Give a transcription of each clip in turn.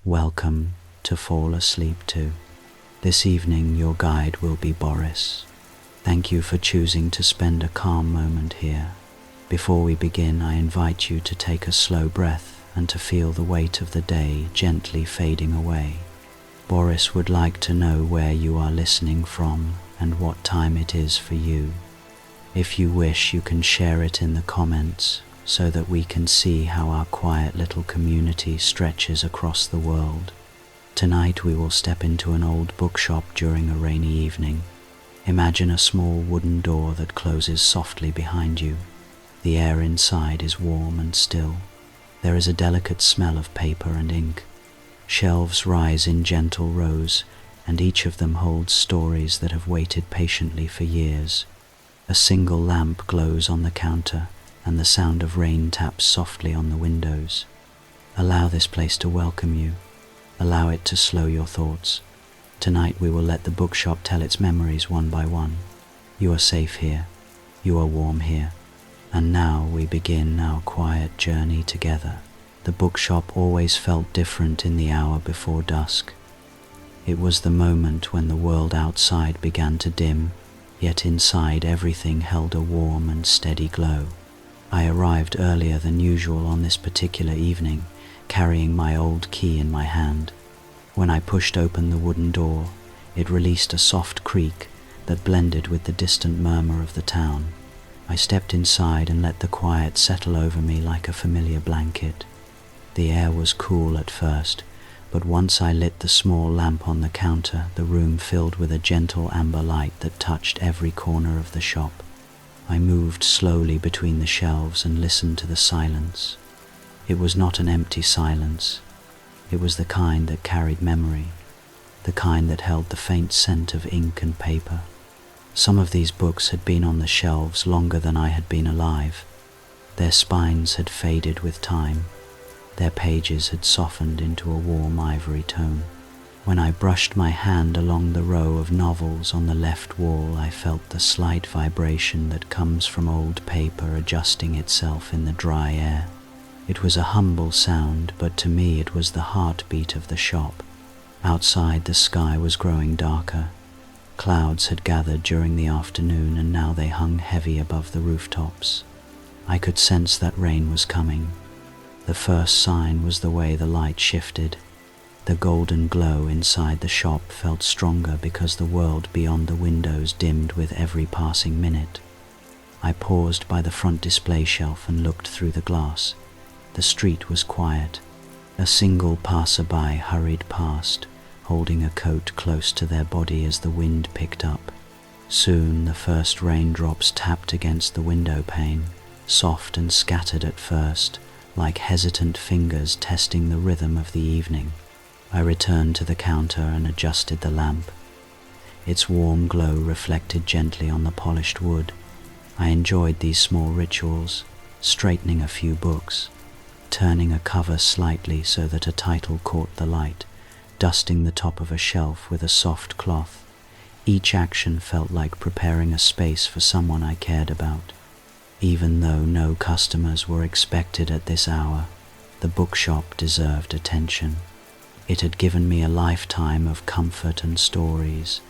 Welcome to fall asleep to. This evening your guide will be Boris. Thank you for choosing to spend a calm moment here. Before we begin, I invite you to take a slow breath and to feel the weight of the day gently fading away. Boris would like to know where you are listening from and what time it is for you. If you wish, you can share it in the comments so that we can see how our quiet little community stretches across the world. Tonight we will step into an old bookshop during a rainy evening. Imagine a small wooden door that closes softly behind you. The air inside is warm and still. There is a delicate smell of paper and ink. Shelves rise in gentle rows, and each of them holds stories that have waited patiently for years. A single lamp glows on the counter, and the sound of rain taps softly on the windows. Allow this place to welcome you. Allow it to slow your thoughts. Tonight we will let the bookshop tell its memories one by one. You are safe here. You are warm here. And now we begin our quiet journey together. The bookshop always felt different in the hour before dusk. It was the moment when the world outside began to dim, yet inside everything held a warm and steady glow. I arrived earlier than usual on this particular evening, carrying my old key in my hand. When I pushed open the wooden door, it released a soft creak that blended with the distant murmur of the town. I stepped inside and let the quiet settle over me like a familiar blanket. The air was cool at first, but once I lit the small lamp on the counter, the room filled with a gentle amber light that touched every corner of the shop. I moved slowly between the shelves and listened to the silence. It was not an empty silence. It was the kind that carried memory, the kind that held the faint scent of ink and paper. Some of these books had been on the shelves longer than I had been alive. Their spines had faded with time. Their pages had softened into a warm ivory tone. When I brushed my hand along the row of novels on the left wall, I felt the slight vibration that comes from old paper adjusting itself in the dry air. It was a humble sound, but to me it was the heartbeat of the shop. Outside, the sky was growing darker. Clouds had gathered during the afternoon, and now they hung heavy above the rooftops. I could sense that rain was coming. The first sign was the way the light shifted. The golden glow inside the shop felt stronger because the world beyond the windows dimmed with every passing minute. I paused by the front display shelf and looked through the glass. The street was quiet. A single passerby hurried past, holding a coat close to their body as the wind picked up. Soon the first raindrops tapped against the windowpane, soft and scattered at first, like hesitant fingers testing the rhythm of the evening. I returned to the counter and adjusted the lamp. Its warm glow reflected gently on the polished wood. I enjoyed these small rituals, straightening a few books, turning a cover slightly so that a title caught the light, dusting the top of a shelf with a soft cloth. Each action felt like preparing a space for someone I cared about. Even though no customers were expected at this hour, the bookshop deserved attention. It had given me a lifetime of comfort and stories.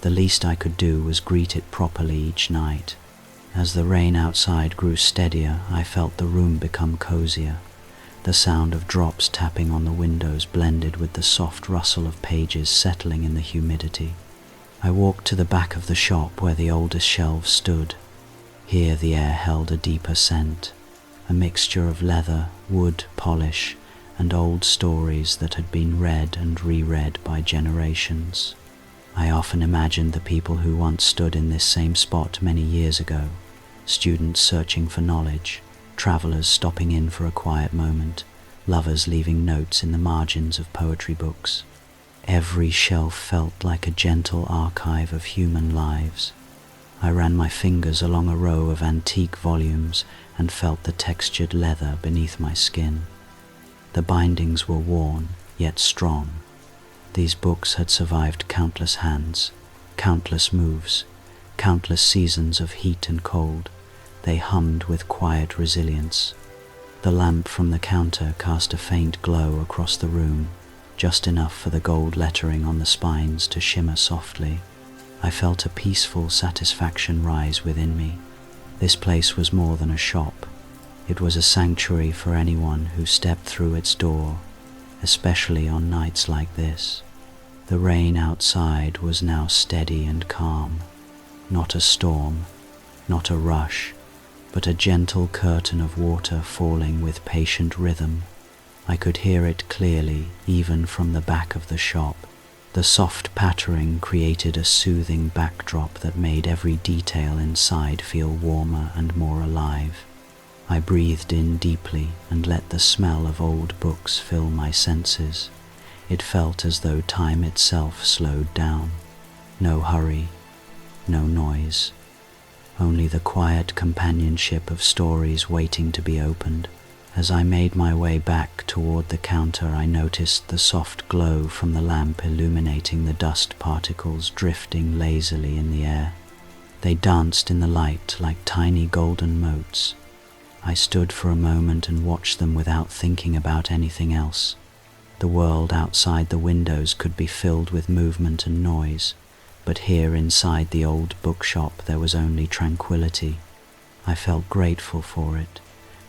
The least I could do was greet it properly each night. As the rain outside grew steadier, I felt the room become cozier. The sound of drops tapping on the windows blended with the soft rustle of pages settling in the humidity. I walked to the back of the shop where the oldest shelves stood. Here the air held a deeper scent, a mixture of leather, wood, polish, and old stories that had been read and reread by generations. I often imagined the people who once stood in this same spot many years ago, students searching for knowledge, travelers stopping in for a quiet moment, lovers leaving notes in the margins of poetry books. Every shelf felt like a gentle archive of human lives. I ran my fingers along a row of antique volumes and felt the textured leather beneath my skin. The bindings were worn, yet strong. These books had survived countless hands, countless moves, countless seasons of heat and cold. They hummed with quiet resilience. The lamp from the counter cast a faint glow across the room, just enough for the gold lettering on the spines to shimmer softly. I felt a peaceful satisfaction rise within me. This place was more than a shop. It was a sanctuary for anyone who stepped through its door, especially on nights like this. The rain outside was now steady and calm. Not a storm, not a rush, but a gentle curtain of water falling with patient rhythm. I could hear it clearly, even from the back of the shop. The soft pattering created a soothing backdrop that made every detail inside feel warmer and more alive. I breathed in deeply and let the smell of old books fill my senses. It felt as though time itself slowed down. No hurry, no noise, only the quiet companionship of stories waiting to be opened. As I made my way back toward the counter, I noticed the soft glow from the lamp illuminating the dust particles drifting lazily in the air. They danced in the light like tiny golden motes. I stood for a moment and watched them without thinking about anything else. The world outside the windows could be filled with movement and noise, but here inside the old bookshop there was only tranquility. I felt grateful for it,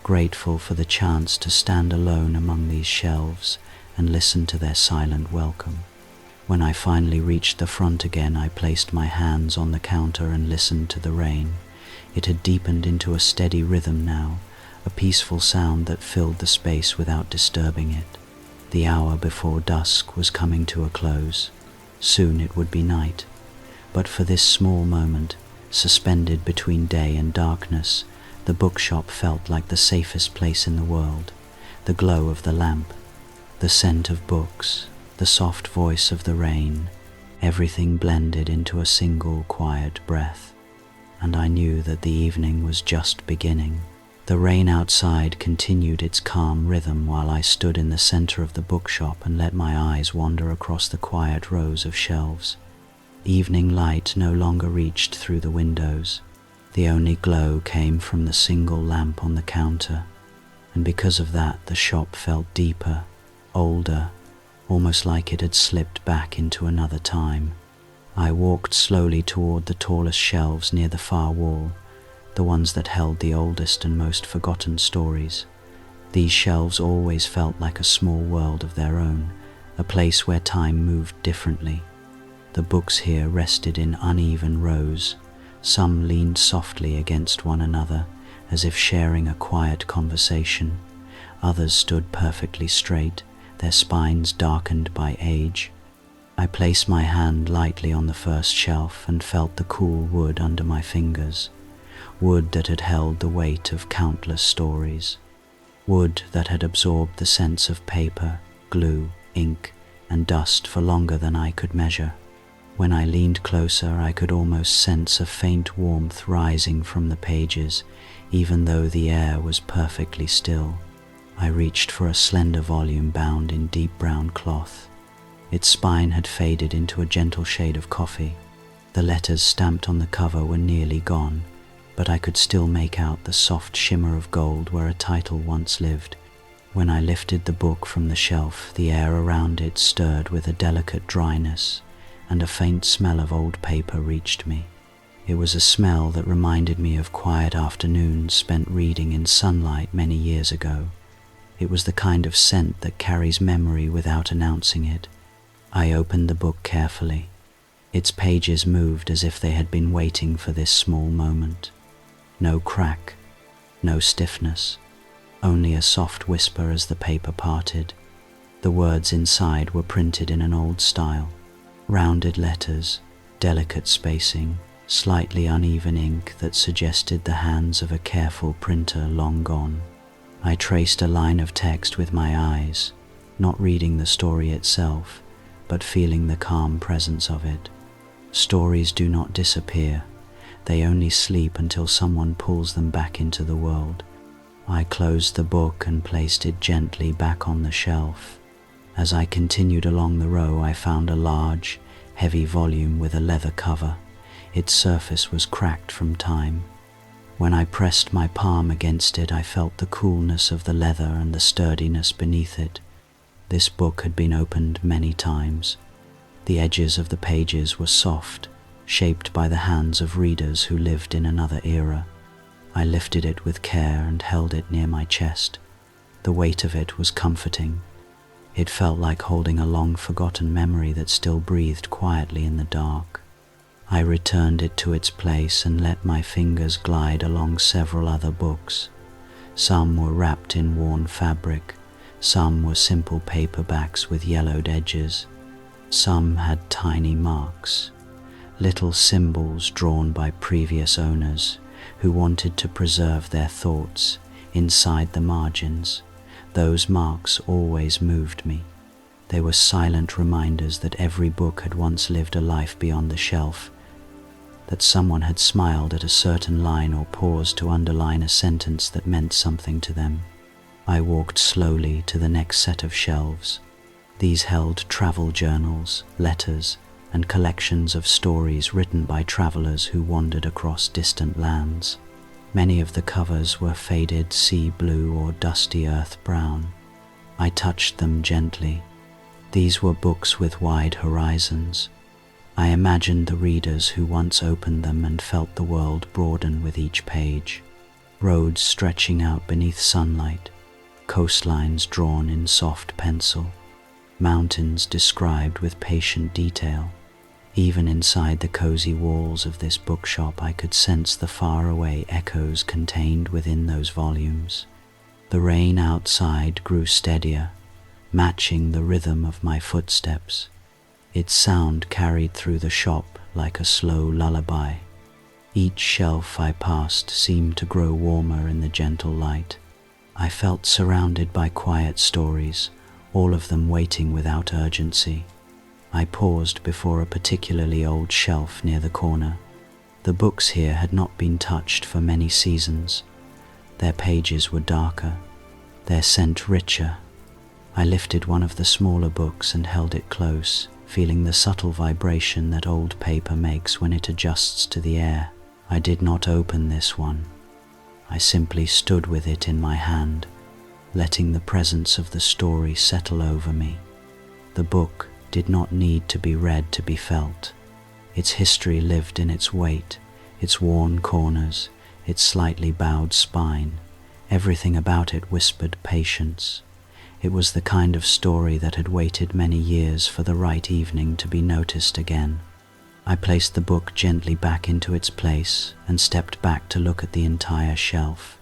grateful for the chance to stand alone among these shelves and listen to their silent welcome. When I finally reached the front again, I placed my hands on the counter and listened to the rain. It had deepened into a steady rhythm now, a peaceful sound that filled the space without disturbing it. The hour before dusk was coming to a close. Soon it would be night. But for this small moment, suspended between day and darkness, the bookshop felt like the safest place in the world. The glow of the lamp, the scent of books, the soft voice of the rain, everything blended into a single quiet breath. And I knew that the evening was just beginning. The rain outside continued its calm rhythm while I stood in the center of the bookshop and let my eyes wander across the quiet rows of shelves. Evening light no longer reached through the windows. The only glow came from the single lamp on the counter, and because of that the shop felt deeper, older, almost like it had slipped back into another time. I walked slowly toward the tallest shelves near the far wall, the ones that held the oldest and most forgotten stories. These shelves always felt like a small world of their own, a place where time moved differently. The books here rested in uneven rows. Some leaned softly against one another, as if sharing a quiet conversation. Others stood perfectly straight, their spines darkened by age. I placed my hand lightly on the first shelf and felt the cool wood under my fingers. Wood that had held the weight of countless stories. Wood that had absorbed the scents of paper, glue, ink, and dust for longer than I could measure. When I leaned closer, I could almost sense a faint warmth rising from the pages, even though the air was perfectly still. I reached for a slender volume bound in deep brown cloth. Its spine had faded into a gentle shade of coffee. The letters stamped on the cover were nearly gone, but I could still make out the soft shimmer of gold where a title once lived. When I lifted the book from the shelf, the air around it stirred with a delicate dryness, and a faint smell of old paper reached me. It was a smell that reminded me of quiet afternoons spent reading in sunlight many years ago. It was the kind of scent that carries memory without announcing it. I opened the book carefully. Its pages moved as if they had been waiting for this small moment. No crack, no stiffness, only a soft whisper as the paper parted. The words inside were printed in an old style. Rounded letters, delicate spacing, slightly uneven ink that suggested the hands of a careful printer long gone. I traced a line of text with my eyes, not reading the story itself, but feeling the calm presence of it. Stories do not disappear. They only sleep until someone pulls them back into the world. I closed the book and placed it gently back on the shelf. As I continued along the row, I found a large, heavy volume with a leather cover. Its surface was cracked from time. When I pressed my palm against it, I felt the coolness of the leather and the sturdiness beneath it. This book had been opened many times. The edges of the pages were soft, shaped by the hands of readers who lived in another era. I lifted it with care and held it near my chest. The weight of it was comforting. It felt like holding a long-forgotten memory that still breathed quietly in the dark. I returned it to its place and let my fingers glide along several other books. Some were wrapped in worn fabric, some were simple paperbacks with yellowed edges, some had tiny marks, little symbols drawn by previous owners who wanted to preserve their thoughts inside the margins. Those marks always moved me. They were silent reminders that every book had once lived a life beyond the shelf, that someone had smiled at a certain line or paused to underline a sentence that meant something to them. I walked slowly to the next set of shelves. These held travel journals, letters, and collections of stories written by travelers who wandered across distant lands. Many of the covers were faded sea blue or dusty earth brown. I touched them gently. These were books with wide horizons. I imagined the readers who once opened them and felt the world broaden with each page. Roads stretching out beneath sunlight, coastlines drawn in soft pencil, mountains described with patient detail. Even inside the cozy walls of this bookshop, I could sense the faraway echoes contained within those volumes. The rain outside grew steadier, matching the rhythm of my footsteps. Its sound carried through the shop like a slow lullaby. Each shelf I passed seemed to grow warmer in the gentle light. I felt surrounded by quiet stories, all of them waiting without urgency. I paused before a particularly old shelf near the corner. The books here had not been touched for many seasons. Their pages were darker, their scent richer. I lifted one of the smaller books and held it close, feeling the subtle vibration that old paper makes when it adjusts to the air. I did not open this one. I simply stood with it in my hand, letting the presence of the story settle over me. The book did not need to be read to be felt. Its history lived in its weight, its worn corners, its slightly bowed spine. Everything about it whispered patience. It was the kind of story that had waited many years for the right evening to be noticed again. I placed the book gently back into its place and stepped back to look at the entire shelf.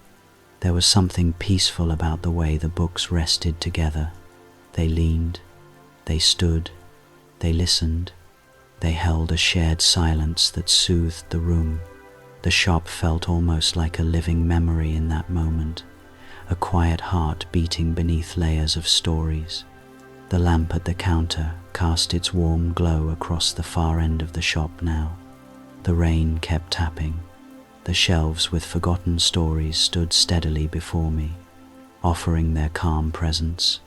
There was something peaceful about the way the books rested together. They leaned, they stood, they listened. They held a shared silence that soothed the room. The shop felt almost like a living memory in that moment, a quiet heart beating beneath layers of stories. The lamp at the counter cast its warm glow across the far end of the shop now. The rain kept tapping. The shelves with forgotten stories stood steadily before me, offering their calm presence.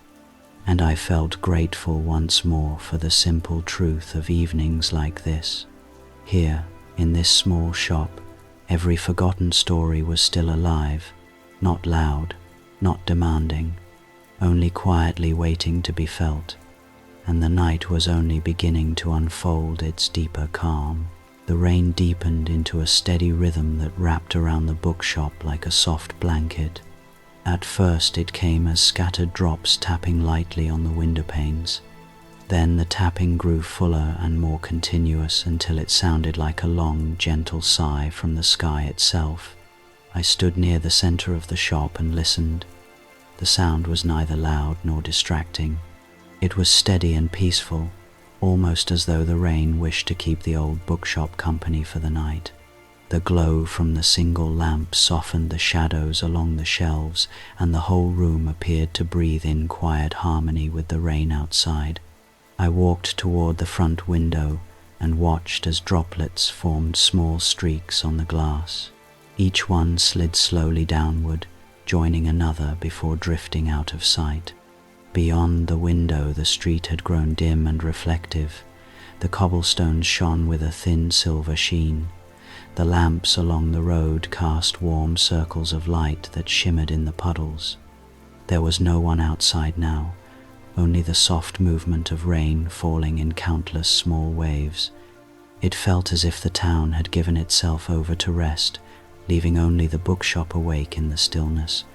And I felt grateful once more for the simple truth of evenings like this. Here, in this small shop, every forgotten story was still alive, not loud, not demanding, only quietly waiting to be felt. And the night was only beginning to unfold its deeper calm. The rain deepened into a steady rhythm that wrapped around the bookshop like a soft blanket. At first it came as scattered drops tapping lightly on the windowpanes. Then the tapping grew fuller and more continuous until it sounded like a long, gentle sigh from the sky itself. I stood near the center of the shop and listened. The sound was neither loud nor distracting. It was steady and peaceful, almost as though the rain wished to keep the old bookshop company for the night. The glow from the single lamp softened the shadows along the shelves, and the whole room appeared to breathe in quiet harmony with the rain outside. I walked toward the front window and watched as droplets formed small streaks on the glass. Each one slid slowly downward, joining another before drifting out of sight. Beyond the window, the street had grown dim and reflective. The cobblestones shone with a thin silver sheen. The lamps along the road cast warm circles of light that shimmered in the puddles. There was no one outside now, only the soft movement of rain falling in countless small waves. It felt as if the town had given itself over to rest, leaving only the bookshop awake in the stillness.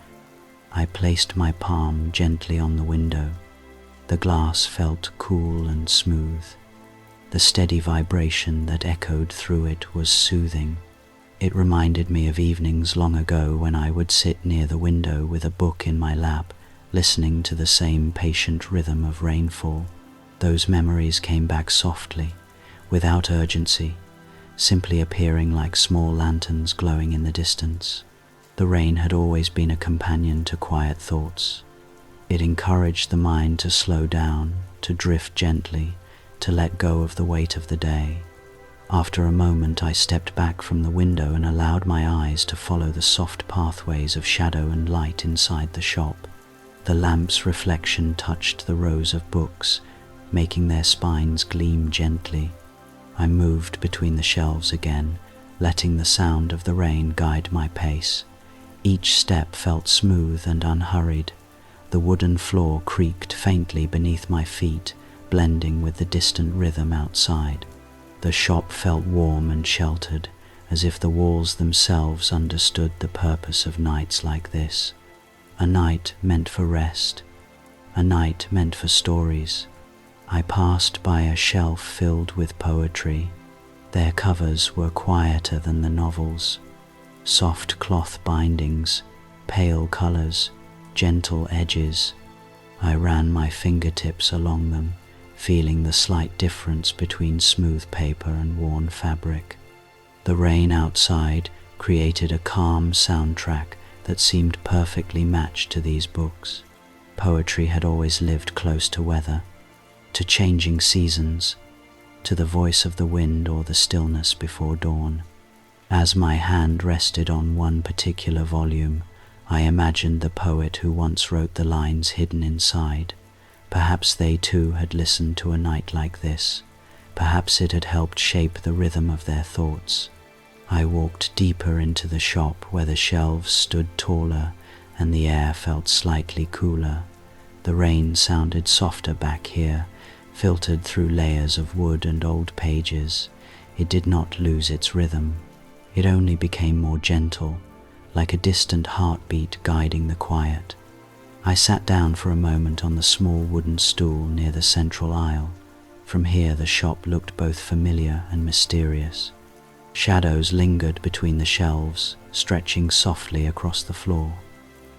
I placed my palm gently on the window. The glass felt cool and smooth. The steady vibration that echoed through it was soothing. It reminded me of evenings long ago when I would sit near the window with a book in my lap, listening to the same patient rhythm of rainfall. Those memories came back softly, without urgency, simply appearing like small lanterns glowing in the distance. The rain had always been a companion to quiet thoughts. It encouraged the mind to slow down, to drift gently, to let go of the weight of the day. After a moment, I stepped back from the window and allowed my eyes to follow the soft pathways of shadow and light inside the shop. The lamp's reflection touched the rows of books, making their spines gleam gently. I moved between the shelves again, letting the sound of the rain guide my pace. Each step felt smooth and unhurried. The wooden floor creaked faintly beneath my feet, blending with the distant rhythm outside. The shop felt warm and sheltered, as if the walls themselves understood the purpose of nights like this. A night meant for rest, a night meant for stories. I passed by a shelf filled with poetry. Their covers were quieter than the novels. Soft cloth bindings, pale colors, gentle edges. I ran my fingertips along them, feeling the slight difference between smooth paper and worn fabric. The rain outside created a calm soundtrack that seemed perfectly matched to these books. Poetry had always lived close to weather, to changing seasons, to the voice of the wind or the stillness before dawn. As my hand rested on one particular volume, I imagined the poet who once wrote the lines hidden inside. Perhaps they too had listened to a night like this. Perhaps it had helped shape the rhythm of their thoughts. I walked deeper into the shop where the shelves stood taller and the air felt slightly cooler. The rain sounded softer back here, filtered through layers of wood and old pages. It did not lose its rhythm. It only became more gentle, like a distant heartbeat guiding the quiet. I sat down for a moment on the small wooden stool near the central aisle. From here the shop looked both familiar and mysterious. Shadows lingered between the shelves, stretching softly across the floor.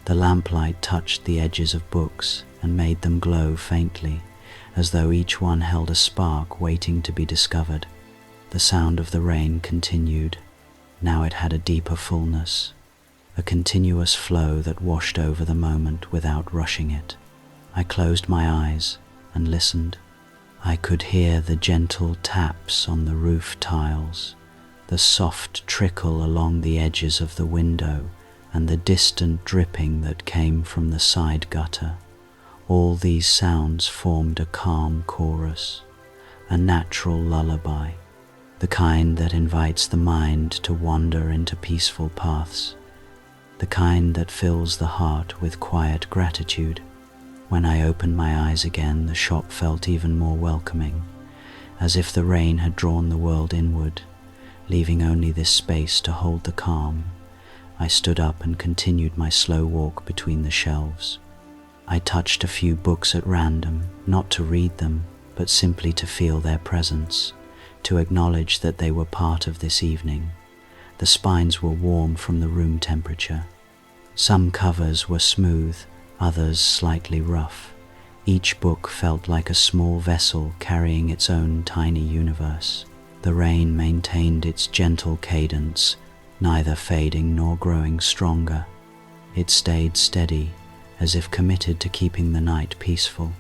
The lamplight touched the edges of books and made them glow faintly, as though each one held a spark waiting to be discovered. The sound of the rain continued. Now it had a deeper fullness, a continuous flow that washed over the moment without rushing it. I closed my eyes and listened. I could hear the gentle taps on the roof tiles, the soft trickle along the edges of the window, and the distant dripping that came from the side gutter. All these sounds formed a calm chorus, a natural lullaby, the kind that invites the mind to wander into peaceful paths, the kind that fills the heart with quiet gratitude. When I opened my eyes again, the shop felt even more welcoming, as if the rain had drawn the world inward, leaving only this space to hold the calm. I stood up and continued my slow walk between the shelves. I touched a few books at random, not to read them, but simply to feel their presence, to acknowledge that they were part of this evening. The spines were warm from the room temperature. Some covers were smooth, others slightly rough. Each book felt like a small vessel carrying its own tiny universe. The rain maintained its gentle cadence, neither fading nor growing stronger. It stayed steady, as if committed to keeping the night peaceful.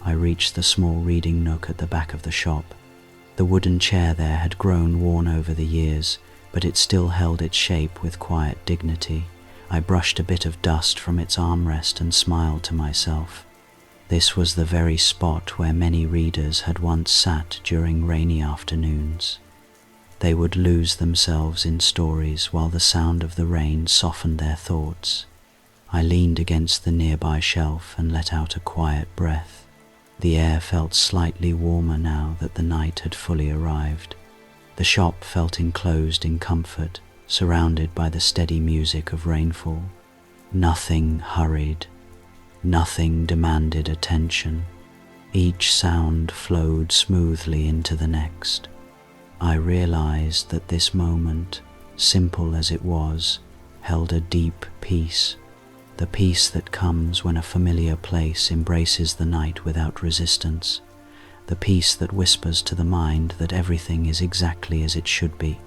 I reached the small reading nook at the back of the shop. The wooden chair there had grown worn over the years, but it still held its shape with quiet dignity. I brushed a bit of dust from its armrest and smiled to myself. This was the very spot where many readers had once sat during rainy afternoons. They would lose themselves in stories while the sound of the rain softened their thoughts. I leaned against the nearby shelf and let out a quiet breath. The air felt slightly warmer now that the night had fully arrived. The shop felt enclosed in comfort, surrounded by the steady music of rainfall. Nothing hurried, nothing demanded attention. Each sound flowed smoothly into the next. I realized that this moment, simple as it was, held a deep peace. The peace that comes when a familiar place embraces the night without resistance. The peace that whispers to the mind that everything is exactly as it should be.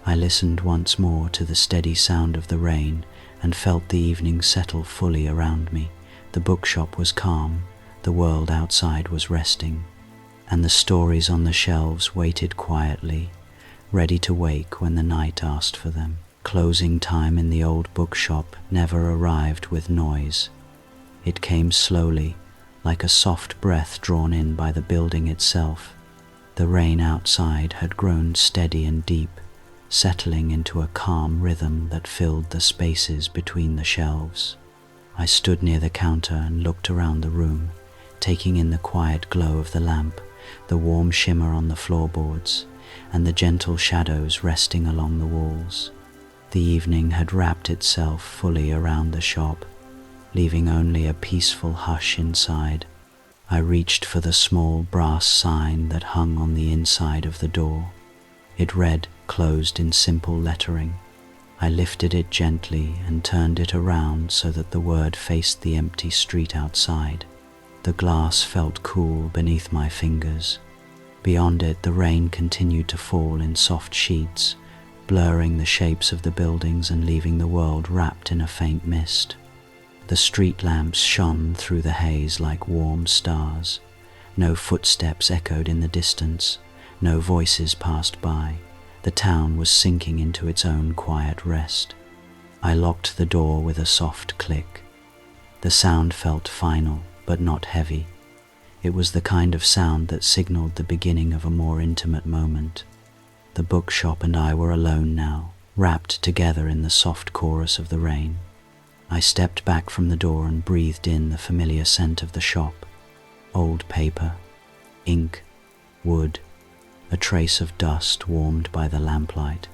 I listened once more to the steady sound of the rain and felt the evening settle fully around me. The bookshop was calm, the world outside was resting, and the stories on the shelves waited quietly, ready to wake when the night asked for them. Closing time in the old bookshop never arrived with noise. It came slowly, like a soft breath drawn in by the building itself. The rain outside had grown steady and deep, settling into a calm rhythm that filled the spaces between the shelves. I stood near the counter and looked around the room, taking in the quiet glow of the lamp, the warm shimmer on the floorboards, and the gentle shadows resting along the walls. The evening had wrapped itself fully around the shop, leaving only a peaceful hush inside. I reached for the small brass sign that hung on the inside of the door. It read, closed in simple lettering. I lifted it gently and turned it around so that the word faced the empty street outside. The glass felt cool beneath my fingers. Beyond it, the rain continued to fall in soft sheets, blurring the shapes of the buildings and leaving the world wrapped in a faint mist. The street lamps shone through the haze like warm stars. No footsteps echoed in the distance, no voices passed by. The town was sinking into its own quiet rest. I locked the door with a soft click. The sound felt final, but not heavy. It was the kind of sound that signaled the beginning of a more intimate moment. The bookshop and I were alone now, wrapped together in the soft chorus of the rain. I stepped back from the door and breathed in the familiar scent of the shop. Old paper, ink, wood, a trace of dust warmed by the lamplight.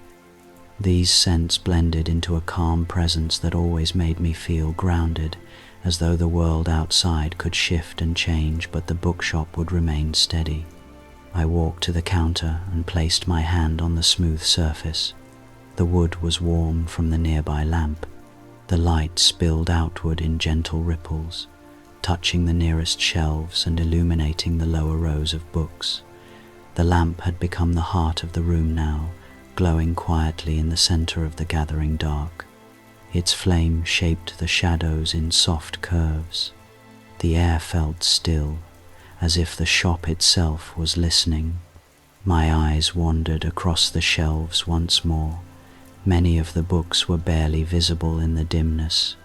These scents blended into a calm presence that always made me feel grounded, as though the world outside could shift and change, but the bookshop would remain steady. I walked to the counter and placed my hand on the smooth surface. The wood was warm from the nearby lamp. The light spilled outward in gentle ripples, touching the nearest shelves and illuminating the lower rows of books. The lamp had become the heart of the room now, glowing quietly in the center of the gathering dark. Its flame shaped the shadows in soft curves. The air felt still, as if the shop itself was listening. My eyes wandered across the shelves once more. Many of the books were barely visible in the dimness,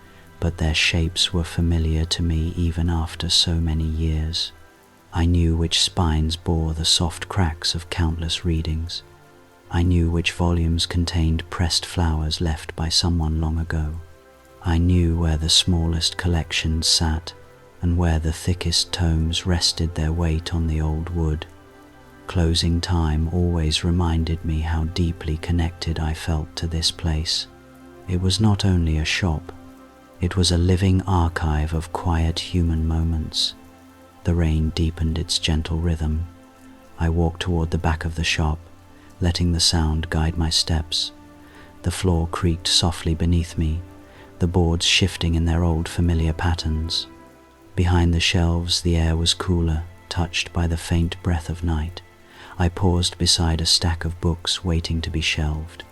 but their shapes were familiar to me even after so many years. I knew which spines bore the soft cracks of countless readings. I knew which volumes contained pressed flowers left by someone long ago. I knew where the smallest collections sat, and where the thickest tomes rested their weight on the old wood. Closing time always reminded me how deeply connected I felt to this place. It was not only a shop, it was a living archive of quiet human moments. The rain deepened its gentle rhythm. I walked toward the back of the shop, letting the sound guide my steps. The floor creaked softly beneath me, the boards shifting in their old familiar patterns. Behind the shelves, the air was cooler, touched by the faint breath of night. I paused beside a stack of books waiting to be shelved.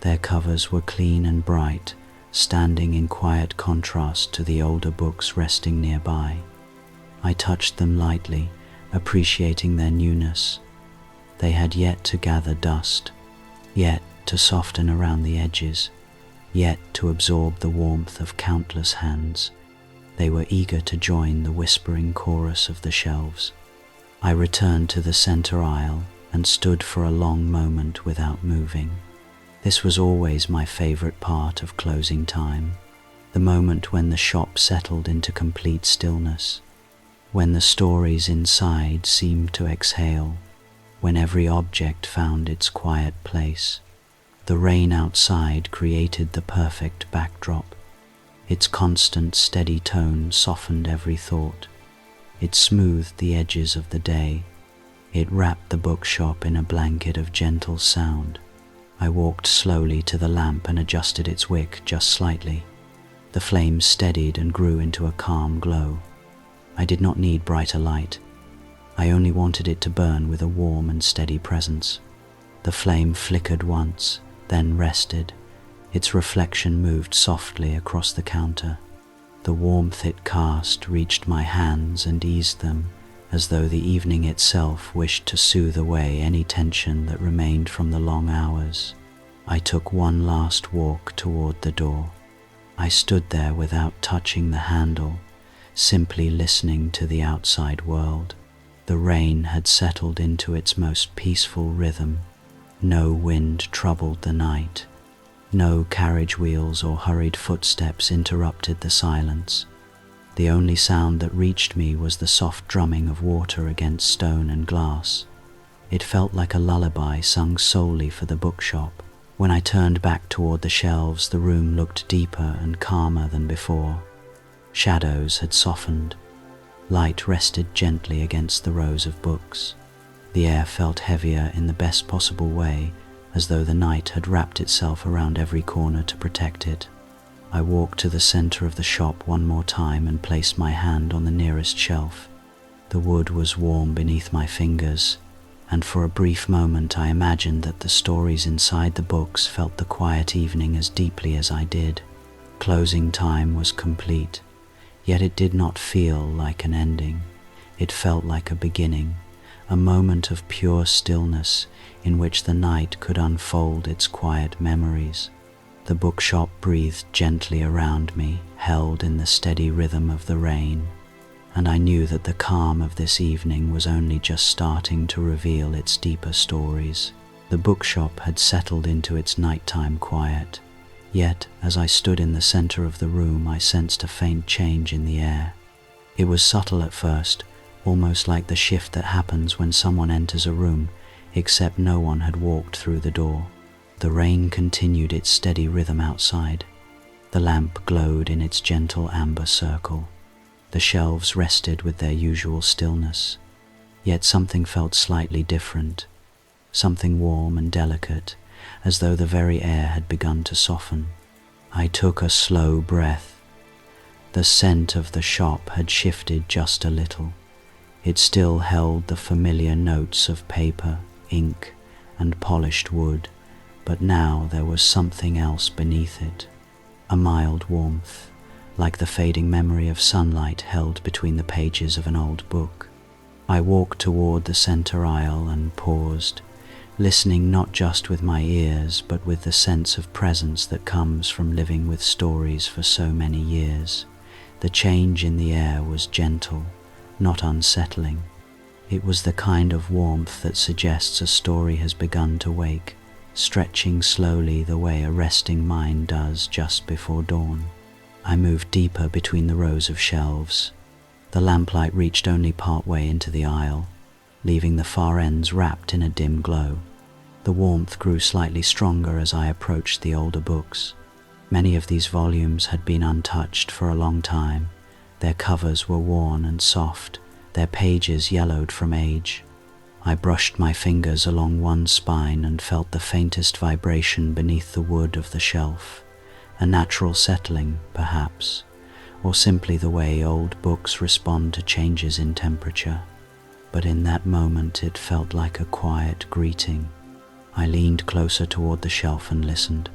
Their covers were clean and bright, standing in quiet contrast to the older books resting nearby. I touched them lightly, appreciating their newness. They had yet to gather dust, yet to soften around the edges, yet to absorb the warmth of countless hands. They were eager to join the whispering chorus of the shelves. I returned to the center aisle and stood for a long moment without moving. This was always my favorite part of closing time, the moment when the shop settled into complete stillness. when the stories inside seemed to exhale, when every object found its quiet place. The rain outside created the perfect backdrop. Its constant, steady tone softened every thought. It smoothed the edges of the day. It wrapped the bookshop in a blanket of gentle sound. I walked slowly to the lamp and adjusted its wick just slightly. The flame steadied and grew into a calm glow. I did not need brighter light. I only wanted it to burn with a warm and steady presence. The flame flickered once, then rested. Its reflection moved softly across the counter. The warmth it cast reached my hands and eased them, as though the evening itself wished to soothe away any tension that remained from the long hours. I took one last walk toward the door. I stood there without touching the handle, simply listening to the outside world. The rain had settled into its most peaceful rhythm. No wind troubled the night. No carriage wheels or hurried footsteps interrupted the silence. The only sound that reached me was the soft drumming of water against stone and glass. It felt like a lullaby sung solely for the bookshop. When I turned back toward the shelves, the room looked deeper and calmer than before. Shadows had softened. Light rested gently against the rows of books. The air felt heavier in the best possible way, as though the night had wrapped itself around every corner to protect it. I walked to the center of the shop one more time and placed my hand on the nearest shelf. The wood was warm beneath my fingers, and for a brief moment I imagined that the stories inside the books felt the quiet evening as deeply as I did. Closing time was complete, yet it did not feel like an ending. It felt like a beginning, a moment of pure stillness in which the night could unfold its quiet memories. The bookshop breathed gently around me, held in the steady rhythm of the rain, and I knew that the calm of this evening was only just starting to reveal its deeper stories. The bookshop had settled into its nighttime quiet, yet as I stood in the center of the room I sensed a faint change in the air. It was subtle at first, almost like the shift that happens when someone enters a room, except no one had walked through the door. The rain continued its steady rhythm outside. The lamp glowed in its gentle amber circle. The shelves rested with their usual stillness. Yet something felt slightly different, something warm and delicate, as though the very air had begun to soften. I took a slow breath. The scent of the shop had shifted just a little. It still held the familiar notes of paper, ink, and polished wood, but now there was something else beneath it, a mild warmth, like the fading memory of sunlight held between the pages of an old book. I walked toward the center aisle and paused, listening not just with my ears but with the sense of presence that comes from living with stories for so many years. The change in the air was gentle, not unsettling. It was the kind of warmth that suggests a story has begun to wake, stretching slowly the way a resting mind does just before dawn. I moved deeper between the rows of shelves. The lamplight reached only partway into the aisle, leaving the far ends wrapped in a dim glow. The warmth grew slightly stronger as I approached the older books. Many of these volumes had been untouched for a long time. Their covers were worn and soft, their pages yellowed from age. I brushed my fingers along one spine and felt the faintest vibration beneath the wood of the shelf. A natural settling, perhaps, or simply the way old books respond to changes in temperature. But in that moment it felt like a quiet greeting. I leaned closer toward the shelf and listened.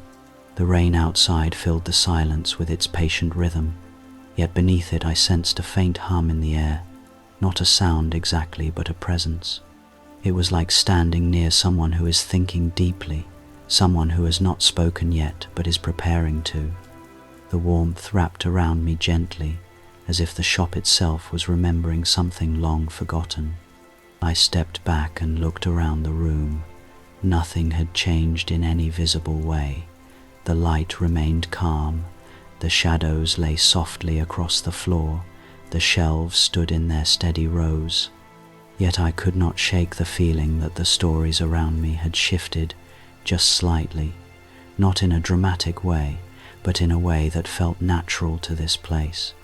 The rain outside filled the silence with its patient rhythm, yet beneath it I sensed a faint hum in the air, not a sound exactly, but a presence. It was like standing near someone who is thinking deeply, someone who has not spoken yet but is preparing to. The warmth wrapped around me gently, as if the shop itself was remembering something long forgotten. I stepped back and looked around the room. Nothing had changed in any visible way. The light remained calm, the shadows lay softly across the floor, The shelves stood in their steady rows, yet I could not shake the feeling that the stories around me had shifted just slightly, not in a dramatic way, but in a way that felt natural to this place,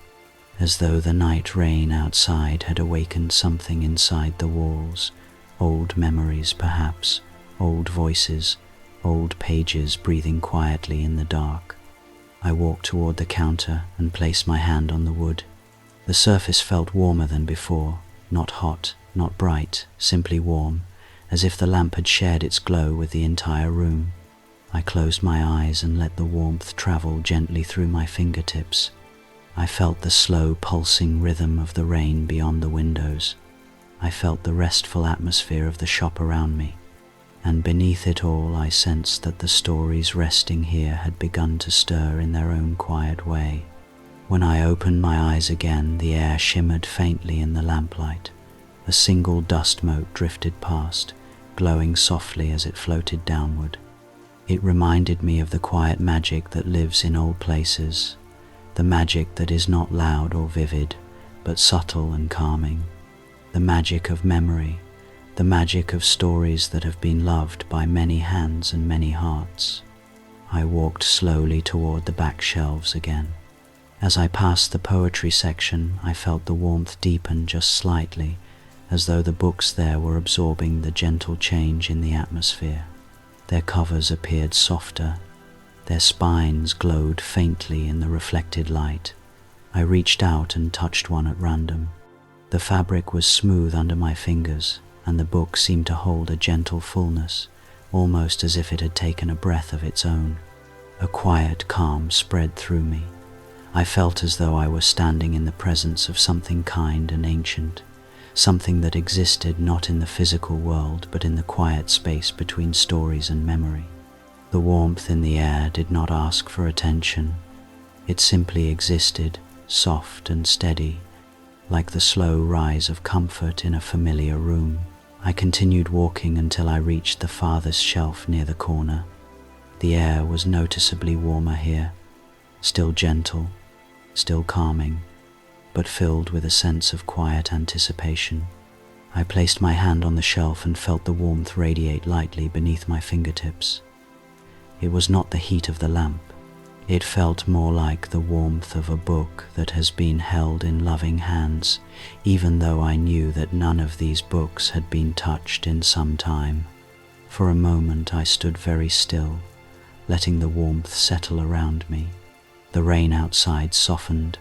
as though the night rain outside had awakened something inside the walls, old memories perhaps, old voices, old pages breathing quietly in the dark. I walked toward the counter and placed my hand on the wood. The surface felt warmer than before, not hot, not bright, simply warm, as if the lamp had shared its glow with the entire room. I closed my eyes and let the warmth travel gently through my fingertips. I felt the slow pulsing rhythm of the rain beyond the windows. I felt the restful atmosphere of the shop around me, and beneath it all I sensed that the stories resting here had begun to stir in their own quiet way. When I opened my eyes again, the air shimmered faintly in the lamplight. A single dust mote drifted past, glowing softly as it floated downward. It reminded me of the quiet magic that lives in old places, the magic that is not loud or vivid, but subtle and calming, the magic of memory, the magic of stories that have been loved by many hands and many hearts. I walked slowly toward the back shelves again. As I passed the poetry section, I felt the warmth deepen just slightly, as though the books there were absorbing the gentle change in the atmosphere. Their covers appeared softer, their spines glowed faintly in the reflected light. I reached out and touched one at random. The fabric was smooth under my fingers, and the book seemed to hold a gentle fullness, almost as if it had taken a breath of its own. A quiet calm spread through me. I felt as though I were standing in the presence of something kind and ancient, something that existed not in the physical world but in the quiet space between stories and memory. The warmth in the air did not ask for attention. It simply existed, soft and steady, like the slow rise of comfort in a familiar room. I continued walking until I reached the farthest shelf near the corner. The air was noticeably warmer here, still gentle, still calming, but filled with a sense of quiet anticipation. I placed my hand on the shelf and felt the warmth radiate lightly beneath my fingertips. It was not the heat of the lamp. It felt more like the warmth of a book that has been held in loving hands, even though I knew that none of these books had been touched in some time. For a moment I stood very still, letting the warmth settle around me. The rain outside softened,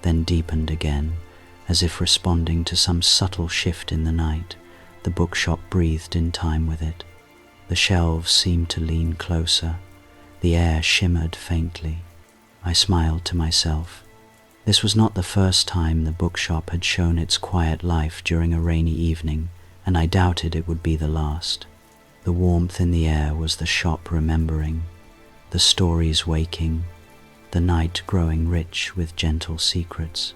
then deepened again, as if responding to some subtle shift in the night. The bookshop breathed in time with it. The shelves seemed to lean closer. The air shimmered faintly. I smiled to myself. This was not the first time the bookshop had shown its quiet life during a rainy evening, and I doubted it would be the last. The warmth in the air was the shop remembering, the stories waking, the night growing rich with gentle secrets.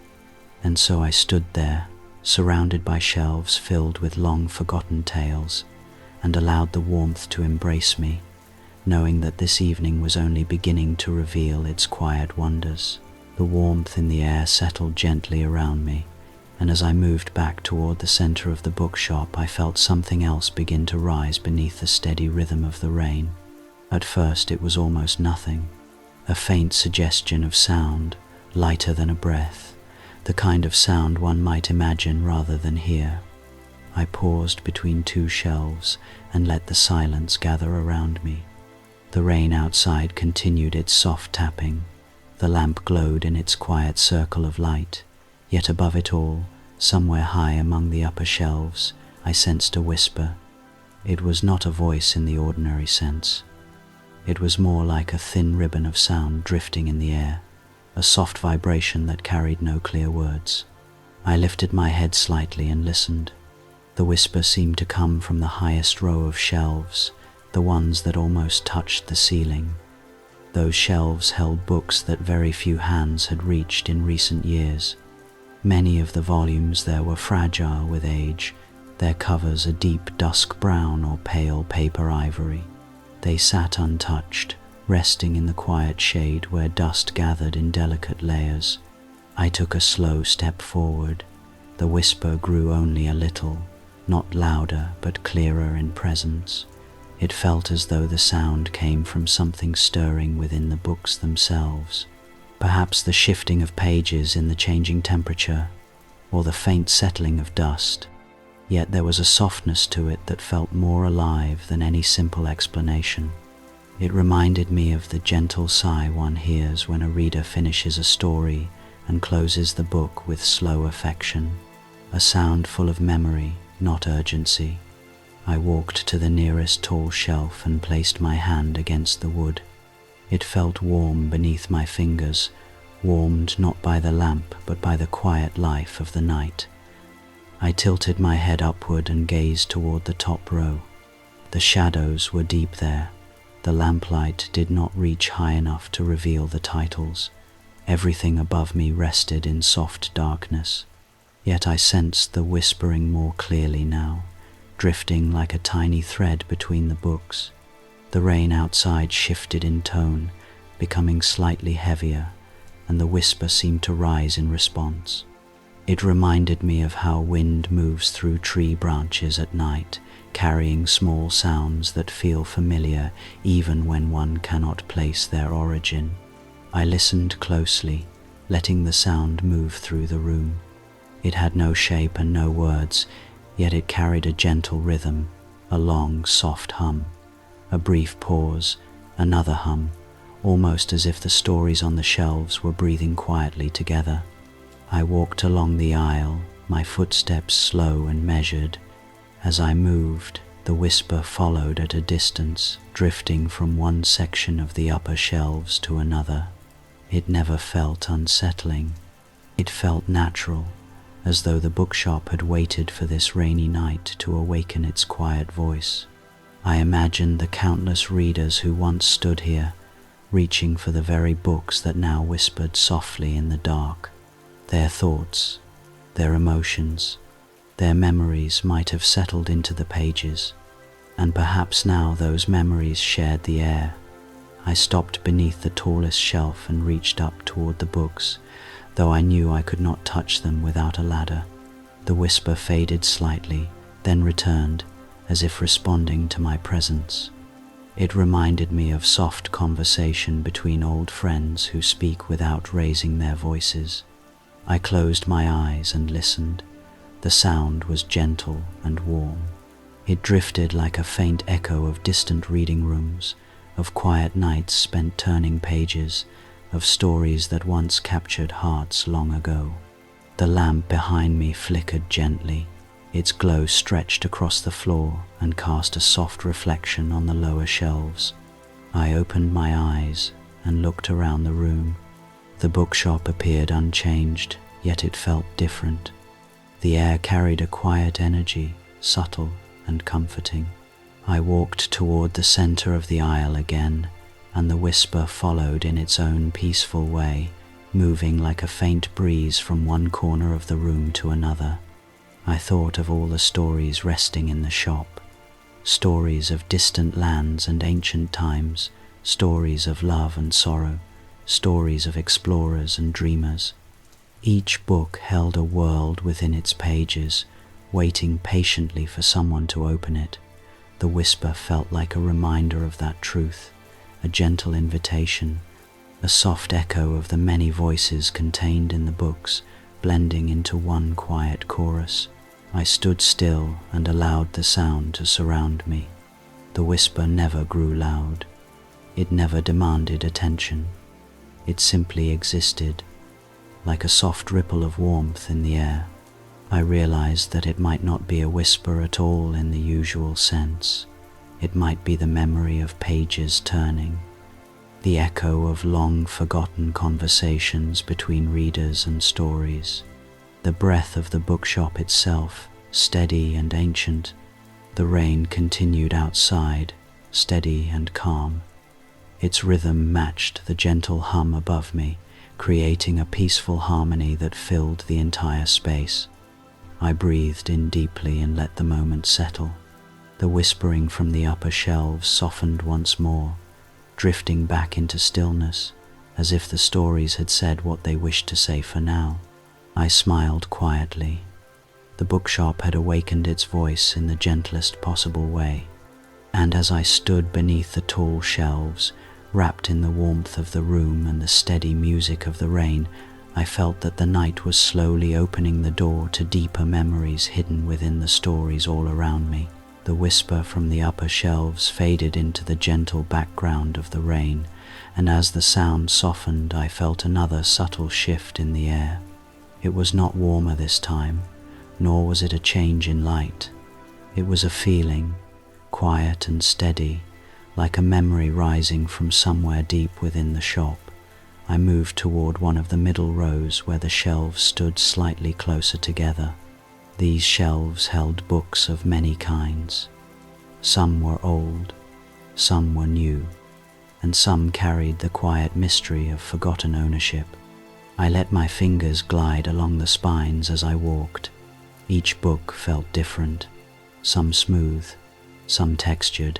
And so I stood there, surrounded by shelves filled with long-forgotten tales, and allowed the warmth to embrace me, knowing that this evening was only beginning to reveal its quiet wonders. The warmth in the air settled gently around me, and as I moved back toward the center of the bookshop, I felt something else begin to rise beneath the steady rhythm of the rain. At first it was almost nothing, a faint suggestion of sound, lighter than a breath, the kind of sound one might imagine rather than hear. I paused between two shelves and let the silence gather around me. The rain outside continued its soft tapping. The lamp glowed in its quiet circle of light, yet above it all, somewhere high among the upper shelves, I sensed a whisper. It was not a voice in the ordinary sense. It was more like a thin ribbon of sound drifting in the air, a soft vibration that carried no clear words. I lifted my head slightly and listened. The whisper seemed to come from the highest row of shelves, the ones that almost touched the ceiling. Those shelves held books that very few hands had reached in recent years. Many of the volumes there were fragile with age, their covers a deep dusk brown or pale paper ivory. They sat untouched, resting in the quiet shade where dust gathered in delicate layers. I took a slow step forward. The whisper grew only a little, not louder but clearer in presence. It felt as though the sound came from something stirring within the books themselves. Perhaps the shifting of pages in the changing temperature, or the faint settling of dust. Yet there was a softness to it that felt more alive than any simple explanation. It reminded me of the gentle sigh one hears when a reader finishes a story and closes the book with slow affection, a sound full of memory, not urgency. I walked to the nearest tall shelf and placed my hand against the wood. It felt warm beneath my fingers, warmed not by the lamp but by the quiet life of the night. I tilted my head upward and gazed toward the top row. The shadows were deep there. The lamplight did not reach high enough to reveal the titles. Everything above me rested in soft darkness. Yet I sensed the whispering more clearly now, drifting like a tiny thread between the books. The rain outside shifted in tone, becoming slightly heavier, and the whisper seemed to rise in response. It reminded me of how wind moves through tree branches at night, carrying small sounds that feel familiar even when one cannot place their origin. I listened closely, letting the sound move through the room. It had no shape and no words, yet it carried a gentle rhythm, a long, soft hum. A brief pause, another hum, almost as if the stories on the shelves were breathing quietly together. I walked along the aisle, my footsteps slow and measured. As I moved, the whisper followed at a distance, drifting from one section of the upper shelves to another. It never felt unsettling. It felt natural, as though the bookshop had waited for this rainy night to awaken its quiet voice. I imagined the countless readers who once stood here, reaching for the very books that now whispered softly in the dark. Their thoughts, their emotions, their memories might have settled into the pages, and perhaps now those memories shared the air. I stopped beneath the tallest shelf and reached up toward the books, though I knew I could not touch them without a ladder. The whisper faded slightly, then returned, as if responding to my presence. It reminded me of soft conversation between old friends who speak without raising their voices. I closed my eyes and listened. The sound was gentle and warm. It drifted like a faint echo of distant reading rooms, of quiet nights spent turning pages, of stories that once captured hearts long ago. The lamp behind me flickered gently. Its glow stretched across the floor and cast a soft reflection on the lower shelves. I opened my eyes and looked around the room. The bookshop appeared unchanged, yet it felt different. The air carried a quiet energy, subtle and comforting. I walked toward the center of the aisle again, and the whisper followed in its own peaceful way, moving like a faint breeze from one corner of the room to another. I thought of all the stories resting in the shop, stories of distant lands and ancient times, stories of love and sorrow, stories of explorers and dreamers. Each book held a world within its pages, waiting patiently for someone to open it. The whisper felt like a reminder of that truth, a gentle invitation, a soft echo of the many voices contained in the books, blending into one quiet chorus. I stood still and allowed the sound to surround me. The whisper never grew loud. It never demanded attention. It simply existed, like a soft ripple of warmth in the air. I realized that it might not be a whisper at all in the usual sense. It might be the memory of pages turning, the echo of long-forgotten conversations between readers and stories, the breath of the bookshop itself, steady and ancient. The rain continued outside, steady and calm. Its rhythm matched the gentle hum above me, creating a peaceful harmony that filled the entire space. I breathed in deeply and let the moment settle. The whispering from the upper shelves softened once more, drifting back into stillness, as if the stories had said what they wished to say for now. I smiled quietly. The bookshop had awakened its voice in the gentlest possible way, and as I stood beneath the tall shelves, wrapped in the warmth of the room and the steady music of the rain, I felt that the night was slowly opening the door to deeper memories hidden within the stories all around me. The whisper from the upper shelves faded into the gentle background of the rain, and as the sound softened, I felt another subtle shift in the air. It was not warmer this time, nor was it a change in light. It was a feeling, quiet and steady, like a memory rising from somewhere deep within the shop. I moved toward one of the middle rows where the shelves stood slightly closer together. These shelves held books of many kinds. Some were old, some were new, and some carried the quiet mystery of forgotten ownership. I let my fingers glide along the spines as I walked. Each book felt different, some smooth, some textured,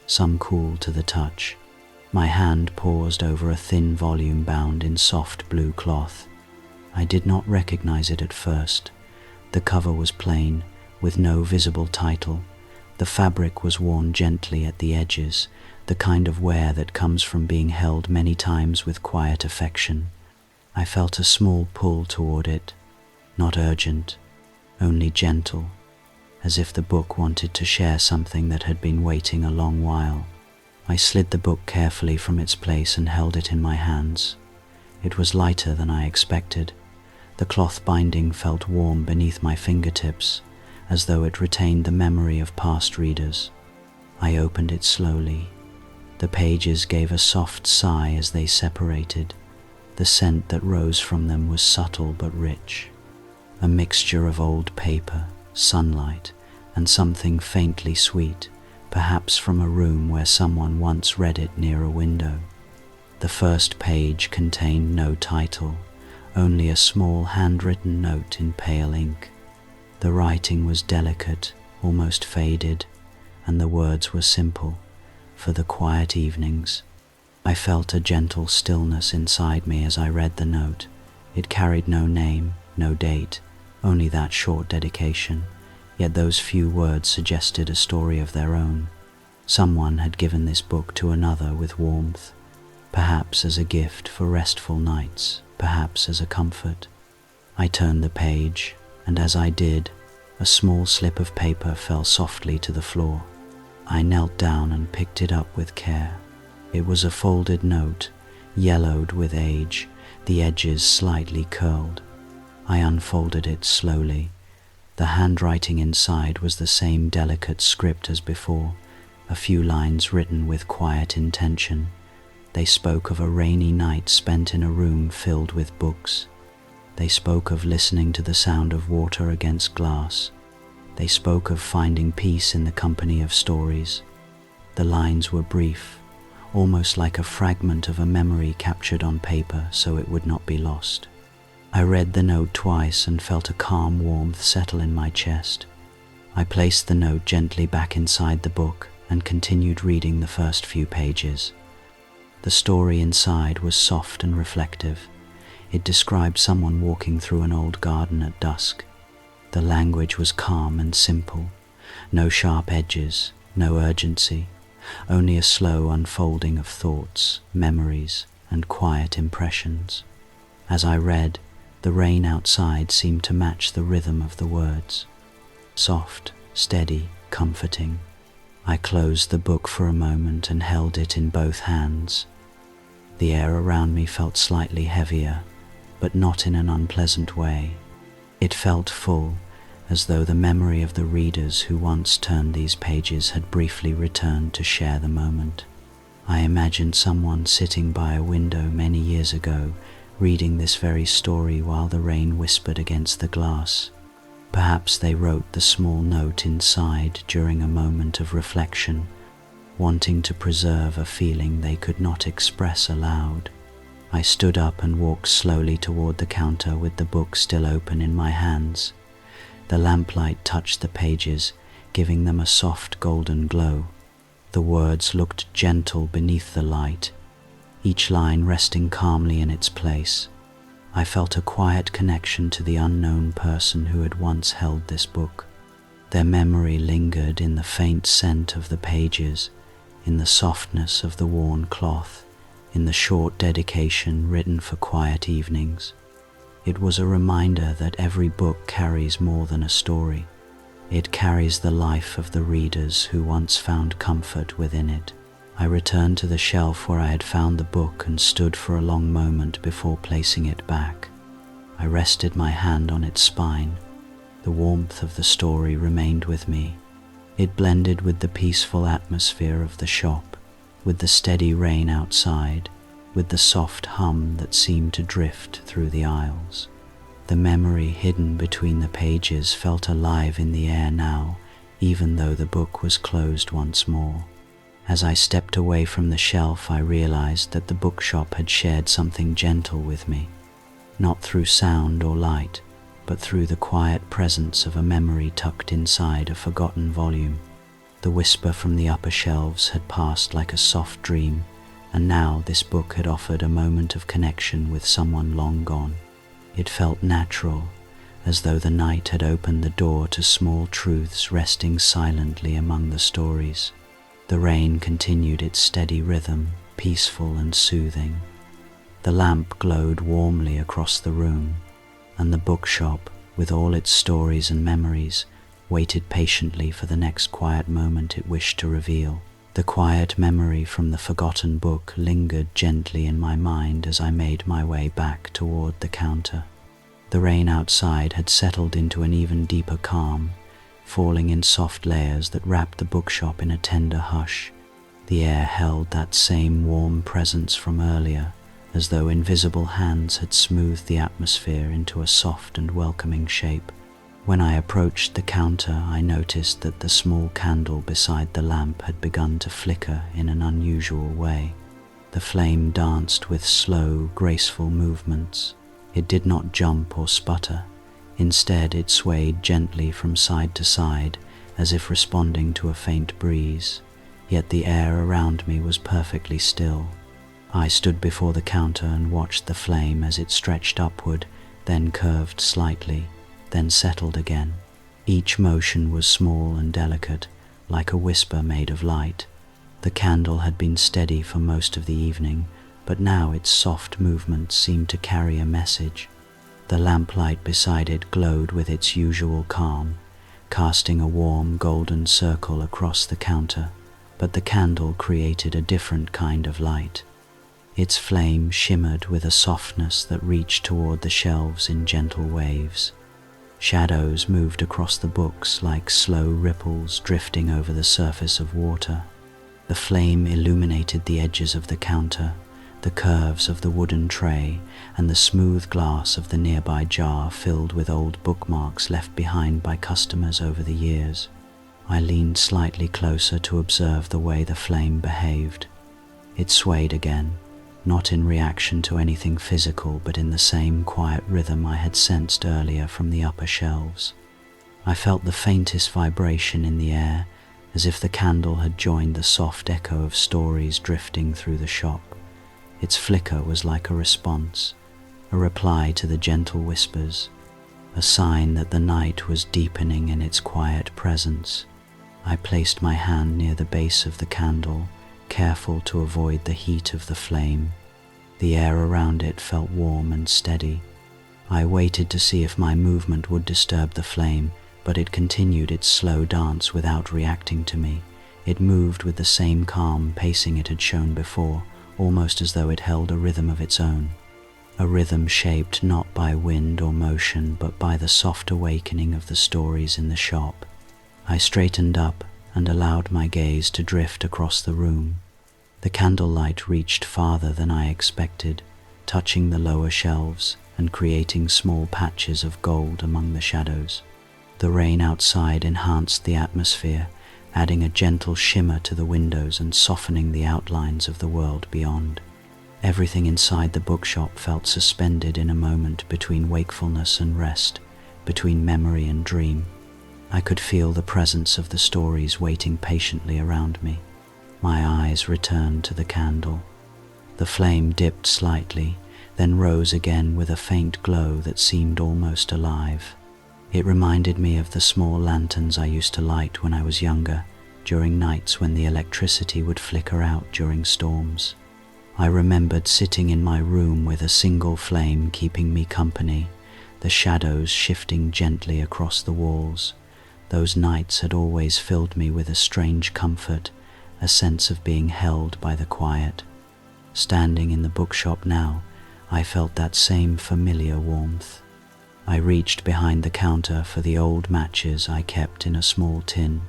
some cool to the touch. My hand paused over a thin volume bound in soft blue cloth. I did not recognize it at first. The cover was plain, with no visible title. The fabric was worn gently at the edges, the kind of wear that comes from being held many times with quiet affection. I felt a small pull toward it, not urgent, only gentle, as if the book wanted to share something that had been waiting a long while. I slid the book carefully from its place and held it in my hands. It was lighter than I expected. The cloth binding felt warm beneath my fingertips, as though it retained the memory of past readers. I opened it slowly. The pages gave a soft sigh as they separated. The scent that rose from them was subtle but rich, a mixture of old paper, sunlight, and something faintly sweet, perhaps from a room where someone once read it near a window. The first page contained no title, only a small handwritten note in pale ink. The writing was delicate, almost faded, and the words were simple, for the quiet evenings. I felt a gentle stillness inside me as I read the note. It carried no name, no date, only that short dedication, yet those few words suggested a story of their own. Someone had given this book to another with warmth, perhaps as a gift for restful nights, perhaps as a comfort. I turned the page, and as I did, a small slip of paper fell softly to the floor. I knelt down and picked it up with care. It was a folded note, yellowed with age, the edges slightly curled. I unfolded it slowly. The handwriting inside was the same delicate script as before, a few lines written with quiet intention. They spoke of a rainy night spent in a room filled with books. They spoke of listening to the sound of water against glass. They spoke of finding peace in the company of stories. The lines were brief, almost like a fragment of a memory captured on paper so it would not be lost. I read the note twice and felt a calm warmth settle in my chest. I placed the note gently back inside the book and continued reading the first few pages. The story inside was soft and reflective. It described someone walking through an old garden at dusk. The language was calm and simple, no sharp edges, no urgency, only a slow unfolding of thoughts, memories, and quiet impressions. As I read, the rain outside seemed to match the rhythm of the words. Soft, steady, comforting. I closed the book for a moment and held it in both hands. The air around me felt slightly heavier, but not in an unpleasant way. It felt full, as though the memory of the readers who once turned these pages had briefly returned to share the moment. I imagined someone sitting by a window many years ago, reading this very story while the rain whispered against the glass. Perhaps they wrote the small note inside during a moment of reflection, wanting to preserve a feeling they could not express aloud. I stood up and walked slowly toward the counter with the book still open in my hands. The lamplight touched the pages, giving them a soft golden glow. The words looked gentle beneath the light, each line resting calmly in its place. I felt a quiet connection to the unknown person who had once held this book. Their memory lingered in the faint scent of the pages, in the softness of the worn cloth, in the short dedication written for quiet evenings. It was a reminder that every book carries more than a story. It carries the life of the readers who once found comfort within it. I returned to the shelf where I had found the book and stood for a long moment before placing it back. I rested my hand on its spine. The warmth of the story remained with me. It blended with the peaceful atmosphere of the shop, with the steady rain outside, with the soft hum that seemed to drift through the aisles. The memory hidden between the pages felt alive in the air now, even though the book was closed once more. As I stepped away from the shelf, I realized that the bookshop had shared something gentle with me, not through sound or light, but through the quiet presence of a memory tucked inside a forgotten volume. The whisper from the upper shelves had passed like a soft dream, and now this book had offered a moment of connection with someone long gone. It felt natural, as though the night had opened the door to small truths resting silently among the stories. The rain continued its steady rhythm, peaceful and soothing. The lamp glowed warmly across the room, and the bookshop, with all its stories and memories, waited patiently for the next quiet moment it wished to reveal. The quiet memory from the forgotten book lingered gently in my mind as I made my way back toward the counter. The rain outside had settled into an even deeper calm, falling in soft layers that wrapped the bookshop in a tender hush. The air held that same warm presence from earlier, as though invisible hands had smoothed the atmosphere into a soft and welcoming shape. When I approached the counter, I noticed that the small candle beside the lamp had begun to flicker in an unusual way. The flame danced with slow, graceful movements. It did not jump or sputter. Instead, it swayed gently from side to side, as if responding to a faint breeze. Yet the air around me was perfectly still. I stood before the counter and watched the flame as it stretched upward, then curved slightly, then settled again. Each motion was small and delicate, like a whisper made of light. The candle had been steady for most of the evening, but now its soft movements seemed to carry a message. The lamplight beside it glowed with its usual calm, casting a warm golden circle across the counter, but the candle created a different kind of light. Its flame shimmered with a softness that reached toward the shelves in gentle waves. Shadows moved across the books like slow ripples drifting over the surface of water. The flame illuminated the edges of the counter, the curves of the wooden tray, and the smooth glass of the nearby jar filled with old bookmarks left behind by customers over the years. I leaned slightly closer to observe the way the flame behaved. It swayed again, not in reaction to anything physical, but in the same quiet rhythm I had sensed earlier from the upper shelves. I felt the faintest vibration in the air, as if the candle had joined the soft echo of stories drifting through the shop. Its flicker was like a response, a reply to the gentle whispers, a sign that the night was deepening in its quiet presence. I placed my hand near the base of the candle, careful to avoid the heat of the flame. The air around it felt warm and steady. I waited to see if my movement would disturb the flame, but it continued its slow dance without reacting to me. It moved with the same calm pacing it had shown before, almost as though it held a rhythm of its own. A rhythm shaped not by wind or motion, but by the soft awakening of the stories in the shop. I straightened up and allowed my gaze to drift across the room. The candlelight reached farther than I expected, touching the lower shelves and creating small patches of gold among the shadows. The rain outside enhanced the atmosphere, adding a gentle shimmer to the windows and softening the outlines of the world beyond. Everything inside the bookshop felt suspended in a moment between wakefulness and rest, between memory and dream. I could feel the presence of the stories waiting patiently around me. My eyes returned to the candle. The flame dipped slightly, then rose again with a faint glow that seemed almost alive. It reminded me of the small lanterns I used to light when I was younger, during nights when the electricity would flicker out during storms. I remembered sitting in my room with a single flame keeping me company, the shadows shifting gently across the walls. Those nights had always filled me with a strange comfort, a sense of being held by the quiet. Standing in the bookshop now, I felt that same familiar warmth. I reached behind the counter for the old matches I kept in a small tin.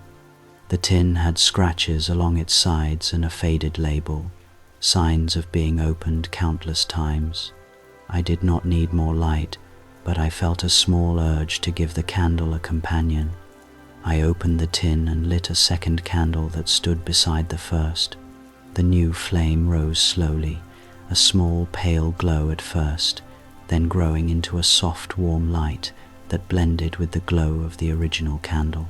The tin had scratches along its sides and a faded label, signs of being opened countless times. I did not need more light, but I felt a small urge to give the candle a companion. I opened the tin and lit a second candle that stood beside the first. The new flame rose slowly, a small pale glow at first, then growing into a soft warm light that blended with the glow of the original candle.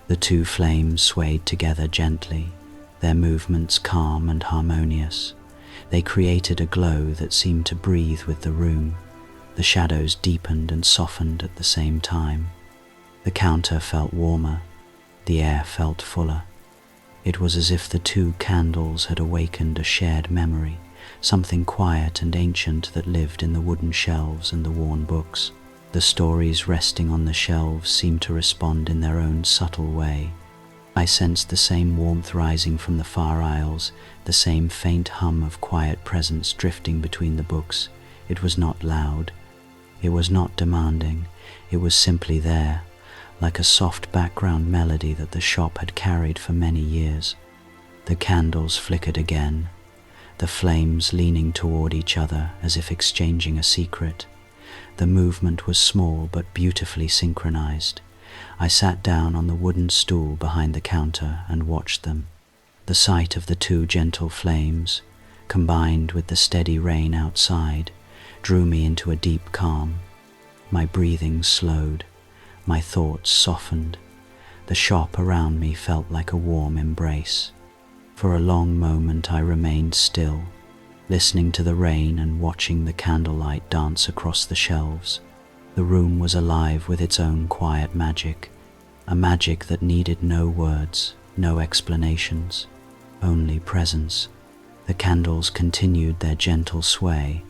The two flames swayed together gently, their movements calm and harmonious. They created a glow that seemed to breathe with the room. The shadows deepened and softened at the same time. The counter felt warmer, the air felt fuller. It was as if the two candles had awakened a shared memory, something quiet and ancient that lived in the wooden shelves and the worn books. The stories resting on the shelves seemed to respond in their own subtle way. I sensed the same warmth rising from the far aisles, the same faint hum of quiet presence drifting between the books. It was not loud. It was not demanding. It was simply there, like a soft background melody that the shop had carried for many years. The candles flickered again, the flames leaning toward each other as if exchanging a secret. The movement was small but beautifully synchronized. I sat down on the wooden stool behind the counter and watched them. The sight of the two gentle flames, combined with the steady rain outside, drew me into a deep calm. My breathing slowed, my thoughts softened. The shop around me felt like a warm embrace. For a long moment I remained still, listening to the rain and watching the candlelight dance across the shelves. The room was alive with its own quiet magic, a magic that needed no words, no explanations, only presence. The candles continued their gentle sway,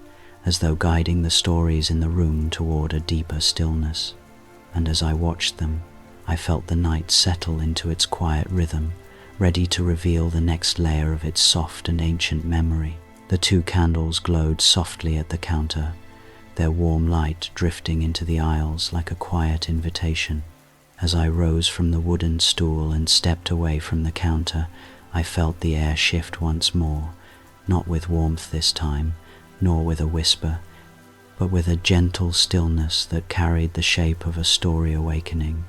as though guiding the stories in the room toward a deeper stillness. And as I watched them, I felt the night settle into its quiet rhythm, ready to reveal the next layer of its soft and ancient memory. The two candles glowed softly at the counter, their warm light drifting into the aisles like a quiet invitation. As I rose from the wooden stool and stepped away from the counter, I felt the air shift once more, not with warmth this time, nor with a whisper, but with a gentle stillness that carried the shape of a story awakening.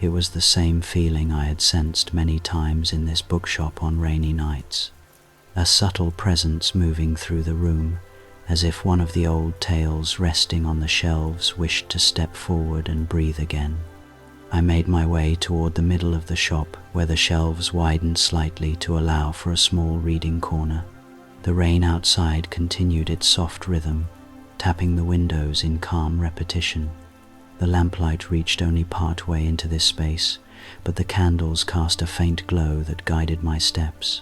It was the same feeling I had sensed many times in this bookshop on rainy nights. A subtle presence moving through the room, as if one of the old tales resting on the shelves wished to step forward and breathe again. I made my way toward the middle of the shop, where the shelves widened slightly to allow for a small reading corner. The rain outside continued its soft rhythm, tapping the windows in calm repetition. The lamplight reached only part way into this space, but the candles cast a faint glow that guided my steps.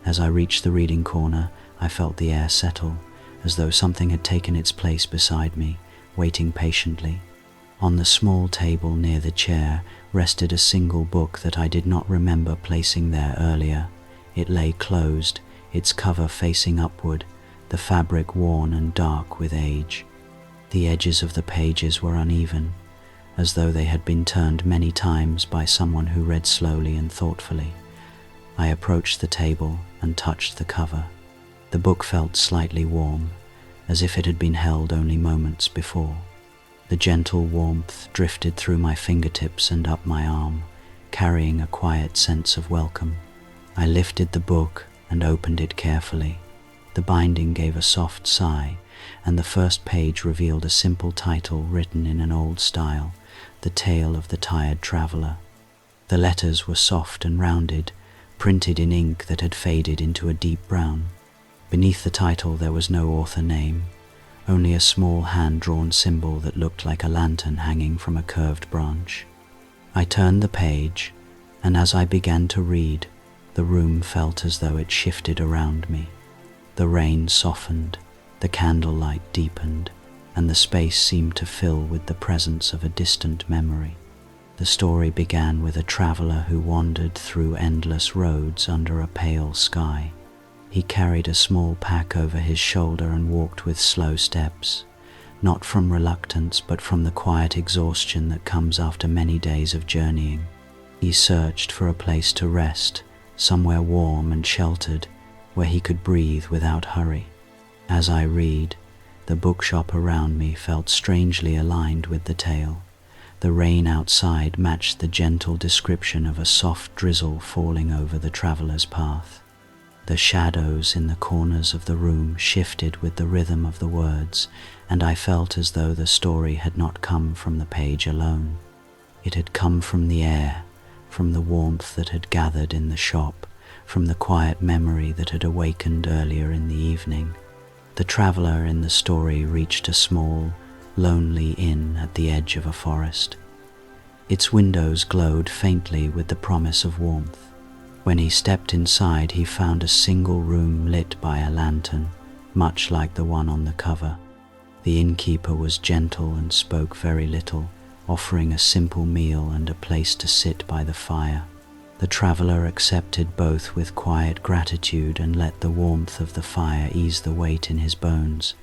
As I reached the reading corner, I felt the air settle, as though something had taken its place beside me, waiting patiently. On the small table near the chair rested a single book that I did not remember placing there earlier. It lay closed, its cover facing upward, the fabric worn and dark with age. The edges of the pages were uneven, as though they had been turned many times by someone who read slowly and thoughtfully. I approached the table and touched the cover. The book felt slightly warm, as if it had been held only moments before. The gentle warmth drifted through my fingertips and up my arm, carrying a quiet sense of welcome. I lifted the book and opened it carefully. The binding gave a soft sigh, and the first page revealed a simple title written in an old style, The Tale of the Tired Traveler. The letters were soft and rounded, printed in ink that had faded into a deep brown. Beneath the title there was no author name, only a small hand-drawn symbol that looked like a lantern hanging from a curved branch. I turned the page, and as I began to read, the room felt as though it shifted around me. The rain softened, the candlelight deepened, and the space seemed to fill with the presence of a distant memory. The story began with a traveler who wandered through endless roads under a pale sky. He carried a small pack over his shoulder and walked with slow steps, not from reluctance but from the quiet exhaustion that comes after many days of journeying. He searched for a place to rest, somewhere warm and sheltered, where he could breathe without hurry. As I read, the bookshop around me felt strangely aligned with the tale. The rain outside matched the gentle description of a soft drizzle falling over the traveler's path. The shadows in the corners of the room shifted with the rhythm of the words, and I felt as though the story had not come from the page alone. It had come from the air, from the warmth that had gathered in the shop, from the quiet memory that had awakened earlier in the evening. The traveler in the story reached a small, lonely inn at the edge of a forest. Its windows glowed faintly with the promise of warmth. When he stepped inside, he found a single room lit by a lantern, much like the one on the cover. The innkeeper was gentle and spoke very little, offering a simple meal and a place to sit by the fire. The traveler accepted both with quiet gratitude and let the warmth of the fire ease the weight in his bones.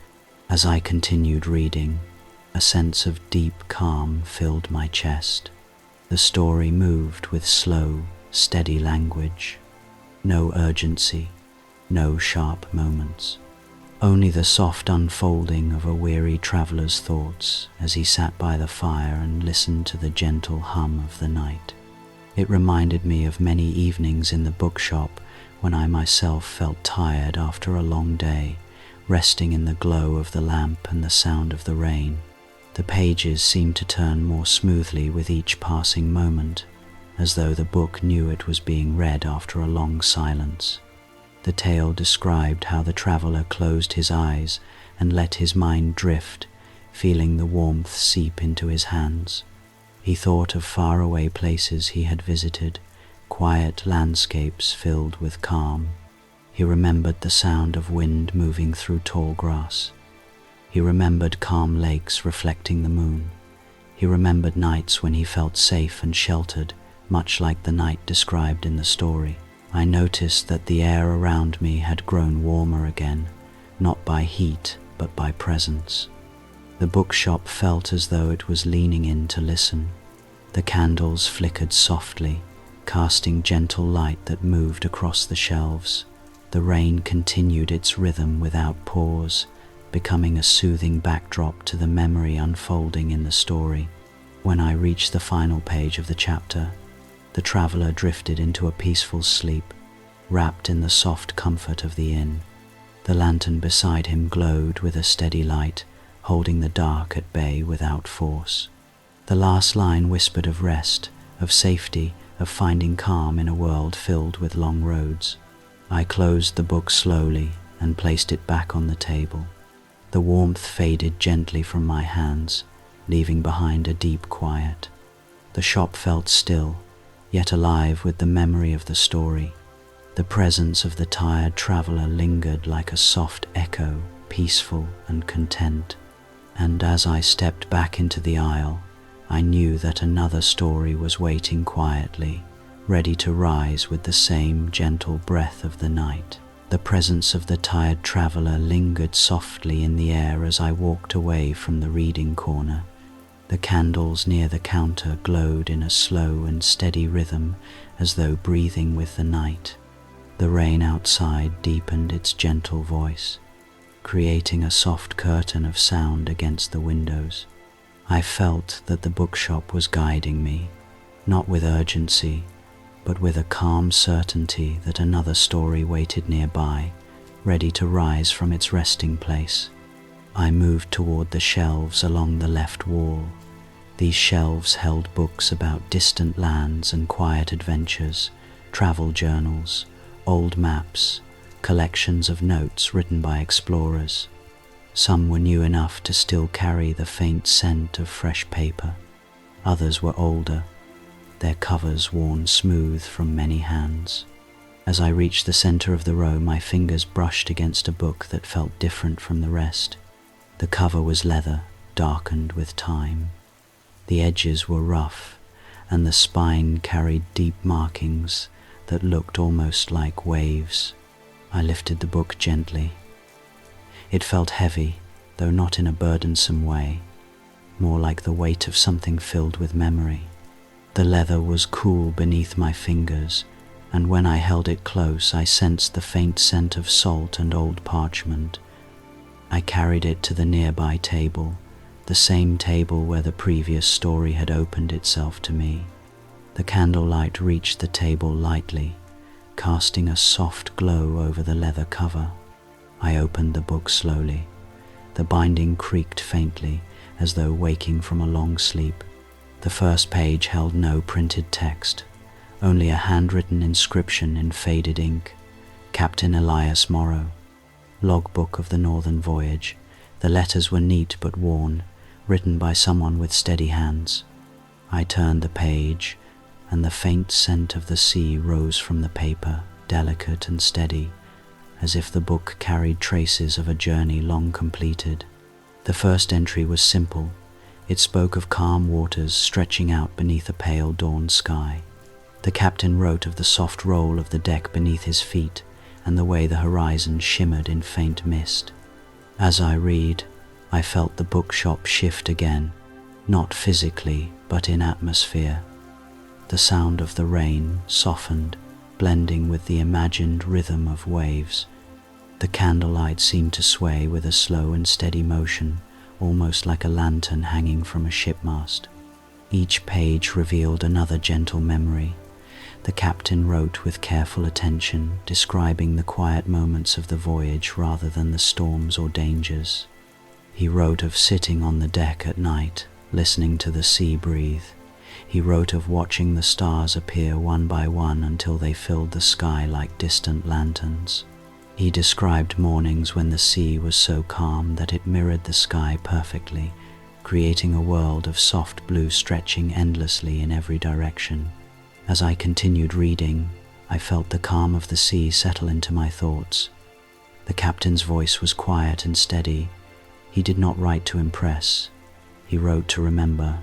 As I continued reading, a sense of deep calm filled my chest. The story moved with slow, steady language. No urgency, no sharp moments. Only the soft unfolding of a weary traveler's thoughts as he sat by the fire and listened to the gentle hum of the night. It reminded me of many evenings in the bookshop when I myself felt tired after a long day, resting in the glow of the lamp and the sound of the rain. The pages seemed to turn more smoothly with each passing moment, as though the book knew it was being read after a long silence. The tale described how the traveler closed his eyes and let his mind drift, feeling the warmth seep into his hands. He thought of faraway places he had visited, quiet landscapes filled with calm. He remembered the sound of wind moving through tall grass. He remembered calm lakes reflecting the moon. He remembered nights when he felt safe and sheltered, much like the night described in the story. I noticed that the air around me had grown warmer again, not by heat but by presence. The bookshop felt as though it was leaning in to listen. The candles flickered softly, casting gentle light that moved across the shelves. The rain continued its rhythm without pause, becoming a soothing backdrop to the memory unfolding in the story. When I reached the final page of the chapter, the traveler drifted into a peaceful sleep, wrapped in the soft comfort of the inn. The lantern beside him glowed with a steady light, holding the dark at bay without force. The last line whispered of rest, of safety, of finding calm in a world filled with long roads. I closed the book slowly and placed it back on the table. The warmth faded gently from my hands, leaving behind a deep quiet. The shop felt still, yet alive with the memory of the story. The presence of the tired traveler lingered like a soft echo, peaceful and content. And as I stepped back into the aisle, I knew that another story was waiting quietly, ready to rise with the same gentle breath of the night. The presence of the tired traveler lingered softly in the air as I walked away from the reading corner. The candles near the counter glowed in a slow and steady rhythm, as though breathing with the night. The rain outside deepened its gentle voice, creating a soft curtain of sound against the windows. I felt that the bookshop was guiding me, not with urgency, but with a calm certainty that another story waited nearby, ready to rise from its resting place. I moved toward the shelves along the left wall. These shelves held books about distant lands and quiet adventures, travel journals, old maps, collections of notes written by explorers. Some were new enough to still carry the faint scent of fresh paper. Others were older, their covers worn smooth from many hands. As I reached the center of the row, my fingers brushed against a book that felt different from the rest. The cover was leather, darkened with time. The edges were rough, and the spine carried deep markings that looked almost like waves. I lifted the book gently. It felt heavy, though not in a burdensome way, more like the weight of something filled with memory. The leather was cool beneath my fingers, and when I held it close, I sensed the faint scent of salt and old parchment. I carried it to the nearby table, the same table where the previous story had opened itself to me. The candlelight reached the table lightly, casting a soft glow over the leather cover. I opened the book slowly. The binding creaked faintly, as though waking from a long sleep. The first page held no printed text, only a handwritten inscription in faded ink. Captain Elias Morrow. Logbook of the Northern Voyage. The letters were neat but worn, written by someone with steady hands. I turned the page, and the faint scent of the sea rose from the paper, delicate and steady, as if the book carried traces of a journey long completed. The first entry was simple. It spoke of calm waters stretching out beneath a pale dawn sky. The captain wrote of the soft roll of the deck beneath his feet and the way the horizon shimmered in faint mist. As I read, I felt the bookshop shift again, not physically, but in atmosphere. The sound of the rain softened, blending with the imagined rhythm of waves. The candlelight seemed to sway with a slow and steady motion, almost like a lantern hanging from a shipmast. Each page revealed another gentle memory. The captain wrote with careful attention, describing the quiet moments of the voyage rather than the storms or dangers. He wrote of sitting on the deck at night, listening to the sea breathe. He wrote of watching the stars appear one by one until they filled the sky like distant lanterns. He described mornings when the sea was so calm that it mirrored the sky perfectly, creating a world of soft blue stretching endlessly in every direction. As I continued reading, I felt the calm of the sea settle into my thoughts. The captain's voice was quiet and steady. He did not write to impress. He wrote to remember.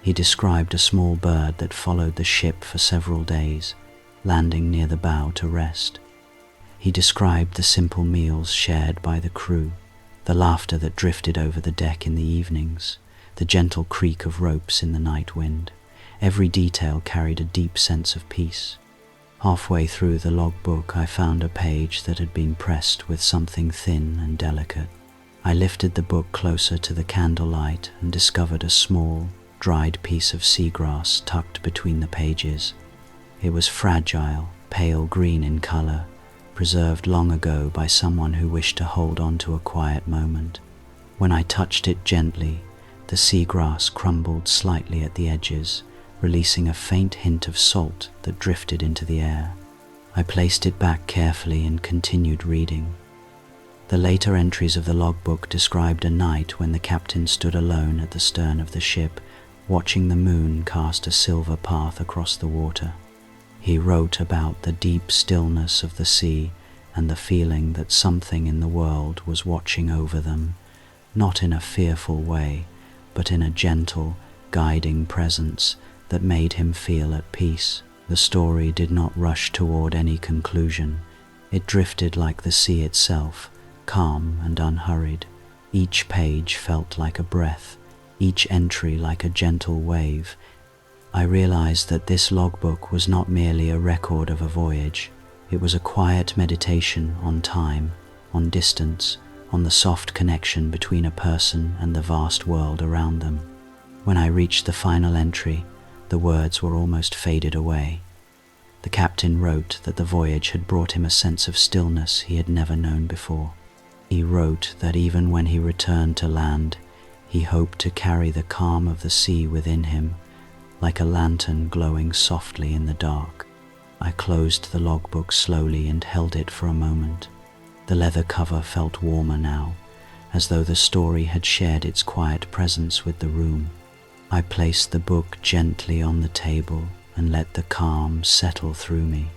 He described a small bird that followed the ship for several days, landing near the bow to rest. He described the simple meals shared by the crew, the laughter that drifted over the deck in the evenings, the gentle creak of ropes in the night wind. Every detail carried a deep sense of peace. Halfway through the logbook, I found a page that had been pressed with something thin and delicate. I lifted the book closer to the candlelight and discovered a small, dried piece of seagrass tucked between the pages. It was fragile, pale green in color, preserved long ago by someone who wished to hold on to a quiet moment. When I touched it gently, the seagrass crumbled slightly at the edges, releasing a faint hint of salt that drifted into the air. I placed it back carefully and continued reading. The later entries of the logbook described a night when the captain stood alone at the stern of the ship, watching the moon cast a silver path across the water. He wrote about the deep stillness of the sea and the feeling that something in the world was watching over them, not in a fearful way, but in a gentle, guiding presence that made him feel at peace. The story did not rush toward any conclusion. It drifted like the sea itself, calm and unhurried. Each page felt like a breath, each entry like a gentle wave. I realized that this logbook was not merely a record of a voyage. It was a quiet meditation on time, on distance, on the soft connection between a person and the vast world around them. When I reached the final entry, the words were almost faded away. The captain wrote that the voyage had brought him a sense of stillness he had never known before. He wrote that even when he returned to land, he hoped to carry the calm of the sea within him, like a lantern glowing softly in the dark. I closed the logbook slowly and held it for a moment. The leather cover felt warmer now, as though the story had shared its quiet presence with the room. I placed the book gently on the table and let the calm settle through me.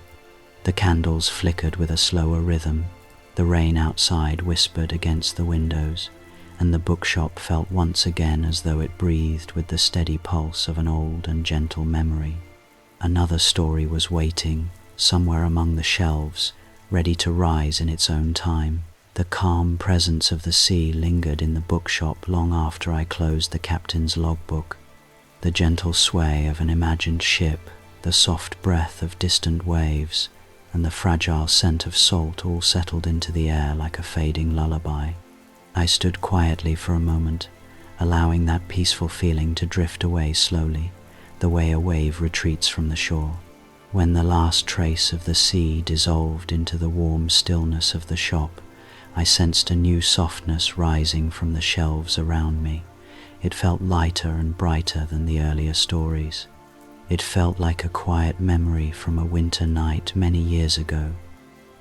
The candles flickered with a slower rhythm, the rain outside whispered against the windows, and the bookshop felt once again as though it breathed with the steady pulse of an old and gentle memory. Another story was waiting, somewhere among the shelves, ready to rise in its own time. The calm presence of the sea lingered in the bookshop long after I closed the captain's logbook. The gentle sway of an imagined ship, the soft breath of distant waves, and the fragile scent of salt all settled into the air like a fading lullaby. I stood quietly for a moment, allowing that peaceful feeling to drift away slowly, the way a wave retreats from the shore. When the last trace of the sea dissolved into the warm stillness of the shop, I sensed a new softness rising from the shelves around me. It felt lighter and brighter than the earlier stories. It felt like a quiet memory from a winter night many years ago.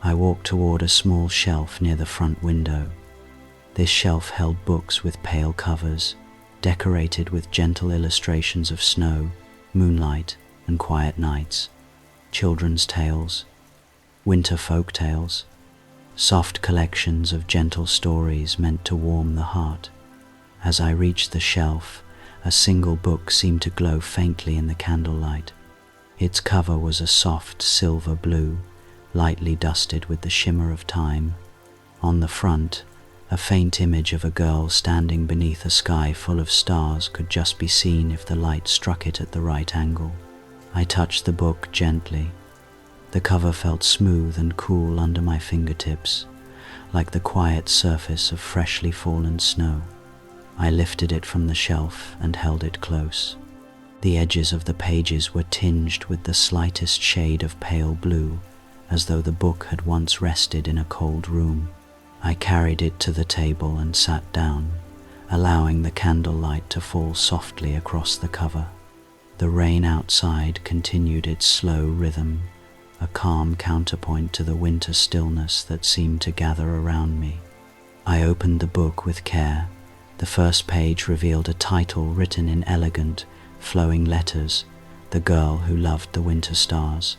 I walked toward a small shelf near the front window. This shelf held books with pale covers, decorated with gentle illustrations of snow, moonlight, and quiet nights. Children's tales, winter folk tales, soft collections of gentle stories meant to warm the heart. As I reached the shelf, a single book seemed to glow faintly in the candlelight. Its cover was a soft silver blue, lightly dusted with the shimmer of time. On the front, a faint image of a girl standing beneath a sky full of stars could just be seen if the light struck it at the right angle. I touched the book gently. The cover felt smooth and cool under my fingertips, like the quiet surface of freshly fallen snow. I lifted it from the shelf and held it close. The edges of the pages were tinged with the slightest shade of pale blue, as though the book had once rested in a cold room. I carried it to the table and sat down, allowing the candlelight to fall softly across the cover. The rain outside continued its slow rhythm, a calm counterpoint to the winter stillness that seemed to gather around me. I opened the book with care. The first page revealed a title written in elegant, flowing letters, "The Girl Who Loved the Winter Stars."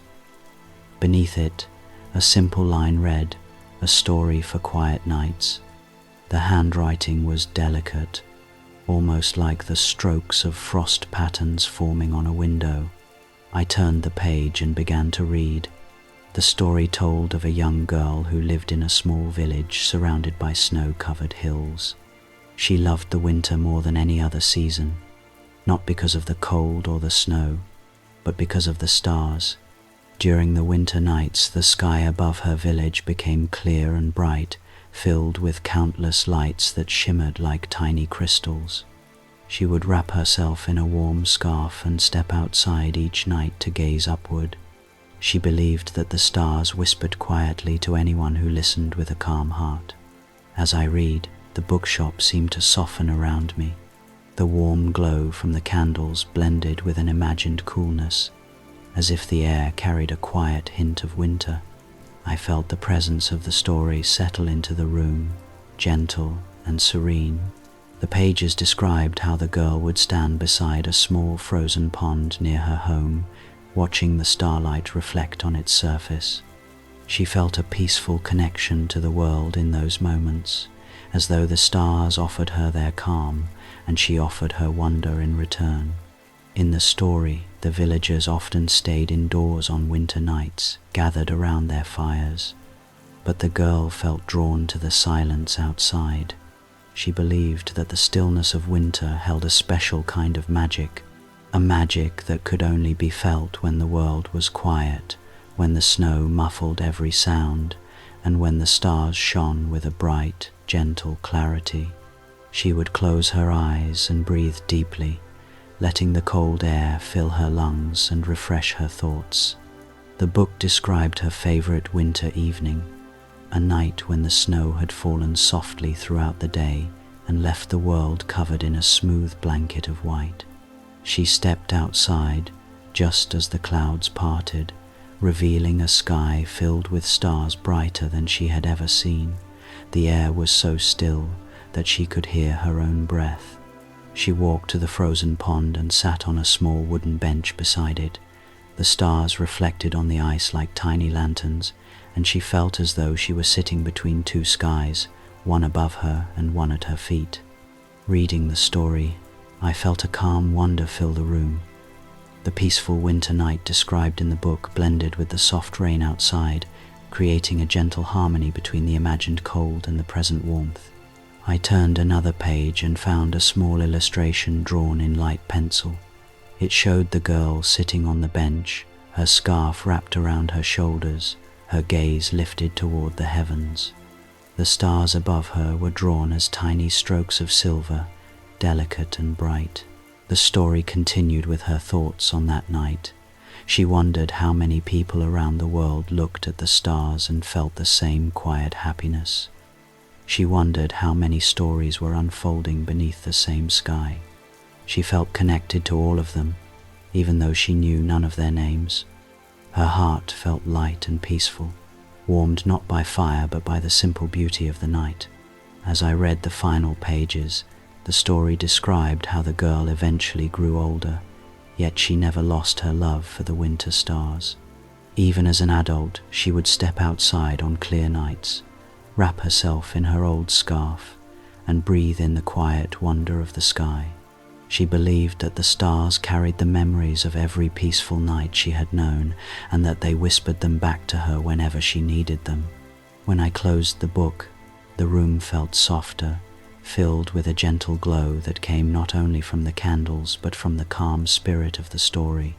Beneath it, a simple line read, "A Story for Quiet Nights." The handwriting was delicate, almost like the strokes of frost patterns forming on a window. I turned the page and began to read. The story told of a young girl who lived in a small village surrounded by snow-covered hills. She loved the winter more than any other season, not because of the cold or the snow, but because of the stars. During the winter nights, the sky above her village became clear and bright, filled with countless lights that shimmered like tiny crystals. She would wrap herself in a warm scarf and step outside each night to gaze upward. She believed that the stars whispered quietly to anyone who listened with a calm heart. As I read, the bookshop seemed to soften around me. The warm glow from the candles blended with an imagined coolness, as if the air carried a quiet hint of winter. I felt the presence of the story settle into the room, gentle and serene. The pages described how the girl would stand beside a small frozen pond near her home, watching the starlight reflect on its surface. She felt a peaceful connection to the world in those moments, as though the stars offered her their calm and she offered her wonder in return. In the story, the villagers often stayed indoors on winter nights, gathered around their fires. But the girl felt drawn to the silence outside. She believed that the stillness of winter held a special kind of magic, a magic that could only be felt when the world was quiet, when the snow muffled every sound, and when the stars shone with a bright, gentle clarity. She would close her eyes and breathe deeply, letting the cold air fill her lungs and refresh her thoughts. The book described her favorite winter evening, a night when the snow had fallen softly throughout the day and left the world covered in a smooth blanket of white. She stepped outside just as the clouds parted, revealing a sky filled with stars brighter than she had ever seen. The air was so still that she could hear her own breath. She walked to the frozen pond and sat on a small wooden bench beside it. The stars reflected on the ice like tiny lanterns, and she felt as though she were sitting between two skies, one above her and one at her feet. Reading the story, I felt a calm wonder fill the room. The peaceful winter night described in the book blended with the soft rain outside, creating a gentle harmony between the imagined cold and the present warmth. I turned another page and found a small illustration drawn in light pencil. It showed the girl sitting on the bench, her scarf wrapped around her shoulders, her gaze lifted toward the heavens. The stars above her were drawn as tiny strokes of silver, delicate and bright. The story continued with her thoughts on that night. She wondered how many people around the world looked at the stars and felt the same quiet happiness. She wondered how many stories were unfolding beneath the same sky. She felt connected to all of them, even though she knew none of their names. Her heart felt light and peaceful, warmed not by fire but by the simple beauty of the night. As I read the final pages, the story described how the girl eventually grew older, yet she never lost her love for the winter stars. Even as an adult, she would step outside on clear nights, wrap herself in her old scarf, and breathe in the quiet wonder of the sky. She believed that the stars carried the memories of every peaceful night she had known, and that they whispered them back to her whenever she needed them. When I closed the book, the room felt softer, filled with a gentle glow that came not only from the candles but from the calm spirit of the story.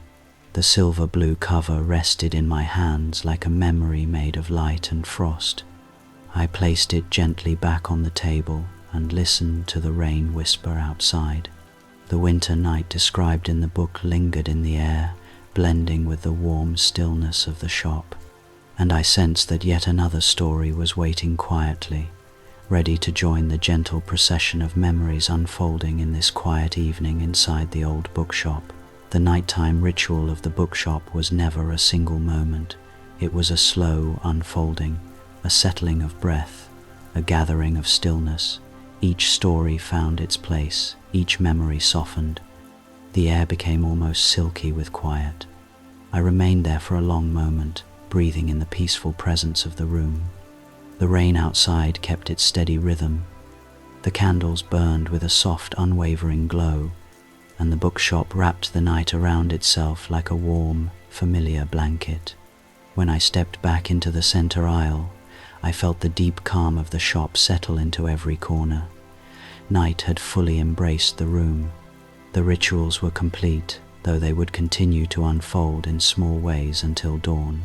The silver blue cover rested in my hands like a memory made of light and frost. I placed it gently back on the table and listened to the rain whisper outside. The winter night described in the book lingered in the air, blending with the warm stillness of the shop, and I sensed that yet another story was waiting quietly, ready to join the gentle procession of memories unfolding in this quiet evening inside the old bookshop. The nighttime ritual of the bookshop was never a single moment. It was a slow unfolding, a settling of breath, a gathering of stillness. Each story found its place, each memory softened. The air became almost silky with quiet. I remained there for a long moment, breathing in the peaceful presence of the room. The rain outside kept its steady rhythm. The candles burned with a soft, unwavering glow, and the bookshop wrapped the night around itself like a warm, familiar blanket. When I stepped back into the center aisle, I felt the deep calm of the shop settle into every corner. Night had fully embraced the room. The rituals were complete, though they would continue to unfold in small ways until dawn.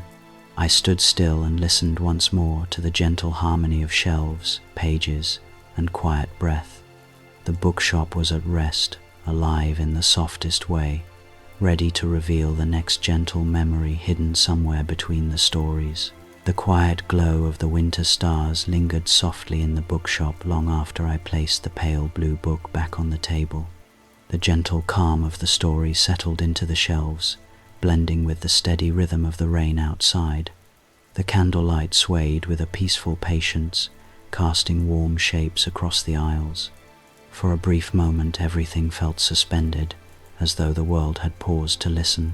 I stood still and listened once more to the gentle harmony of shelves, pages, and quiet breath. The bookshop was at rest, alive in the softest way, ready to reveal the next gentle memory hidden somewhere between the stories. The quiet glow of the winter stars lingered softly in the bookshop long after I placed the pale blue book back on the table. The gentle calm of the story settled into the shelves, blending with the steady rhythm of the rain outside. The candlelight swayed with a peaceful patience, casting warm shapes across the aisles. For a brief moment everything felt suspended, as though the world had paused to listen.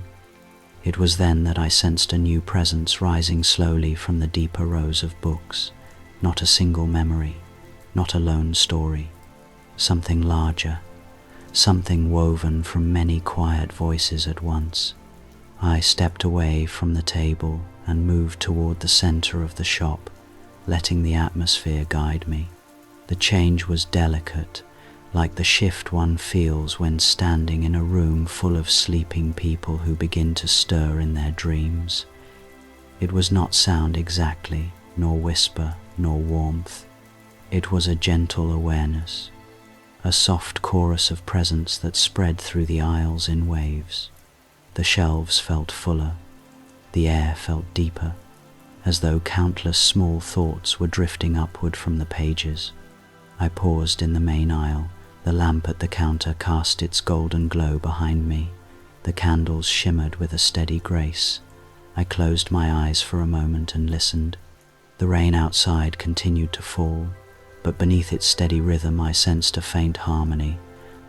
It was then that I sensed a new presence rising slowly from the deeper rows of books. Not a single memory, not a lone story. Something larger, something woven from many quiet voices at once. I stepped away from the table and moved toward the center of the shop, letting the atmosphere guide me. The change was delicate, like the shift one feels when standing in a room full of sleeping people who begin to stir in their dreams. It was not sound exactly, nor whisper, nor warmth. It was a gentle awareness, a soft chorus of presence that spread through the aisles in waves. The shelves felt fuller, the air felt deeper, as though countless small thoughts were drifting upward from the pages. I paused in the main aisle. The lamp at the counter cast its golden glow behind me. The candles shimmered with a steady grace. I closed my eyes for a moment and listened. The rain outside continued to fall, but beneath its steady rhythm I sensed a faint harmony,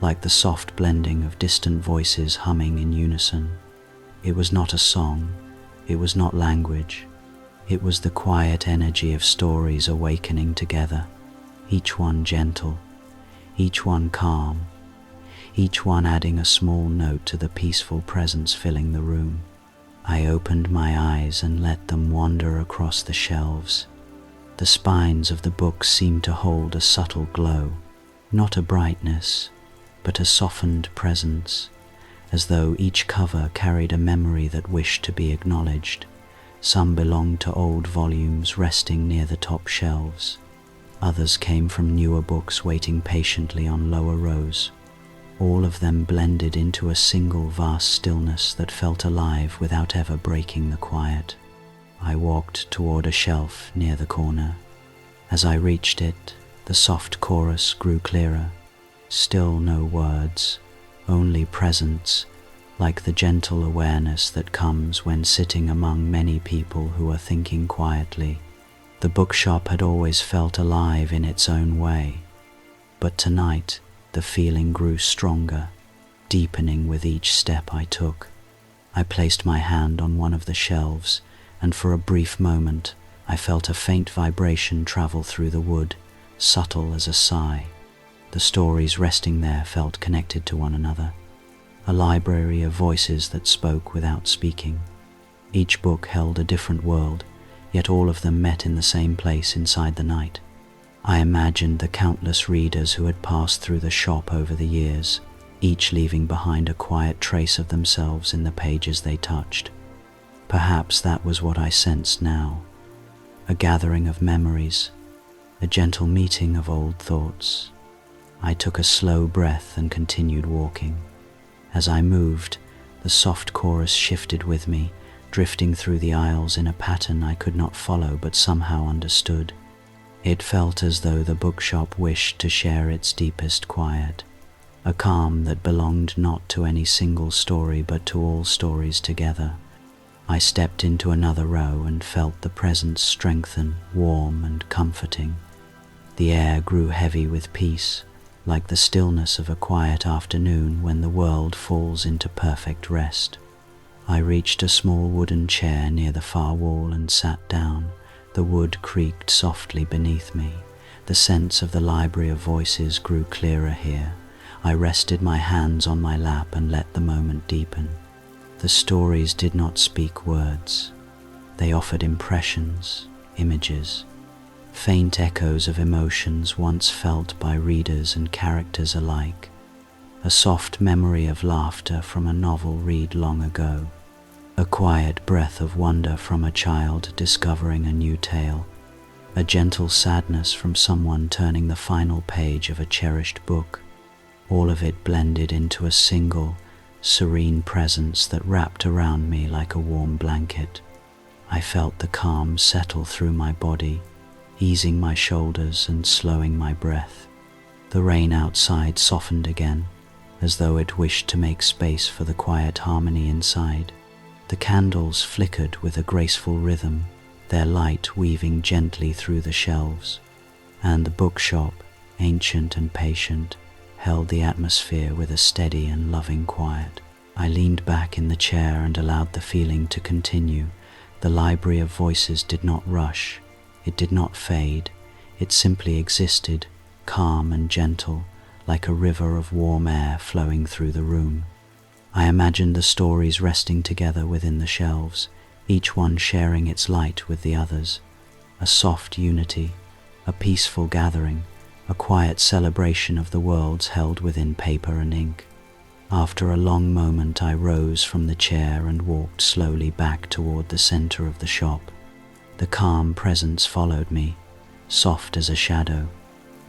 like the soft blending of distant voices humming in unison. It was not a song, it was not language, it was the quiet energy of stories awakening together, each one gentle, each one calm, each one adding a small note to the peaceful presence filling the room. I opened my eyes and let them wander across the shelves. The spines of the books seemed to hold a subtle glow, not a brightness, but a softened presence, as though each cover carried a memory that wished to be acknowledged. Some belonged to old volumes resting near the top shelves. Others came from newer books waiting patiently on lower rows. All of them blended into a single vast stillness that felt alive without ever breaking the quiet. I walked toward a shelf near the corner. As I reached it, the soft chorus grew clearer. Still no words, only presence, like the gentle awareness that comes when sitting among many people who are thinking quietly. The bookshop had always felt alive in its own way, but tonight the feeling grew stronger, deepening with each step I took. I placed my hand on one of the shelves, and for a brief moment I felt a faint vibration travel through the wood, subtle as a sigh. The stories resting there felt connected to one another, a library of voices that spoke without speaking. Each book held a different world, yet all of them met in the same place inside the night. I imagined the countless readers who had passed through the shop over the years, each leaving behind a quiet trace of themselves in the pages they touched. Perhaps that was what I sensed now, a gathering of memories, a gentle meeting of old thoughts. I took a slow breath and continued walking. As I moved, the soft chorus shifted with me, drifting through the aisles in a pattern I could not follow but somehow understood. It felt as though the bookshop wished to share its deepest quiet, a calm that belonged not to any single story but to all stories together. I stepped into another row and felt the presence strengthen, warm and comforting. The air grew heavy with peace, like the stillness of a quiet afternoon when the world falls into perfect rest. I reached a small wooden chair near the far wall and sat down. The wood creaked softly beneath me. The sense of the library of voices grew clearer here. I rested my hands on my lap and let the moment deepen. The stories did not speak words. They offered impressions, images, faint echoes of emotions once felt by readers and characters alike. A soft memory of laughter from a novel read long ago. A quiet breath of wonder from a child discovering a new tale. A gentle sadness from someone turning the final page of a cherished book. All of it blended into a single, serene presence that wrapped around me like a warm blanket. I felt the calm settle through my body, easing my shoulders and slowing my breath. The rain outside softened again, as though it wished to make space for the quiet harmony inside. The candles flickered with a graceful rhythm, their light weaving gently through the shelves, and the bookshop, ancient and patient, held the atmosphere with a steady and loving quiet. I leaned back in the chair and allowed the feeling to continue. The library of voices did not rush, it did not fade, it simply existed, calm and gentle, like a river of warm air flowing through the room. I imagined the stories resting together within the shelves, each one sharing its light with the others. A soft unity, a peaceful gathering, a quiet celebration of the worlds held within paper and ink. After a long moment I rose from the chair and walked slowly back toward the center of the shop. The calm presence followed me, soft as a shadow.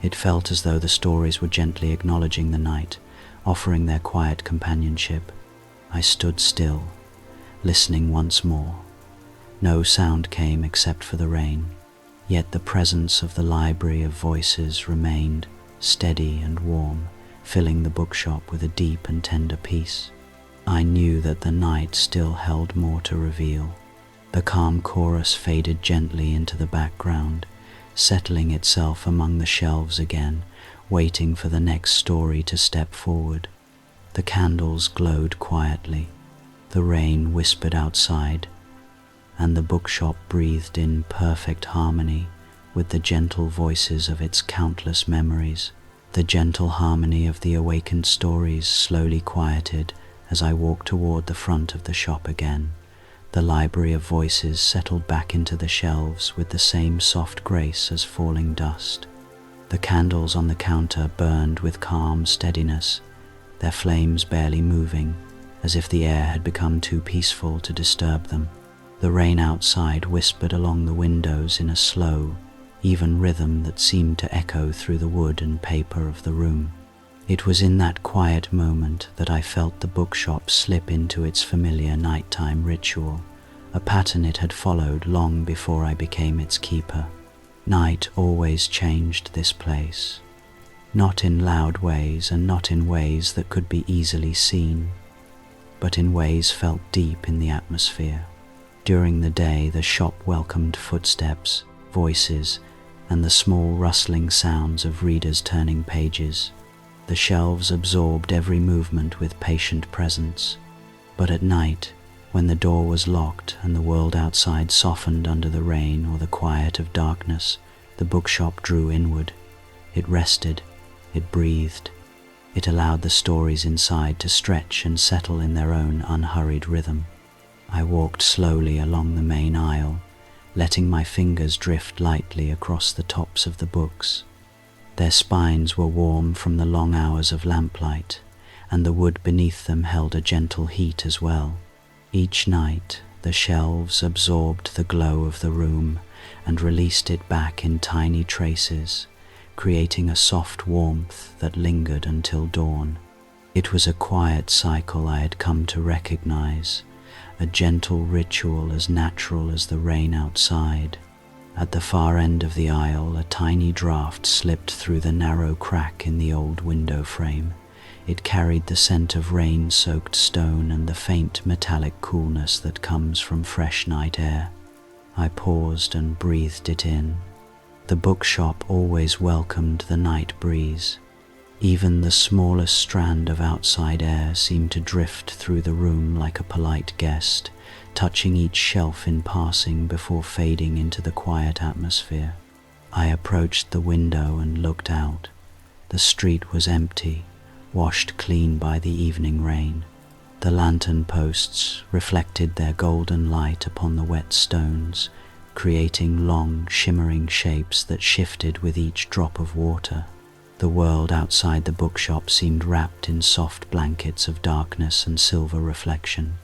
It felt as though the stories were gently acknowledging the night, offering their quiet companionship. I stood still, listening once more. No sound came except for the rain, yet the presence of the library of voices remained steady and warm, filling the bookshop with a deep and tender peace. I knew that the night still held more to reveal, The calm chorus faded gently into the background, settling itself among the shelves again, waiting for the next story to step forward. The candles glowed quietly, the rain whispered outside, and the bookshop breathed in perfect harmony with the gentle voices of its countless memories. The gentle harmony of the awakened stories slowly quieted as I walked toward the front of the shop again. The library of voices settled back into the shelves with the same soft grace as falling dust. The candles on the counter burned with calm steadiness, their flames barely moving, as if the air had become too peaceful to disturb them. The rain outside whispered along the windows in a slow, even rhythm that seemed to echo through the wood and paper of the room. It was in that quiet moment that I felt the bookshop slip into its familiar nighttime ritual, a pattern it had followed long before I became its keeper. Night always changed this place, not in loud ways and not in ways that could be easily seen, but in ways felt deep in the atmosphere. During the day, the shop welcomed footsteps, voices, and the small rustling sounds of readers turning pages. The shelves absorbed every movement with patient presence. But at night, when the door was locked and the world outside softened under the rain or the quiet of darkness, the bookshop drew inward. It rested, it breathed. It allowed the stories inside to stretch and settle in their own unhurried rhythm. I walked slowly along the main aisle, letting my fingers drift lightly across the tops of the books. Their spines were warm from the long hours of lamplight, and the wood beneath them held a gentle heat as well. Each night, the shelves absorbed the glow of the room and released it back in tiny traces, creating a soft warmth that lingered until dawn. It was a quiet cycle I had come to recognize, a gentle ritual as natural as the rain outside. At the far end of the aisle, a tiny draught slipped through the narrow crack in the old window frame. It carried the scent of rain-soaked stone and the faint metallic coolness that comes from fresh night air. I paused and breathed it in. The bookshop always welcomed the night breeze. Even the smallest strand of outside air seemed to drift through the room like a polite guest, touching each shelf in passing before fading into the quiet atmosphere. I approached the window and looked out. The street was empty, washed clean by the evening rain. The lantern posts reflected their golden light upon the wet stones, creating long, shimmering shapes that shifted with each drop of water. The world outside the bookshop seemed wrapped in soft blankets of darkness and silver reflection.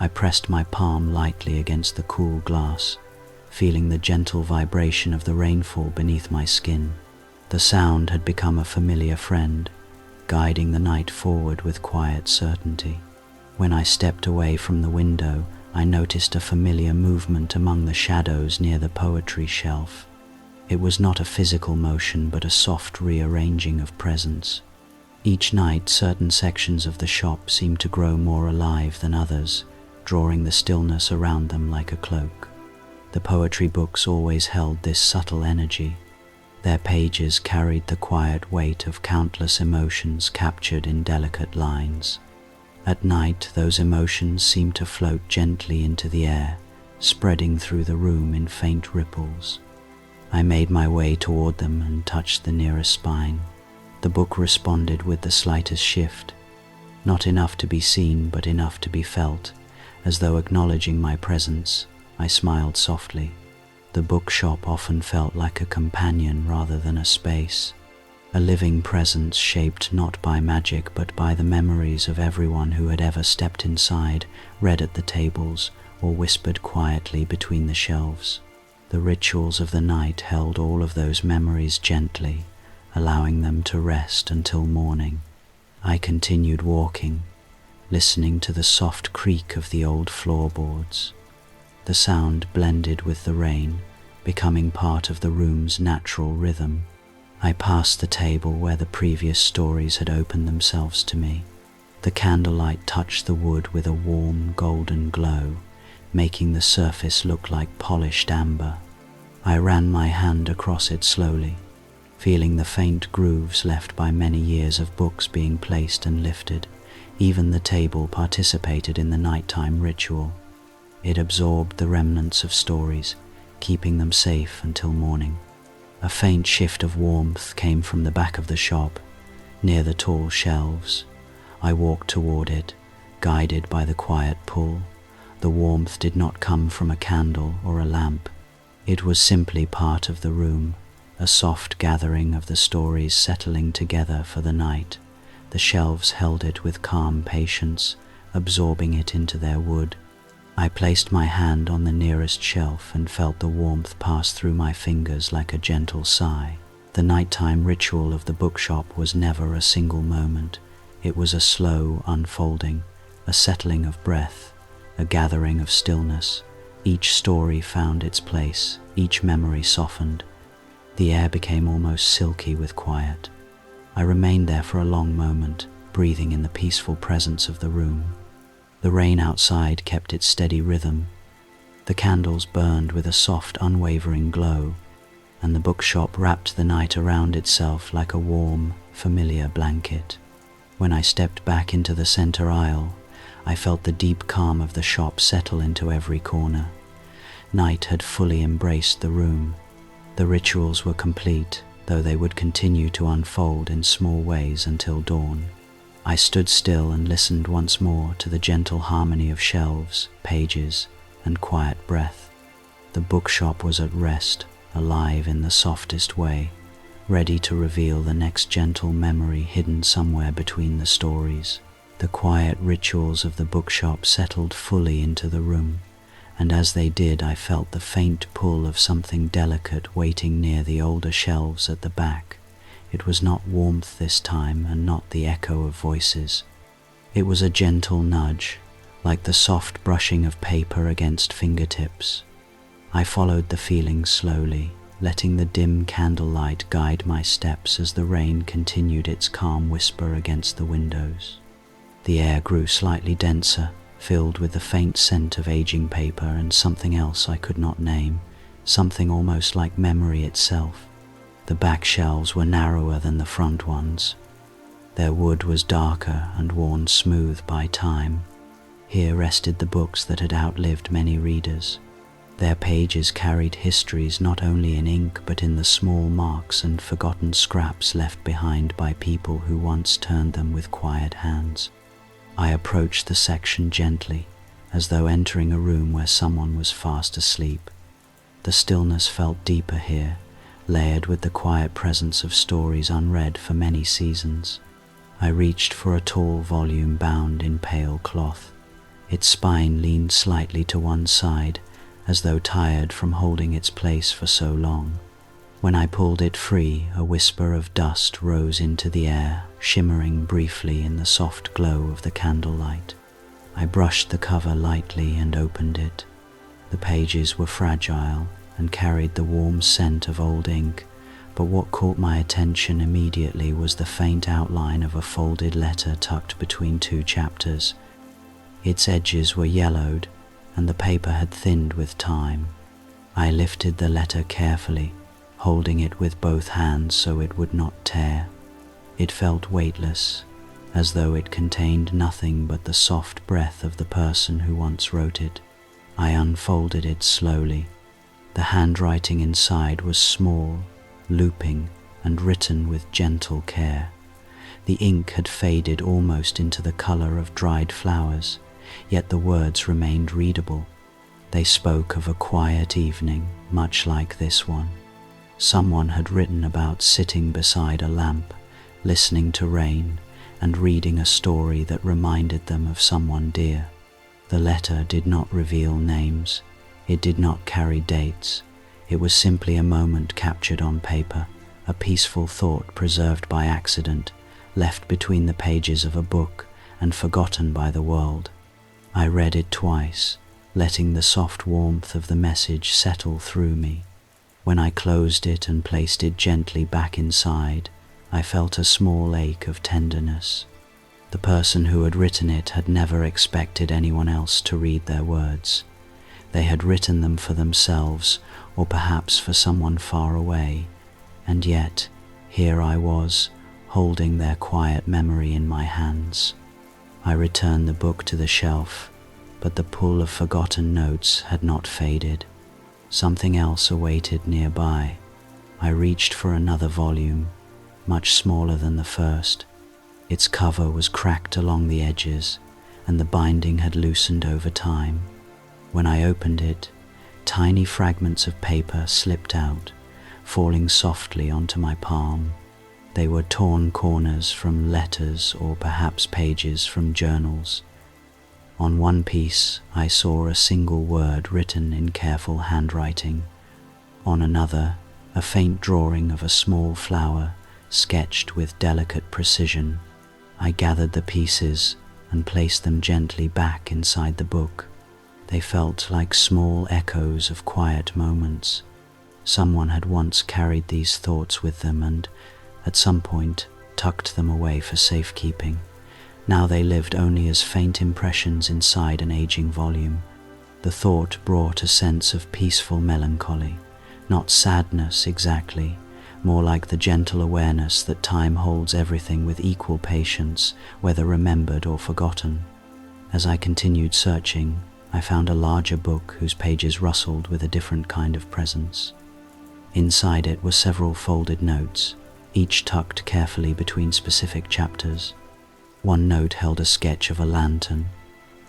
I pressed my palm lightly against the cool glass, feeling the gentle vibration of the rainfall beneath my skin. The sound had become a familiar friend, guiding the night forward with quiet certainty. When I stepped away from the window, I noticed a familiar movement among the shadows near the poetry shelf. It was not a physical motion, but a soft rearranging of presence. Each night, certain sections of the shop seemed to grow more alive than others, drawing the stillness around them like a cloak. The poetry books always held this subtle energy. Their pages carried the quiet weight of countless emotions captured in delicate lines. At night, those emotions seemed to float gently into the air, spreading through the room in faint ripples. I made my way toward them and touched the nearest spine. The book responded with the slightest shift, not enough to be seen but enough to be felt. As though acknowledging my presence, I smiled softly. The bookshop often felt like a companion rather than a space, a living presence shaped not by magic but by the memories of everyone who had ever stepped inside, read at the tables, or whispered quietly between the shelves. The rituals of the night held all of those memories gently, allowing them to rest until morning. I continued walking, listening to the soft creak of the old floorboards. The sound blended with the rain, becoming part of the room's natural rhythm. I passed the table where the previous stories had opened themselves to me. The candlelight touched the wood with a warm golden glow, making the surface look like polished amber. I ran my hand across it slowly, feeling the faint grooves left by many years of books being placed and lifted. Even the table participated in the nighttime ritual. It absorbed the remnants of stories, keeping them safe until morning. A faint shift of warmth came from the back of the shop, near the tall shelves. I walked toward it, guided by the quiet pull. The warmth did not come from a candle or a lamp. It was simply part of the room, a soft gathering of the stories settling together for the night. The shelves held it with calm patience, absorbing it into their wood. I placed my hand on the nearest shelf and felt the warmth pass through my fingers like a gentle sigh. The nighttime ritual of the bookshop was never a single moment. It was a slow unfolding, a settling of breath, a gathering of stillness. Each story found its place, each memory softened. The air became almost silky with quiet. I remained there for a long moment, breathing in the peaceful presence of the room. The rain outside kept its steady rhythm. The candles burned with a soft, unwavering glow, and the bookshop wrapped the night around itself like a warm, familiar blanket. When I stepped back into the center aisle, I felt the deep calm of the shop settle into every corner. Night had fully embraced the room. The rituals were complete, though they would continue to unfold in small ways until dawn. I stood still and listened once more to the gentle harmony of shelves, pages, and quiet breath. The bookshop was at rest, alive in the softest way, ready to reveal the next gentle memory hidden somewhere between the stories. The quiet rituals of the bookshop settled fully into the room, and as they did, I felt the faint pull of something delicate waiting near the older shelves at the back. It was not warmth this time, and not the echo of voices. It was a gentle nudge, like the soft brushing of paper against fingertips. I followed the feeling slowly, letting the dim candlelight guide my steps as the rain continued its calm whisper against the windows. The air grew slightly denser, filled with the faint scent of aging paper and something else I could not name, something almost like memory itself. The back shelves were narrower than the front ones. Their wood was darker and worn smooth by time. Here rested the books that had outlived many readers. Their pages carried histories not only in ink but in the small marks and forgotten scraps left behind by people who once turned them with quiet hands. I approached the section gently, as though entering a room where someone was fast asleep. The stillness felt deeper here, layered with the quiet presence of stories unread for many seasons. I reached for a tall volume bound in pale cloth. Its spine leaned slightly to one side, as though tired from holding its place for so long. When I pulled it free, a whisper of dust rose into the air, shimmering briefly in the soft glow of the candlelight. I brushed the cover lightly and opened it. The pages were fragile and carried the warm scent of old ink, but what caught my attention immediately was the faint outline of a folded letter tucked between two chapters. Its edges were yellowed, and the paper had thinned with time. I lifted the letter carefully, holding it with both hands so it would not tear. It felt weightless, as though it contained nothing but the soft breath of the person who once wrote it. I unfolded it slowly. The handwriting inside was small, looping, and written with gentle care. The ink had faded almost into the color of dried flowers, yet the words remained readable. They spoke of a quiet evening, much like this one. Someone had written about sitting beside a lamp, listening to rain, and reading a story that reminded them of someone dear. The letter did not reveal names. It did not carry dates. It was simply a moment captured on paper, a peaceful thought preserved by accident, left between the pages of a book and forgotten by the world. I read it twice, letting the soft warmth of the message settle through me. When I closed it and placed it gently back inside, I felt a small ache of tenderness. The person who had written it had never expected anyone else to read their words. They had written them for themselves, or perhaps for someone far away, and yet here I was, holding their quiet memory in my hands. I returned the book to the shelf, but the pull of forgotten notes had not faded. Something else awaited nearby. I reached for another volume, much smaller than the first. Its cover was cracked along the edges, and the binding had loosened over time. When I opened it, tiny fragments of paper slipped out, falling softly onto my palm. They were torn corners from letters or perhaps pages from journals. On one piece, I saw a single word written in careful handwriting. On another, a faint drawing of a small flower, sketched with delicate precision. I gathered the pieces and placed them gently back inside the book. They felt like small echoes of quiet moments. Someone had once carried these thoughts with them and, at some point, tucked them away for safekeeping. Now they lived only as faint impressions inside an aging volume. The thought brought a sense of peaceful melancholy, not sadness exactly, more like the gentle awareness that time holds everything with equal patience, whether remembered or forgotten. As I continued searching, I found a larger book whose pages rustled with a different kind of presence. Inside it were several folded notes, each tucked carefully between specific chapters. One note held a sketch of a lantern.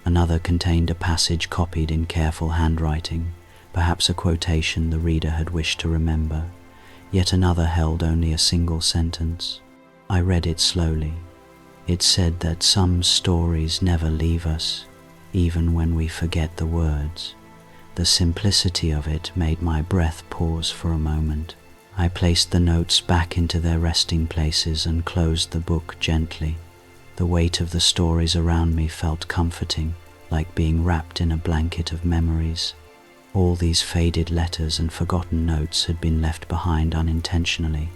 Another contained a passage copied in careful handwriting, perhaps a quotation the reader had wished to remember. Yet another held only a single sentence. I read it slowly. It said that some stories never leave us, even when we forget the words. The simplicity of it made my breath pause for a moment. I placed the notes back into their resting places and closed the book gently. The weight of the stories around me felt comforting, like being wrapped in a blanket of memories. All these faded letters and forgotten notes had been left behind unintentionally,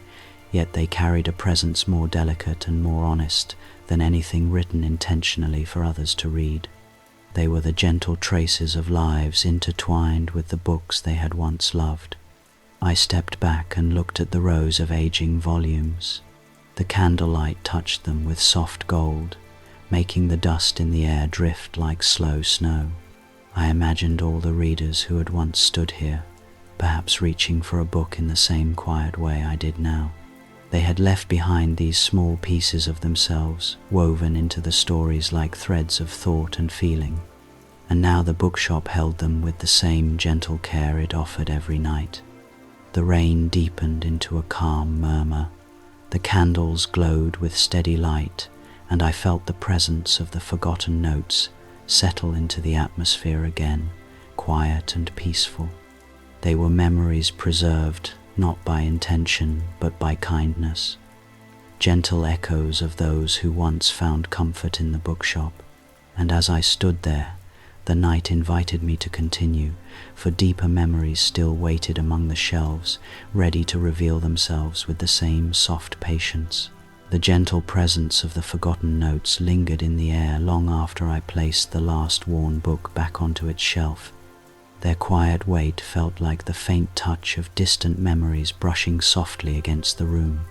yet they carried a presence more delicate and more honest than anything written intentionally for others to read. They were the gentle traces of lives intertwined with the books they had once loved. I stepped back and looked at the rows of aging volumes. The candlelight touched them with soft gold, making the dust in the air drift like slow snow. I imagined all the readers who had once stood here, perhaps reaching for a book in the same quiet way I did now. They had left behind these small pieces of themselves, woven into the stories like threads of thought and feeling, and now the bookshop held them with the same gentle care it offered every night. The rain deepened into a calm murmur. The candles glowed with steady light, and I felt the presence of the forgotten notes settle into the atmosphere again, quiet and peaceful. They were memories preserved not by intention but by kindness, gentle echoes of those who once found comfort in the bookshop. And as I stood there, the night invited me to continue, for deeper memories still waited among the shelves, ready to reveal themselves with the same soft patience. The gentle presence of the forgotten notes lingered in the air long after I placed the last worn book back onto its shelf. Their quiet weight felt like the faint touch of distant memories brushing softly against the room.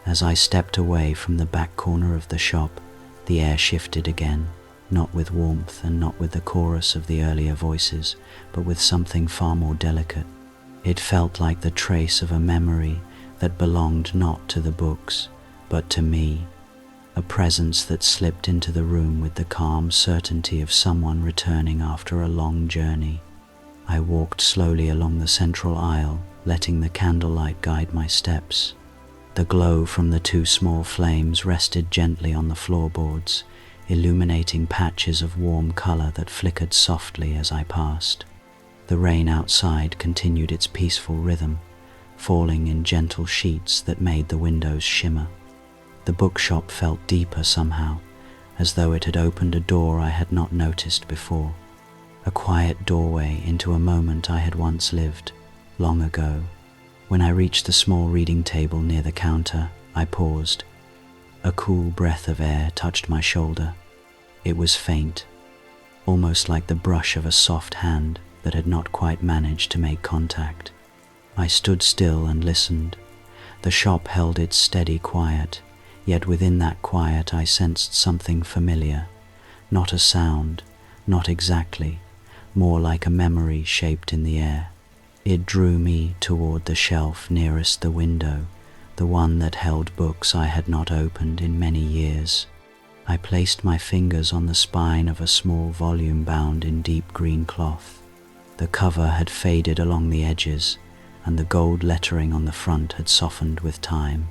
As I stepped away from the back corner of the shop, the air shifted again, not with warmth and not with the chorus of the earlier voices, but with something far more delicate. It felt like the trace of a memory that belonged not to the books, but to me, a presence that slipped into the room with the calm certainty of someone returning after a long journey. I walked slowly along the central aisle, letting the candlelight guide my steps. The glow from the two small flames rested gently on the floorboards, illuminating patches of warm color that flickered softly as I passed. The rain outside continued its peaceful rhythm, falling in gentle sheets that made the windows shimmer. The bookshop felt deeper somehow, as though it had opened a door I had not noticed before, a quiet doorway into a moment I had once lived, long ago. When I reached the small reading table near the counter, I paused. A cool breath of air touched my shoulder. It was faint, almost like the brush of a soft hand, that had not quite managed to make contact. I stood still and listened. The shop held its steady quiet, yet within that quiet I sensed something familiar. Not a sound, not exactly, more like a memory shaped in the air. It drew me toward the shelf nearest the window, the one that held books I had not opened in many years. I placed my fingers on the spine of a small volume bound in deep green cloth. The cover had faded along the edges, and the gold lettering on the front had softened with time.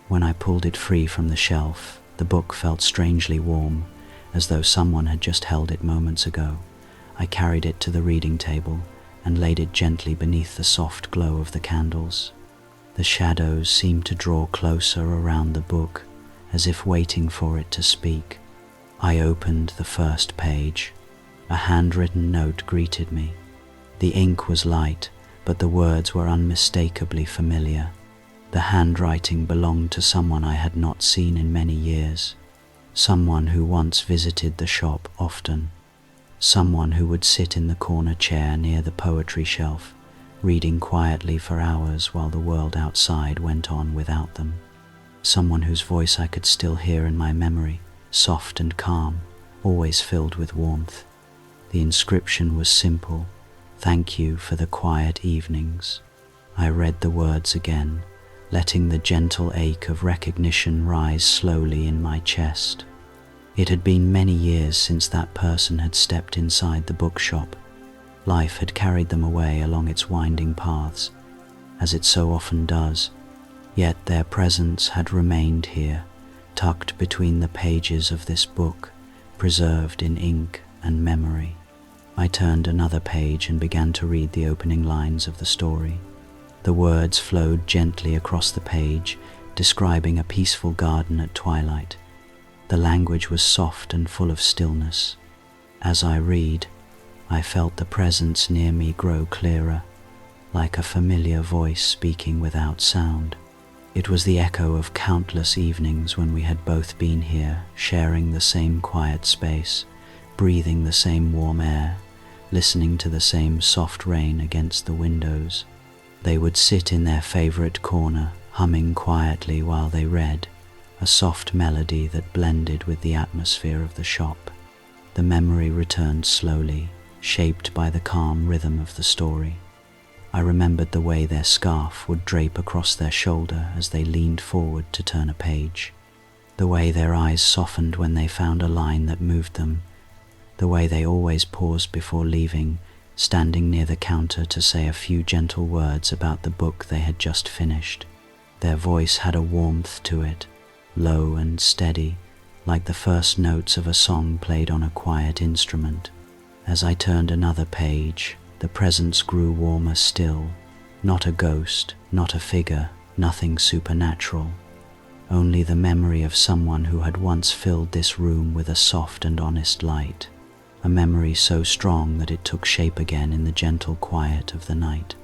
When I pulled it free from the shelf, the book felt strangely warm, as though someone had just held it moments ago. I carried it to the reading table and laid it gently beneath the soft glow of the candles. The shadows seemed to draw closer around the book, as if waiting for it to speak. I opened the first page. A handwritten note greeted me. The ink was light, but the words were unmistakably familiar. The handwriting belonged to someone I had not seen in many years. Someone who once visited the shop often. Someone who would sit in the corner chair near the poetry shelf, reading quietly for hours while the world outside went on without them. Someone whose voice I could still hear in my memory, soft and calm, always filled with warmth. The inscription was simple: "Thank you for the quiet evenings." I read the words again, letting the gentle ache of recognition rise slowly in my chest. It had been many years since that person had stepped inside the bookshop. Life had carried them away along its winding paths, as it so often does, yet their presence had remained here, tucked between the pages of this book, preserved in ink and memory. I turned another page and began to read the opening lines of the story. The words flowed gently across the page, describing a peaceful garden at twilight. The language was soft and full of stillness. As I read, I felt the presence near me grow clearer, like a familiar voice speaking without sound. It was the echo of countless evenings when we had both been here, sharing the same quiet space, breathing the same warm air, listening to the same soft rain against the windows. They would sit in their favorite corner, humming quietly while they read, a soft melody that blended with the atmosphere of the shop. The memory returned slowly, shaped by the calm rhythm of the story. I remembered the way their scarf would drape across their shoulder as they leaned forward to turn a page, the way their eyes softened when they found a line that moved them, the way they always paused before leaving, standing near the counter to say a few gentle words about the book they had just finished. Their voice had a warmth to it, low and steady, like the first notes of a song played on a quiet instrument. As I turned another page, the presence grew warmer still. Not a ghost, not a figure, nothing supernatural. Only the memory of someone who had once filled this room with a soft and honest light. A memory so strong that it took shape again in the gentle quiet of the night.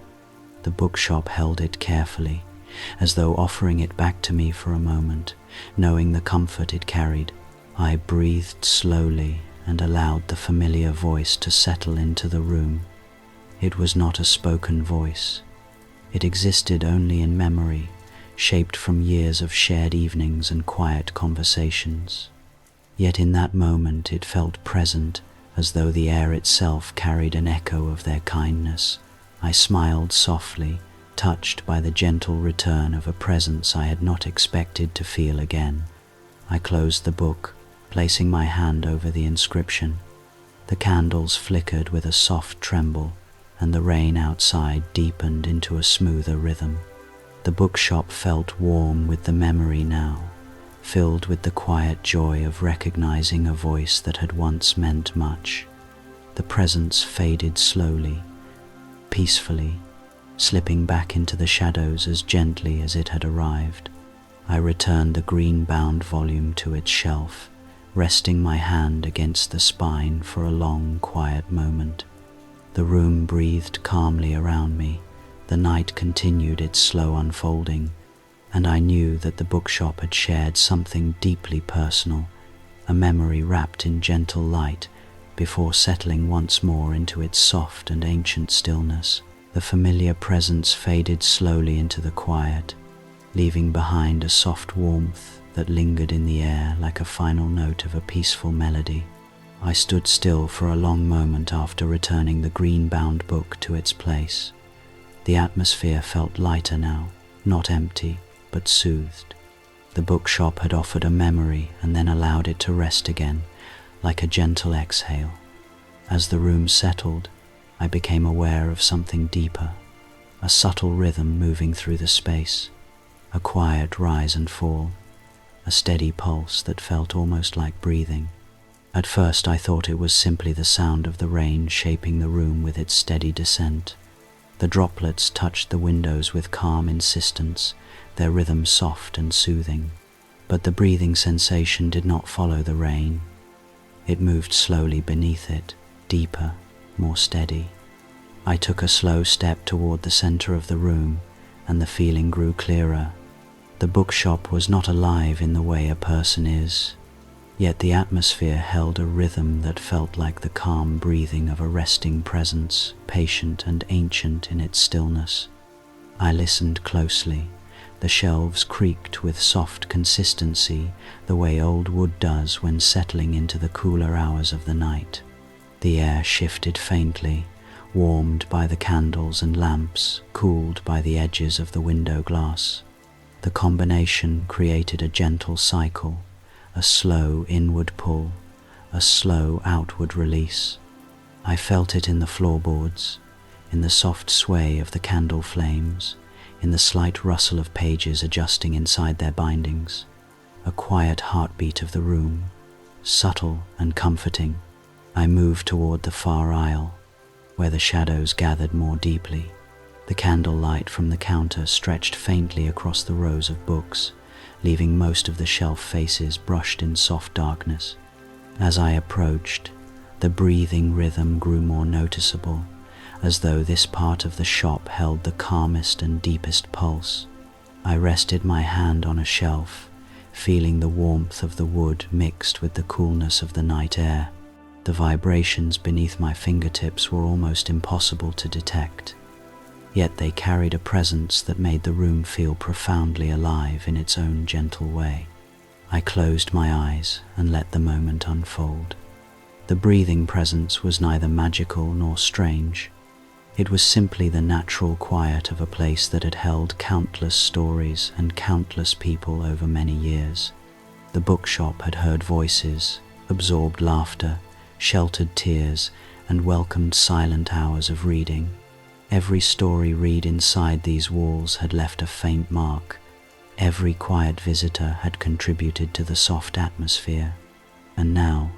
The bookshop held it carefully, as though offering it back to me for a moment, knowing the comfort it carried. I breathed slowly and allowed the familiar voice to settle into the room. It was not a spoken voice. It existed only in memory, shaped from years of shared evenings and quiet conversations. Yet in that moment it felt present, as though the air itself carried an echo of their kindness. I smiled softly, touched by the gentle return of a presence I had not expected to feel again. I closed the book, placing my hand over the inscription. The candles flickered with a soft tremble, and the rain outside deepened into a smoother rhythm. The bookshop felt warm with the memory now, filled with the quiet joy of recognizing a voice that had once meant much. The presence faded slowly, peacefully, slipping back into the shadows as gently as it had arrived. I returned the green-bound volume to its shelf, resting my hand against the spine for a long, quiet moment. The room breathed calmly around me, the night continued its slow unfolding, and I knew that the bookshop had shared something deeply personal, a memory wrapped in gentle light before settling once more into its soft and ancient stillness. The familiar presence faded slowly into the quiet, leaving behind a soft warmth that lingered in the air like a final note of a peaceful melody. I stood still for a long moment after returning the green-bound book to its place. The atmosphere felt lighter now, not empty, but soothed. The bookshop had offered a memory and then allowed it to rest again, like a gentle exhale. As the room settled, I became aware of something deeper, a subtle rhythm moving through the space, a quiet rise and fall, a steady pulse that felt almost like breathing. At first I thought it was simply the sound of the rain shaping the room with its steady descent. The droplets touched the windows with calm insistence, their rhythm soft and soothing. But the breathing sensation did not follow the rain. It moved slowly beneath it, deeper, more steady. I took a slow step toward the center of the room, and the feeling grew clearer. The bookshop was not alive in the way a person is, yet the atmosphere held a rhythm that felt like the calm breathing of a resting presence, patient and ancient in its stillness. I listened closely. The shelves creaked with soft consistency, the way old wood does when settling into the cooler hours of the night. The air shifted faintly, warmed by the candles and lamps, cooled by the edges of the window glass. The combination created a gentle cycle, a slow inward pull, a slow outward release. I felt it in the floorboards, in the soft sway of the candle flames, in the slight rustle of pages adjusting inside their bindings. A quiet heartbeat of the room, subtle and comforting. I moved toward the far aisle, where the shadows gathered more deeply. The candlelight from the counter stretched faintly across the rows of books, leaving most of the shelf faces brushed in soft darkness. As I approached, the breathing rhythm grew more noticeable, as though this part of the shop held the calmest and deepest pulse. I rested my hand on a shelf, feeling the warmth of the wood mixed with the coolness of the night air. The vibrations beneath my fingertips were almost impossible to detect, yet they carried a presence that made the room feel profoundly alive in its own gentle way. I closed my eyes and let the moment unfold. The breathing presence was neither magical nor strange. It was simply the natural quiet of a place that had held countless stories and countless people over many years. The bookshop had heard voices, absorbed laughter, sheltered tears, and welcomed silent hours of reading. Every story read inside these walls had left a faint mark. Every quiet visitor had contributed to the soft atmosphere. And now,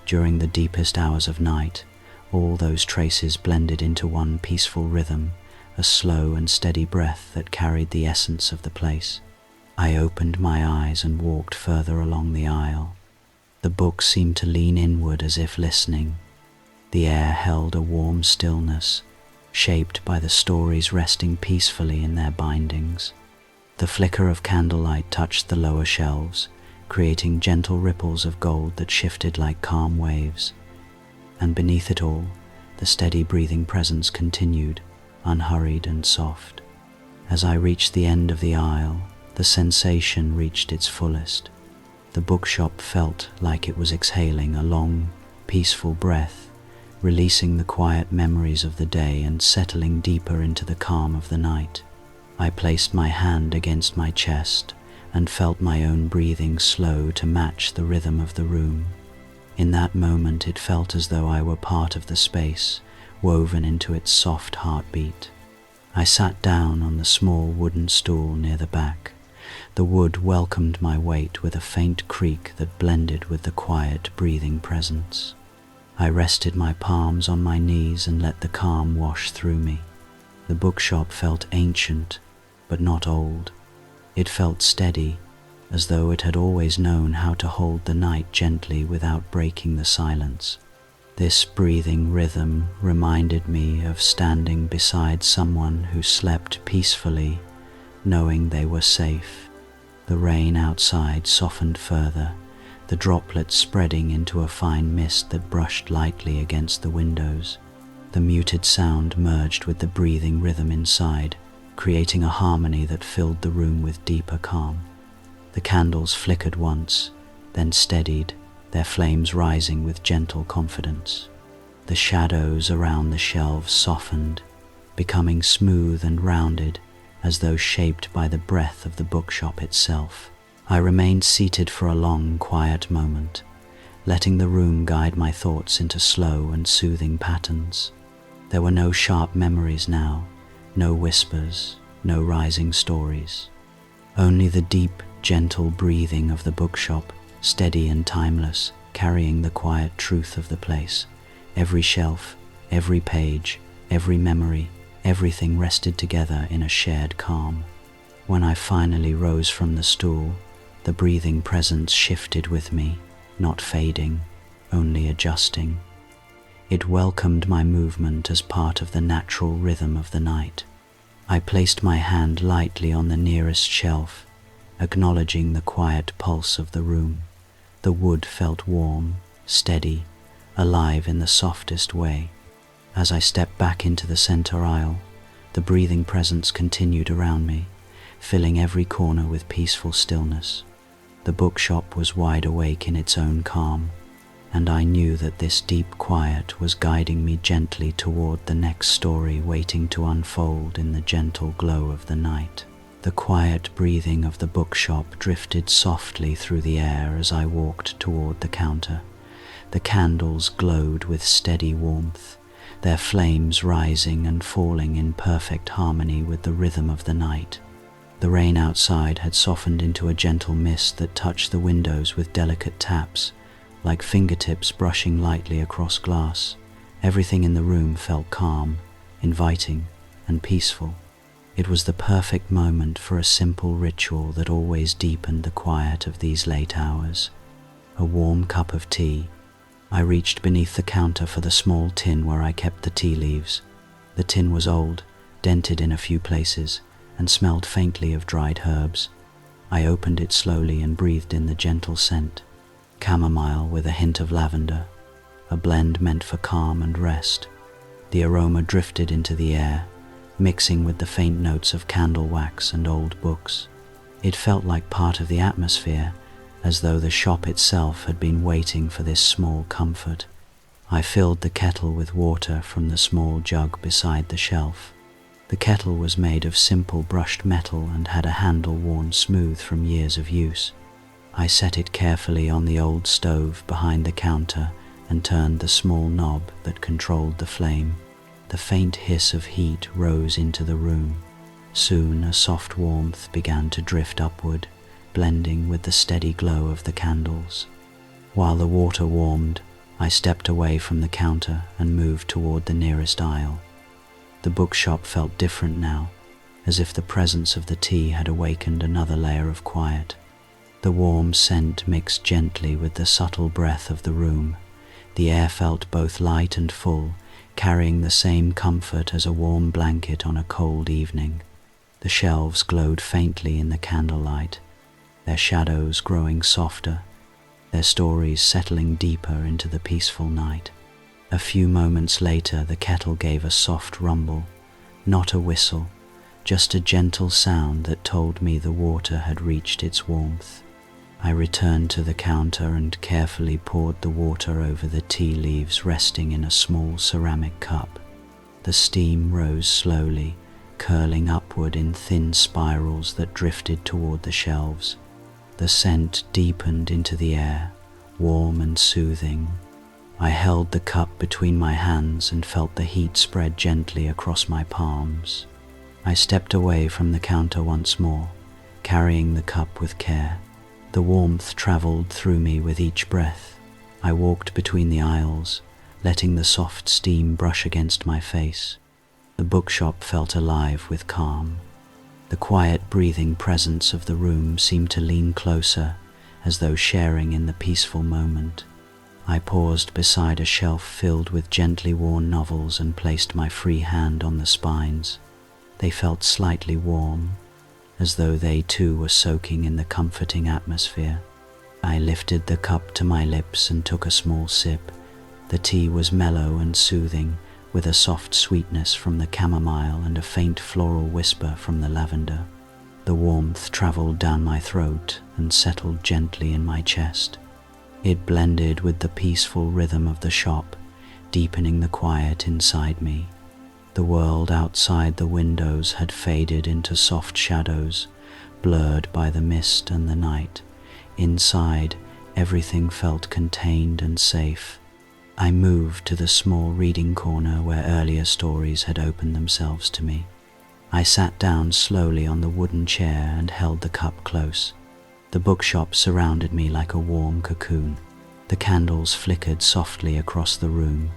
during the deepest hours of night, all those traces blended into one peaceful rhythm, a slow and steady breath that carried the essence of the place. I opened my eyes and walked further along the aisle. The books seemed to lean inward as if listening. The air held a warm stillness, shaped by the stories resting peacefully in their bindings. The flicker of candlelight touched the lower shelves, creating gentle ripples of gold that shifted like calm waves. And beneath it all, the steady breathing presence continued, unhurried and soft. As I reached the end of the aisle, the sensation reached its fullest. The bookshop felt like it was exhaling a long, peaceful breath, releasing the quiet memories of the day and settling deeper into the calm of the night. I placed my hand against my chest and felt my own breathing slow to match the rhythm of the room. In that moment it felt as though I were part of the space, woven into its soft heartbeat. I sat down on the small wooden stool near the back. The wood welcomed my weight with a faint creak that blended with the quiet, breathing presence. I rested my palms on my knees and let the calm wash through me. The bookshop felt ancient, but not old. It felt steady, as though it had always known how to hold the night gently without breaking the silence. This breathing rhythm reminded me of standing beside someone who slept peacefully, knowing they were safe. The rain outside softened further, the droplets spreading into a fine mist that brushed lightly against the windows. The muted sound merged with the breathing rhythm inside, creating a harmony that filled the room with deeper calm. The candles flickered once, then steadied, their flames rising with gentle confidence. The shadows around the shelves softened, becoming smooth and rounded, as though shaped by the breath of the bookshop itself. I remained seated for a long, quiet moment, letting the room guide my thoughts into slow and soothing patterns. There were no sharp memories now, no whispers, no rising stories. Only the deep, gentle breathing of the bookshop, steady and timeless, carrying the quiet truth of the place. Every shelf, every page, every memory, everything rested together in a shared calm. When I finally rose from the stool, the breathing presence shifted with me, not fading, only adjusting. It welcomed my movement as part of the natural rhythm of the night. I placed my hand lightly on the nearest shelf, acknowledging the quiet pulse of the room. The wood felt warm, steady, alive in the softest way. As I stepped back into the center aisle, the breathing presence continued around me, filling every corner with peaceful stillness. The bookshop was wide awake in its own calm, and I knew that this deep quiet was guiding me gently toward the next story waiting to unfold in the gentle glow of the night. The quiet breathing of the bookshop drifted softly through the air as I walked toward the counter. The candles glowed with steady warmth, their flames rising and falling in perfect harmony with the rhythm of the night. The rain outside had softened into a gentle mist that touched the windows with delicate taps, like fingertips brushing lightly across glass. Everything in the room felt calm, inviting, and peaceful. It was the perfect moment for a simple ritual that always deepened the quiet of these late hours. A warm cup of tea. I reached beneath the counter for the small tin where I kept the tea leaves. The tin was old, dented in a few places, and smelled faintly of dried herbs. I opened it slowly and breathed in the gentle scent. Chamomile with a hint of lavender, a blend meant for calm and rest. The aroma drifted into the air, mixing with the faint notes of candle wax and old books. It felt like part of the atmosphere, as though the shop itself had been waiting for this small comfort. I filled the kettle with water from the small jug beside the shelf. The kettle was made of simple brushed metal and had a handle worn smooth from years of use. I set it carefully on the old stove behind the counter and turned the small knob that controlled the flame. The faint hiss of heat rose into the room. Soon a soft warmth began to drift upward, blending with the steady glow of the candles. While the water warmed, I stepped away from the counter and moved toward the nearest aisle. The bookshop felt different now, as if the presence of the tea had awakened another layer of quiet. The warm scent mixed gently with the subtle breath of the room. The air felt both light and full, carrying the same comfort as a warm blanket on a cold evening. The shelves glowed faintly in the candlelight, their shadows growing softer, their stories settling deeper into the peaceful night. A few moments later, the kettle gave a soft rumble, not a whistle, just a gentle sound that told me the water had reached its warmth. I returned to the counter and carefully poured the water over the tea leaves resting in a small ceramic cup. The steam rose slowly, curling upward in thin spirals that drifted toward the shelves. The scent deepened into the air, warm and soothing. I held the cup between my hands and felt the heat spread gently across my palms. I stepped away from the counter once more, carrying the cup with care. The warmth traveled through me with each breath. I walked between the aisles, letting the soft steam brush against my face. The bookshop felt alive with calm. The quiet breathing presence of the room seemed to lean closer, as though sharing in the peaceful moment. I paused beside a shelf filled with gently worn novels and placed my free hand on the spines. They felt slightly warm, as though they too were soaking in the comforting atmosphere. I lifted the cup to my lips and took a small sip. The tea was mellow and soothing, with a soft sweetness from the chamomile and a faint floral whisper from the lavender. The warmth traveled down my throat and settled gently in my chest. It blended with the peaceful rhythm of the shop, deepening the quiet inside me. The world outside the windows had faded into soft shadows, blurred by the mist and the night. Inside, everything felt contained and safe. I moved to the small reading corner where earlier stories had opened themselves to me. I sat down slowly on the wooden chair and held the cup close. The bookshop surrounded me like a warm cocoon. The candles flickered softly across the room,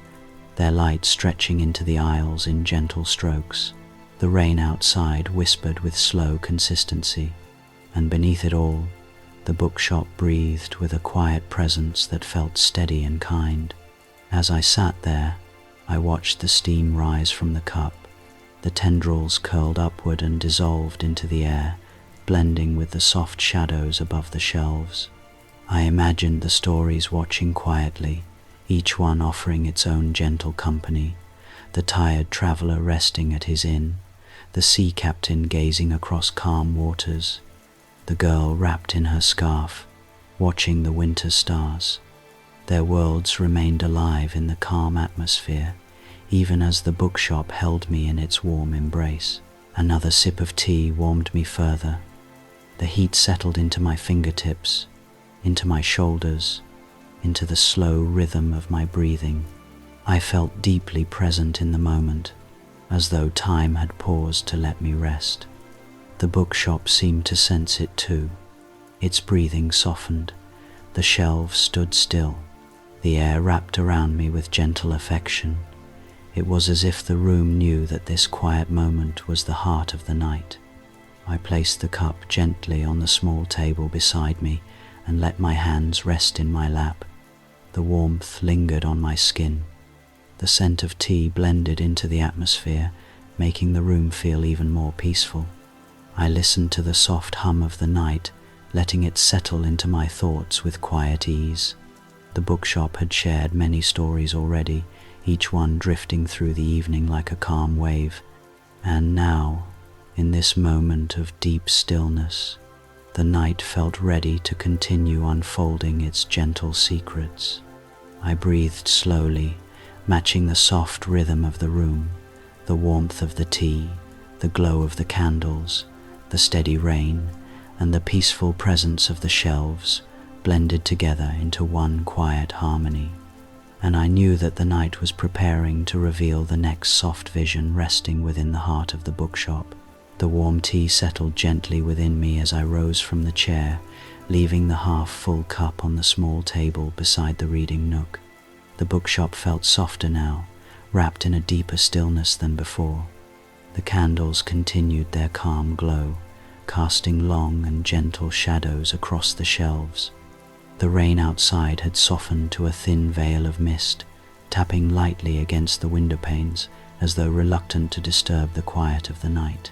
their light stretching into the aisles in gentle strokes. The rain outside whispered with slow consistency, and beneath it all, the bookshop breathed with a quiet presence that felt steady and kind. As I sat there, I watched the steam rise from the cup. The tendrils curled upward and dissolved into the air, blending with the soft shadows above the shelves. I imagined the stories watching quietly, each one offering its own gentle company. The tired traveler resting at his inn, the sea captain gazing across calm waters, the girl wrapped in her scarf, watching the winter stars. Their worlds remained alive in the calm atmosphere, even as the bookshop held me in its warm embrace. Another sip of tea warmed me further. The heat settled into my fingertips, into my shoulders, into the slow rhythm of my breathing. I felt deeply present in the moment, as though time had paused to let me rest. The bookshop seemed to sense it too. Its breathing softened. The shelves stood still. The air wrapped around me with gentle affection. It was as if the room knew that this quiet moment was the heart of the night. I placed the cup gently on the small table beside me and let my hands rest in my lap. The warmth lingered on my skin. The scent of tea blended into the atmosphere, making the room feel even more peaceful. I listened to the soft hum of the night, letting it settle into my thoughts with quiet ease. The bookshop had shared many stories already, each one drifting through the evening like a calm wave. And now, in this moment of deep stillness, the night felt ready to continue unfolding its gentle secrets. I breathed slowly, matching the soft rhythm of the room, the warmth of the tea, the glow of the candles, the steady rain, and the peaceful presence of the shelves blended together into one quiet harmony. And I knew that the night was preparing to reveal the next soft vision resting within the heart of the bookshop. The warm tea settled gently within me as I rose from the chair, leaving the half-full cup on the small table beside the reading nook. The bookshop felt softer now, wrapped in a deeper stillness than before. The candles continued their calm glow, casting long and gentle shadows across the shelves. The rain outside had softened to a thin veil of mist, tapping lightly against the windowpanes as though reluctant to disturb the quiet of the night.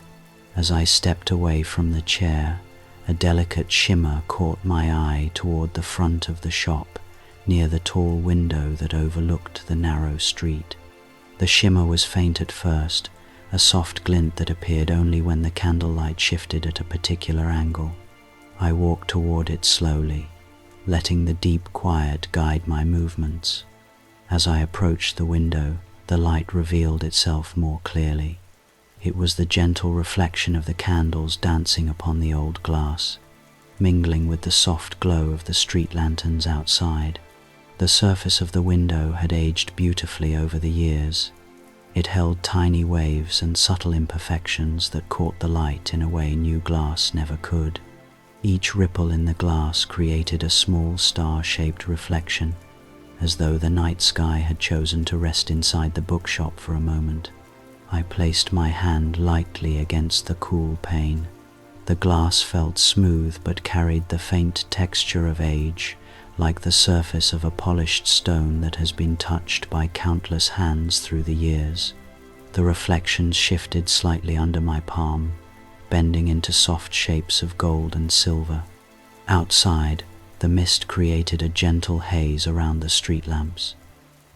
As I stepped away from the chair, a delicate shimmer caught my eye toward the front of the shop, near the tall window that overlooked the narrow street. The shimmer was faint at first, a soft glint that appeared only when the candlelight shifted at a particular angle. I walked toward it slowly, letting the deep quiet guide my movements. As I approached the window, the light revealed itself more clearly. It was the gentle reflection of the candles dancing upon the old glass, mingling with the soft glow of the street lanterns outside. The surface of the window had aged beautifully over the years. It held tiny waves and subtle imperfections that caught the light in a way new glass never could. Each ripple in the glass created a small star-shaped reflection, as though the night sky had chosen to rest inside the bookshop for a moment. I placed my hand lightly against the cool pane. The glass felt smooth but carried the faint texture of age, like the surface of a polished stone that has been touched by countless hands through the years. The reflections shifted slightly under my palm, bending into soft shapes of gold and silver. Outside, The mist created a gentle haze around the street lamps.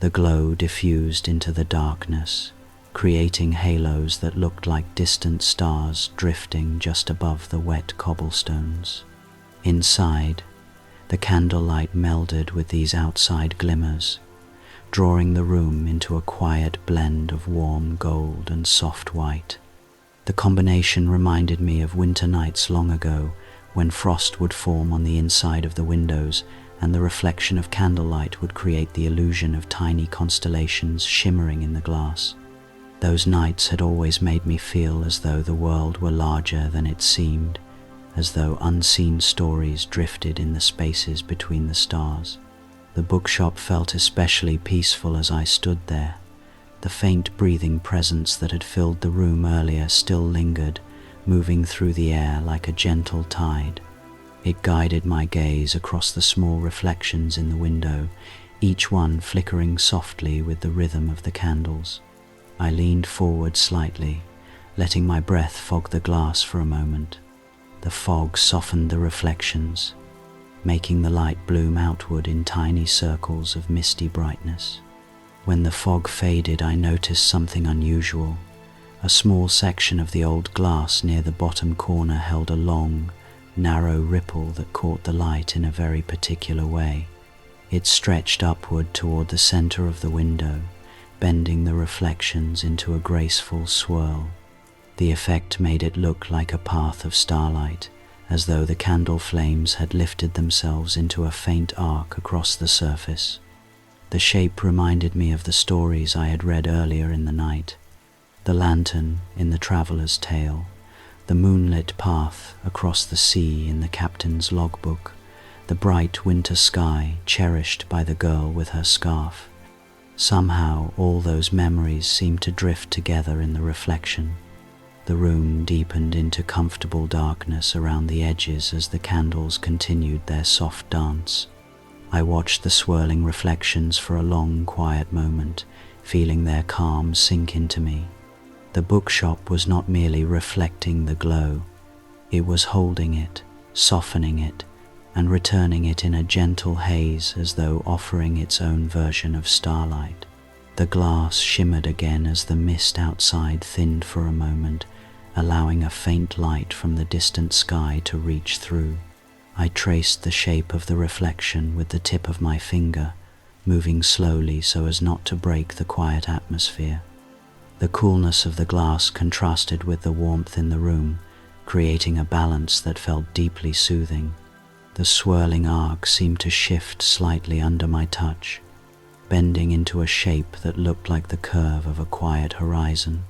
The glow diffused into the darkness, creating halos that looked like distant stars drifting just above the wet cobblestones. Inside, the candlelight melded with these outside glimmers, drawing the room into a quiet blend of warm gold and soft white. The combination reminded me of winter nights long ago, when frost would form on the inside of the windows and the reflection of candlelight would create the illusion of tiny constellations shimmering in the glass. Those nights had always made me feel as though the world were larger than it seemed, as though unseen stories drifted in the spaces between the stars. The bookshop felt especially peaceful as I stood there. The faint breathing presence that had filled the room earlier still lingered, moving through the air like a gentle tide. It guided my gaze across the small reflections in the window, each one flickering softly with the rhythm of the candles. I leaned forward slightly, letting my breath fog the glass for a moment. The fog softened the reflections, making the light bloom outward in tiny circles of misty brightness. When the fog faded, I noticed something unusual. A small section of the old glass near the bottom corner held a long, narrow ripple that caught the light in a very particular way. It stretched upward toward the center of the window, bending the reflections into a graceful swirl. The effect made it look like a path of starlight, as though the candle flames had lifted themselves into a faint arc across the surface. The shape reminded me of the stories I had read earlier in the night. The lantern in the traveler's tale, the moonlit path across the sea in the captain's logbook, the bright winter sky cherished by the girl with her scarf. Somehow all those memories seemed to drift together in the reflection. The room deepened into comfortable darkness around the edges as the candles continued their soft dance. I watched the swirling reflections for a long, quiet moment, feeling their calm sink into me. The bookshop was not merely reflecting the glow, it was holding it, softening it, and returning it in a gentle haze as though offering its own version of starlight. The glass shimmered again as the mist outside thinned for a moment, allowing a faint light from the distant sky to reach through. I traced the shape of the reflection with the tip of my finger, moving slowly so as not to break the quiet atmosphere. The coolness of the glass contrasted with the warmth in the room, creating a balance that felt deeply soothing. The swirling arc seemed to shift slightly under my touch, bending into a shape that looked like the curve of a quiet horizon.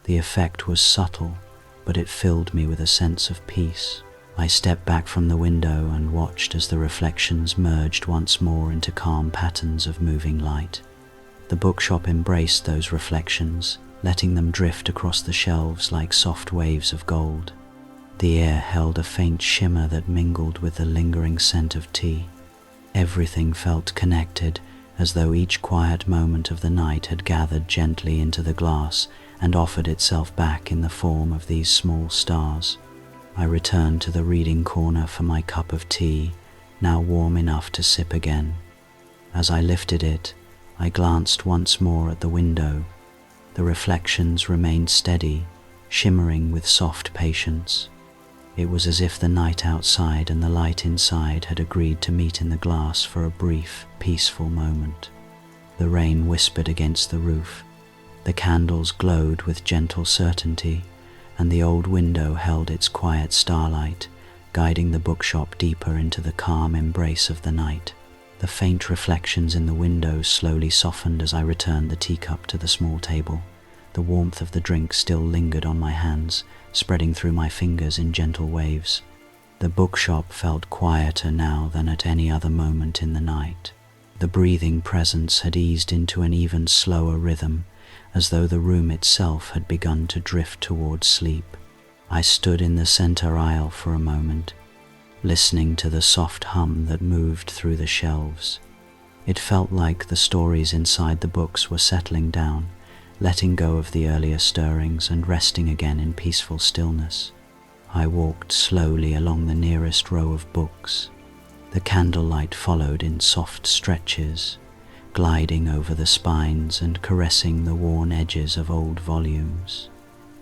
The effect was subtle, but it filled me with a sense of peace. I stepped back from the window and watched as the reflections merged once more into calm patterns of moving light. The bookshop embraced those reflections, letting them drift across the shelves like soft waves of gold. The air held a faint shimmer that mingled with the lingering scent of tea. Everything felt connected, as though each quiet moment of the night had gathered gently into the glass and offered itself back in the form of these small stars. I returned to the reading corner for my cup of tea, now warm enough to sip again. As I lifted it, I glanced once more at the window. The reflections remained steady, shimmering with soft patience. It was as if the night outside and the light inside had agreed to meet in the glass for a brief, peaceful moment. The rain whispered against the roof. The candles glowed with gentle certainty, and the old window held its quiet starlight, guiding the bookshop deeper into the calm embrace of the night. The faint reflections in the window slowly softened as I returned the teacup to the small table. The warmth of the drink still lingered on my hands, spreading through my fingers in gentle waves. The bookshop felt quieter now than at any other moment in the night. The breathing presence had eased into an even slower rhythm, as though the room itself had begun to drift towards sleep. I stood in the center aisle for a moment, listening to the soft hum that moved through the shelves. It felt like the stories inside the books were settling down, letting go of the earlier stirrings and resting again in peaceful stillness. I walked slowly along the nearest row of books, The candlelight followed in soft stretches, gliding over the spines and caressing the worn edges of old volumes.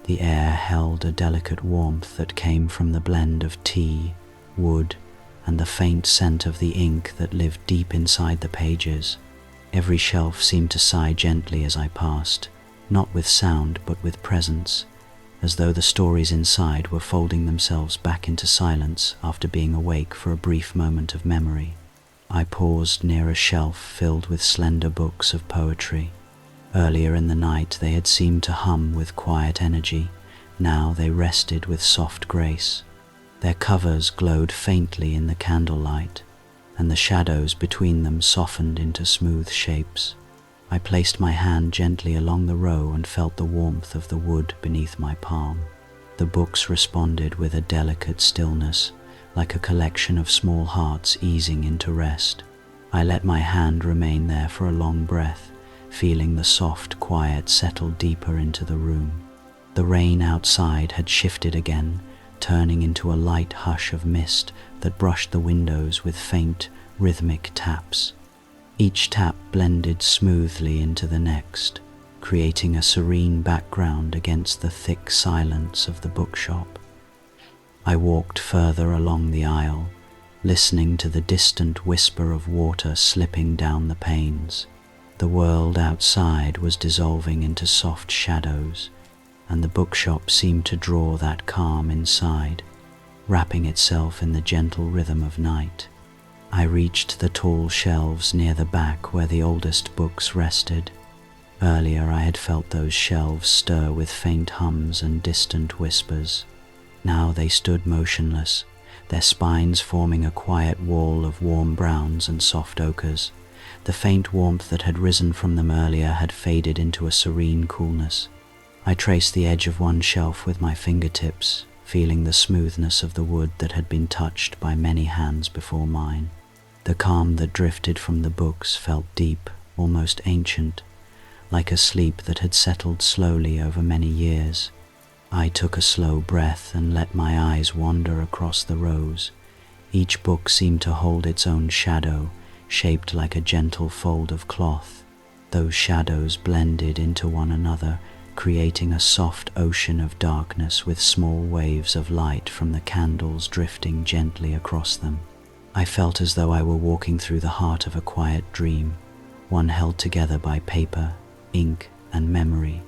The air held a delicate warmth that came from the blend of tea, wood, and the faint scent of the ink that lived deep inside the pages. Every shelf seemed to sigh gently as I passed, not with sound but with presence, as though the stories inside were folding themselves back into silence after being awake for a brief moment of memory. I paused near a shelf filled with slender books of poetry. Earlier in the night they had seemed to hum with quiet energy. Now they rested with soft grace. Their covers glowed faintly in the candlelight, and the shadows between them softened into smooth shapes. I placed my hand gently along the row and felt the warmth of the wood beneath my palm. The books responded with a delicate stillness, like a collection of small hearts easing into rest. I let my hand remain there for a long breath, feeling the soft quiet settle deeper into the room. The rain outside had shifted again, turning into a light hush of mist that brushed the windows with faint, rhythmic taps. Each tap blended smoothly into the next, creating a serene background against the thick silence of the bookshop. I walked further along the aisle, listening to the distant whisper of water slipping down the panes. The world outside was dissolving into soft shadows, and the bookshop seemed to draw that calm inside, wrapping itself in the gentle rhythm of night. I reached the tall shelves near the back where the oldest books rested. Earlier I had felt those shelves stir with faint hums and distant whispers. Now they stood motionless, their spines forming a quiet wall of warm browns and soft ochres. The faint warmth that had risen from them earlier had faded into a serene coolness. I traced the edge of one shelf with my fingertips, feeling the smoothness of the wood that had been touched by many hands before mine. The calm that drifted from the books felt deep, almost ancient, like a sleep that had settled slowly over many years. I took a slow breath and let my eyes wander across the rows. Each book seemed to hold its own shadow, shaped like a gentle fold of cloth. Those shadows blended into one another, creating a soft ocean of darkness with small waves of light from the candles drifting gently across them. I felt as though I were walking through the heart of a quiet dream, one held together by paper, ink, and memory.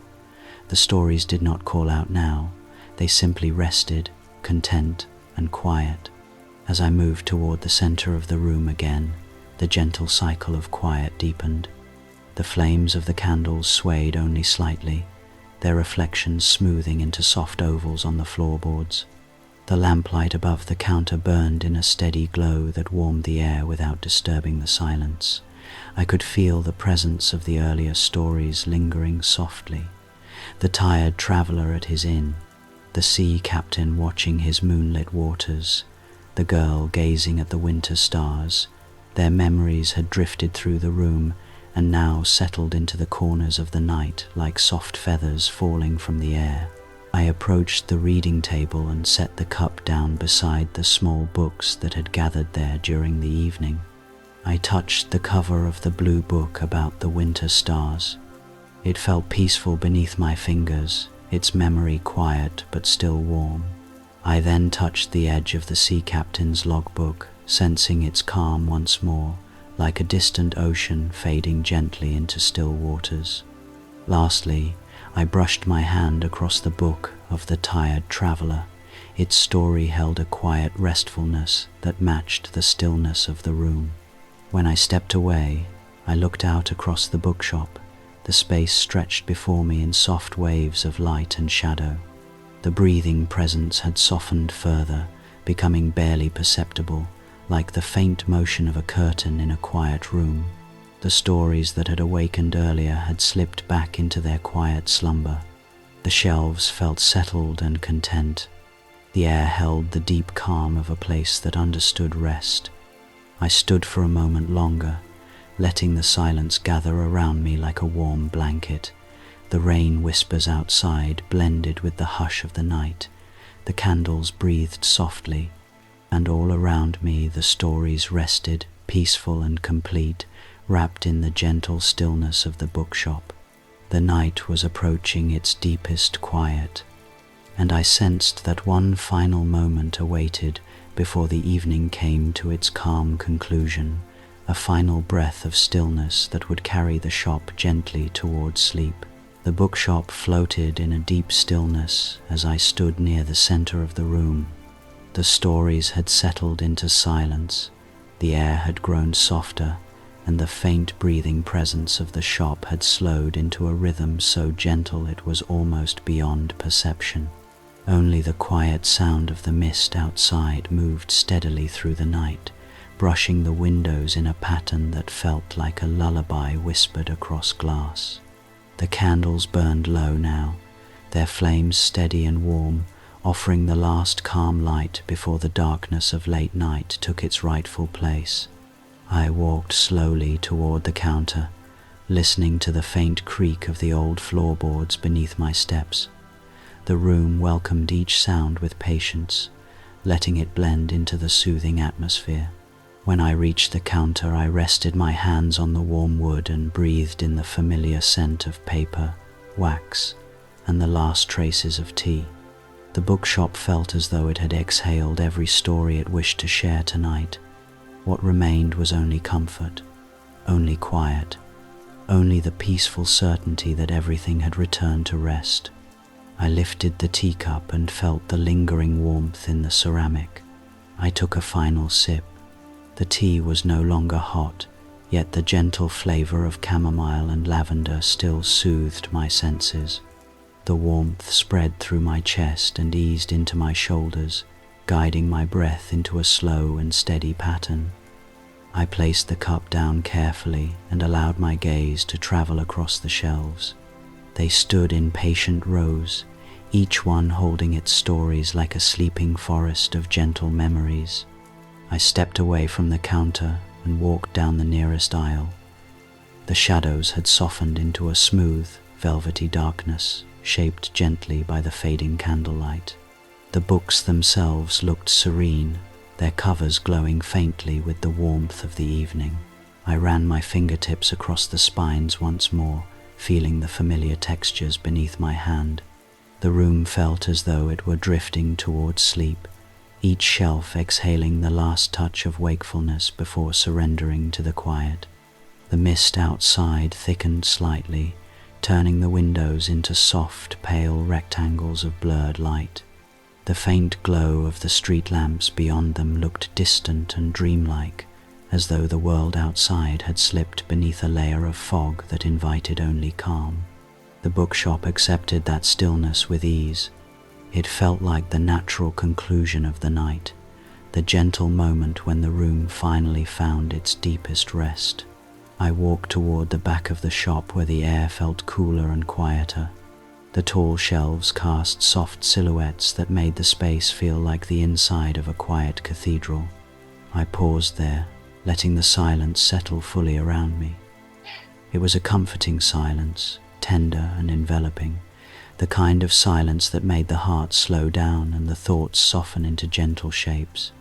The stories did not call out now, they simply rested, content and quiet. As I moved toward the center of the room again, the gentle cycle of quiet deepened. The flames of the candles swayed only slightly, their reflections smoothing into soft ovals on the floorboards. The lamplight above the counter burned in a steady glow that warmed the air without disturbing the silence. I could feel the presence of the earlier stories lingering softly. The tired traveler at his inn, the sea captain watching his moonlit waters, the girl gazing at the winter stars. Their memories had drifted through the room and now settled into the corners of the night like soft feathers falling from the air. I approached the reading table and set the cup down beside the small books that had gathered there during the evening. I touched the cover of the blue book about the winter stars. It felt peaceful beneath my fingers, its memory quiet but still warm. I then touched the edge of the sea captain's logbook, sensing its calm once more, like a distant ocean fading gently into still waters. Lastly, I brushed my hand across the book of the tired traveler. Its story held a quiet restfulness that matched the stillness of the room. When I stepped away, I looked out across the bookshop. The space stretched before me in soft waves of light and shadow. The breathing presence had softened further, becoming barely perceptible, like the faint motion of a curtain in a quiet room. The stories that had awakened earlier had slipped back into their quiet slumber. The shelves felt settled and content. The air held the deep calm of a place that understood rest. I stood for a moment longer, letting the silence gather around me like a warm blanket. The rain whispers outside blended with the hush of the night. The candles breathed softly, and all around me the stories rested, peaceful and complete, wrapped in the gentle stillness of the bookshop. The night was approaching its deepest quiet, and I sensed that one final moment awaited before the evening came to its calm conclusion, a final breath of stillness that would carry the shop gently towards sleep. The bookshop floated in a deep stillness as I stood near the center of the room. The stories had settled into silence, the air had grown softer, and the faint breathing presence of the shop had slowed into a rhythm so gentle it was almost beyond perception. Only the quiet sound of the mist outside moved steadily through the night, brushing the windows in a pattern that felt like a lullaby whispered across glass. The candles burned low now, their flames steady and warm, offering the last calm light before the darkness of late night took its rightful place. I walked slowly toward the counter, listening to the faint creak of the old floorboards beneath my steps. The room welcomed each sound with patience, letting it blend into the soothing atmosphere. When I reached the counter, I rested my hands on the warm wood and breathed in the familiar scent of paper, wax, and the last traces of tea. The bookshop felt as though it had exhaled every story it wished to share tonight. What remained was only comfort, only quiet, only the peaceful certainty that everything had returned to rest. I lifted the teacup and felt the lingering warmth in the ceramic. I took a final sip. The tea was no longer hot, yet the gentle flavor of chamomile and lavender still soothed my senses. The warmth spread through my chest and eased into my shoulders, guiding my breath into a slow and steady pattern. I placed the cup down carefully and allowed my gaze to travel across the shelves. They stood in patient rows, each one holding its stories like a sleeping forest of gentle memories. I stepped away from the counter and walked down the nearest aisle. The shadows had softened into a smooth, velvety darkness, shaped gently by the fading candlelight. The books themselves looked serene, their covers glowing faintly with the warmth of the evening. I ran my fingertips across the spines once more, feeling the familiar textures beneath my hand. The room felt as though it were drifting towards sleep, each shelf exhaling the last touch of wakefulness before surrendering to the quiet. The mist outside thickened slightly, turning the windows into soft, pale rectangles of blurred light. The faint glow of the street lamps beyond them looked distant and dreamlike, as though the world outside had slipped beneath a layer of fog that invited only calm. The bookshop accepted that stillness with ease. It felt like the natural conclusion of the night, the gentle moment when the room finally found its deepest rest. I walked toward the back of the shop where the air felt cooler and quieter. The tall shelves cast soft silhouettes that made the space feel like the inside of a quiet cathedral. I paused there, letting the silence settle fully around me. It was a comforting silence, tender and enveloping, the kind of silence that made the heart slow down and the thoughts soften into gentle shapes,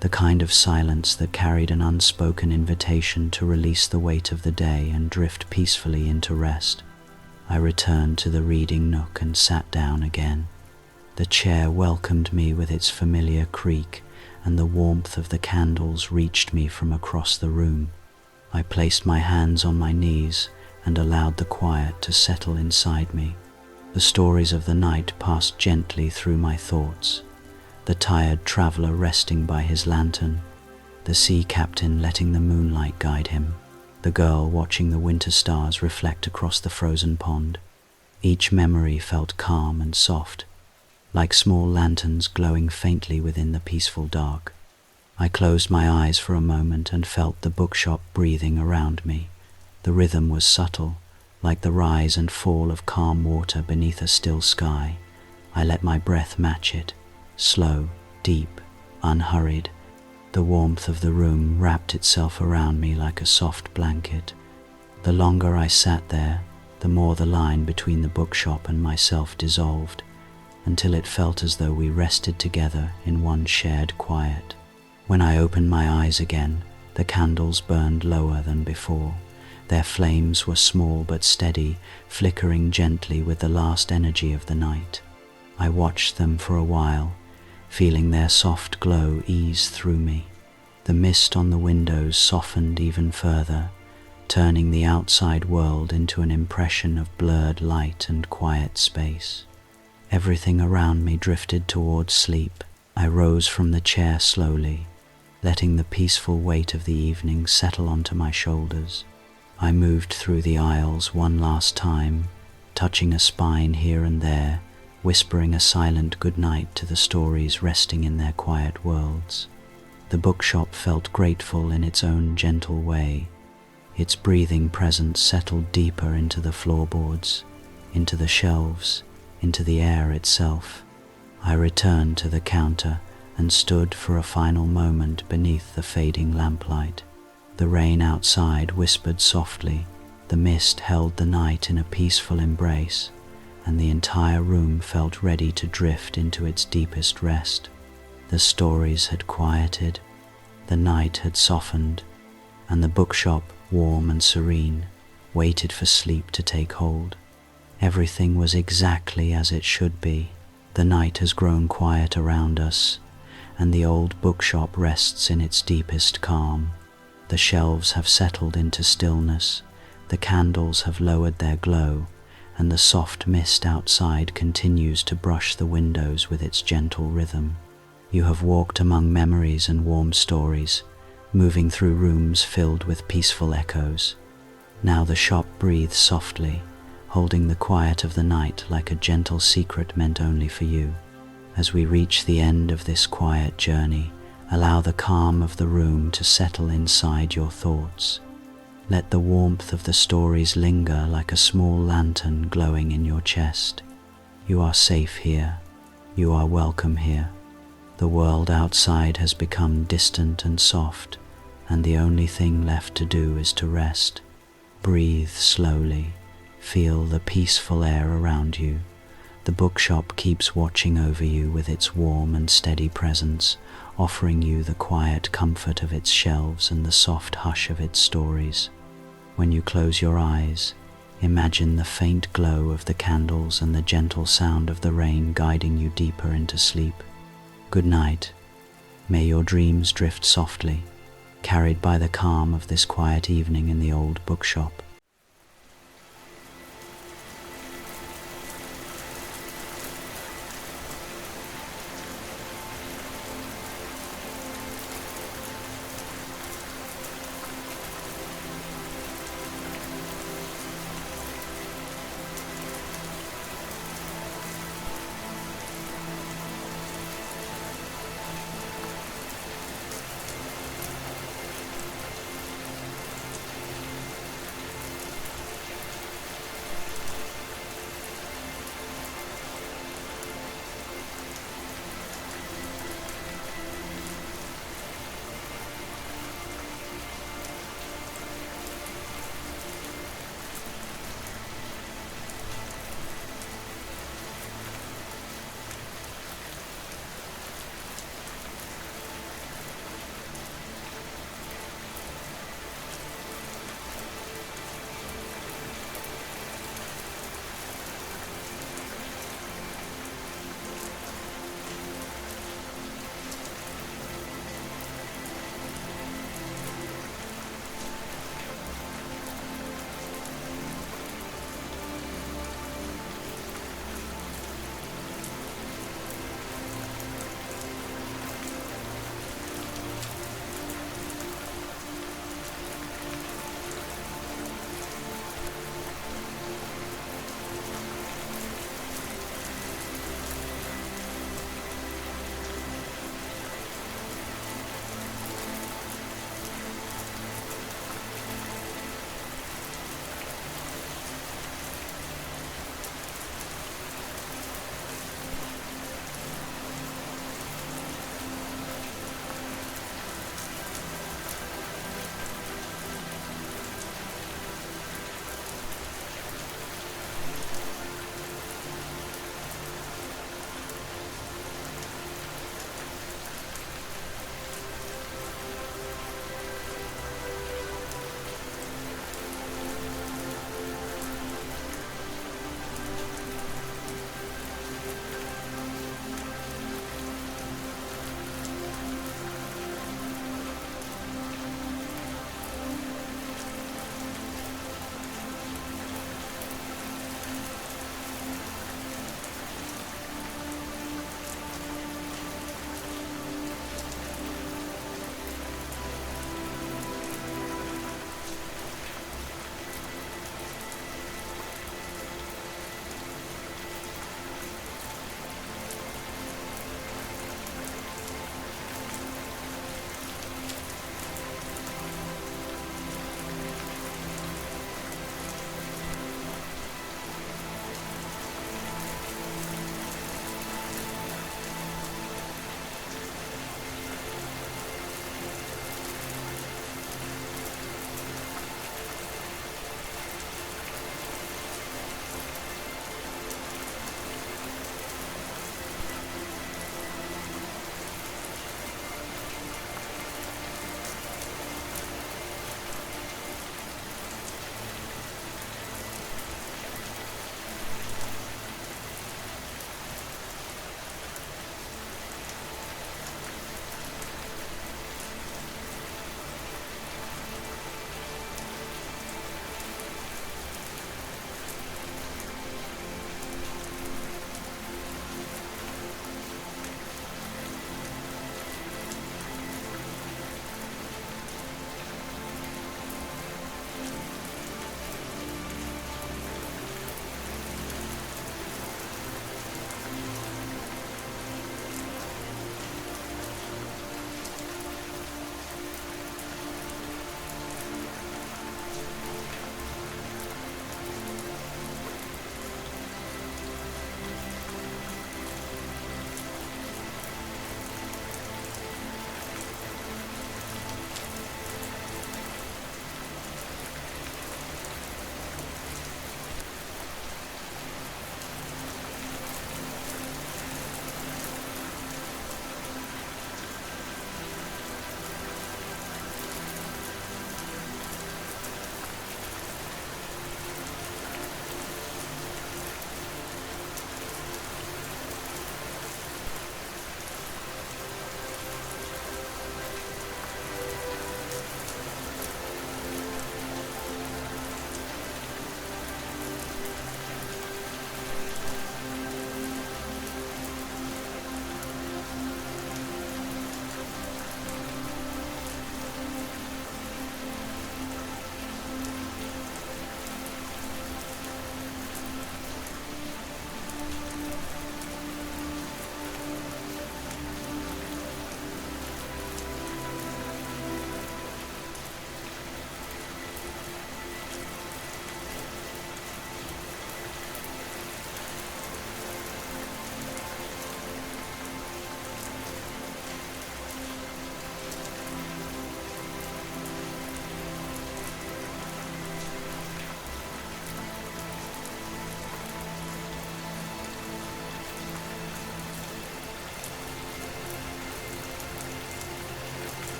the kind of silence that carried an unspoken invitation to release the weight of the day and drift peacefully into rest. I returned to the reading nook and sat down again. The chair welcomed me with its familiar creak, and the warmth of the candles reached me from across the room. I placed my hands on my knees and allowed the quiet to settle inside me. The stories of the night passed gently through my thoughts, the tired traveler resting by his lantern, the sea captain letting the moonlight guide him, the girl watching the winter stars reflect across the frozen pond. Each memory felt calm and soft, like small lanterns glowing faintly within the peaceful dark. I closed my eyes for a moment and felt the bookshop breathing around me. The rhythm was subtle, like the rise and fall of calm water beneath a still sky. I let my breath match it, slow, deep, unhurried. The warmth of the room wrapped itself around me like a soft blanket. The longer I sat there, the more the line between the bookshop and myself dissolved, until it felt as though we rested together in one shared quiet. When I opened my eyes again, the candles burned lower than before. Their flames were small but steady, flickering gently with the last energy of the night. I watched them for a while, feeling their soft glow ease through me. The mist on the windows softened even further, turning the outside world into an impression of blurred light and quiet space. Everything around me drifted towards sleep. I rose from the chair slowly, letting the peaceful weight of the evening settle onto my shoulders. I moved through the aisles one last time, touching a spine here and there, whispering a silent goodnight to the stories resting in their quiet worlds. The bookshop felt grateful in its own gentle way. Its breathing presence settled deeper into the floorboards, into the shelves, into the air itself. I returned to the counter and stood for a final moment beneath the fading lamplight. The rain outside whispered softly, the mist held the night in a peaceful embrace, and the entire room felt ready to drift into its deepest rest. The stories had quieted, the night had softened, and the bookshop, warm and serene, waited for sleep to take hold. Everything was exactly as it should be. The night has grown quiet around us, and the old bookshop rests in its deepest calm. The shelves have settled into stillness, the candles have lowered their glow, and the soft mist outside continues to brush the windows with its gentle rhythm. You have walked among memories and warm stories, moving through rooms filled with peaceful echoes. Now the shop breathes softly, holding the quiet of the night like a gentle secret meant only for you. As we reach the end of this quiet journey, allow the calm of the room to settle inside your thoughts. Let the warmth of the stories linger like a small lantern glowing in your chest. You are safe here. You are welcome here. The world outside has become distant and soft, and the only thing left to do is to rest. Breathe slowly. Feel the peaceful air around you. The bookshop keeps watching over you with its warm and steady presence, offering you the quiet comfort of its shelves and the soft hush of its stories. When you close your eyes, imagine the faint glow of the candles and the gentle sound of the rain guiding you deeper into sleep. Good night. May your dreams drift softly, carried by the calm of this quiet evening in the old bookshop.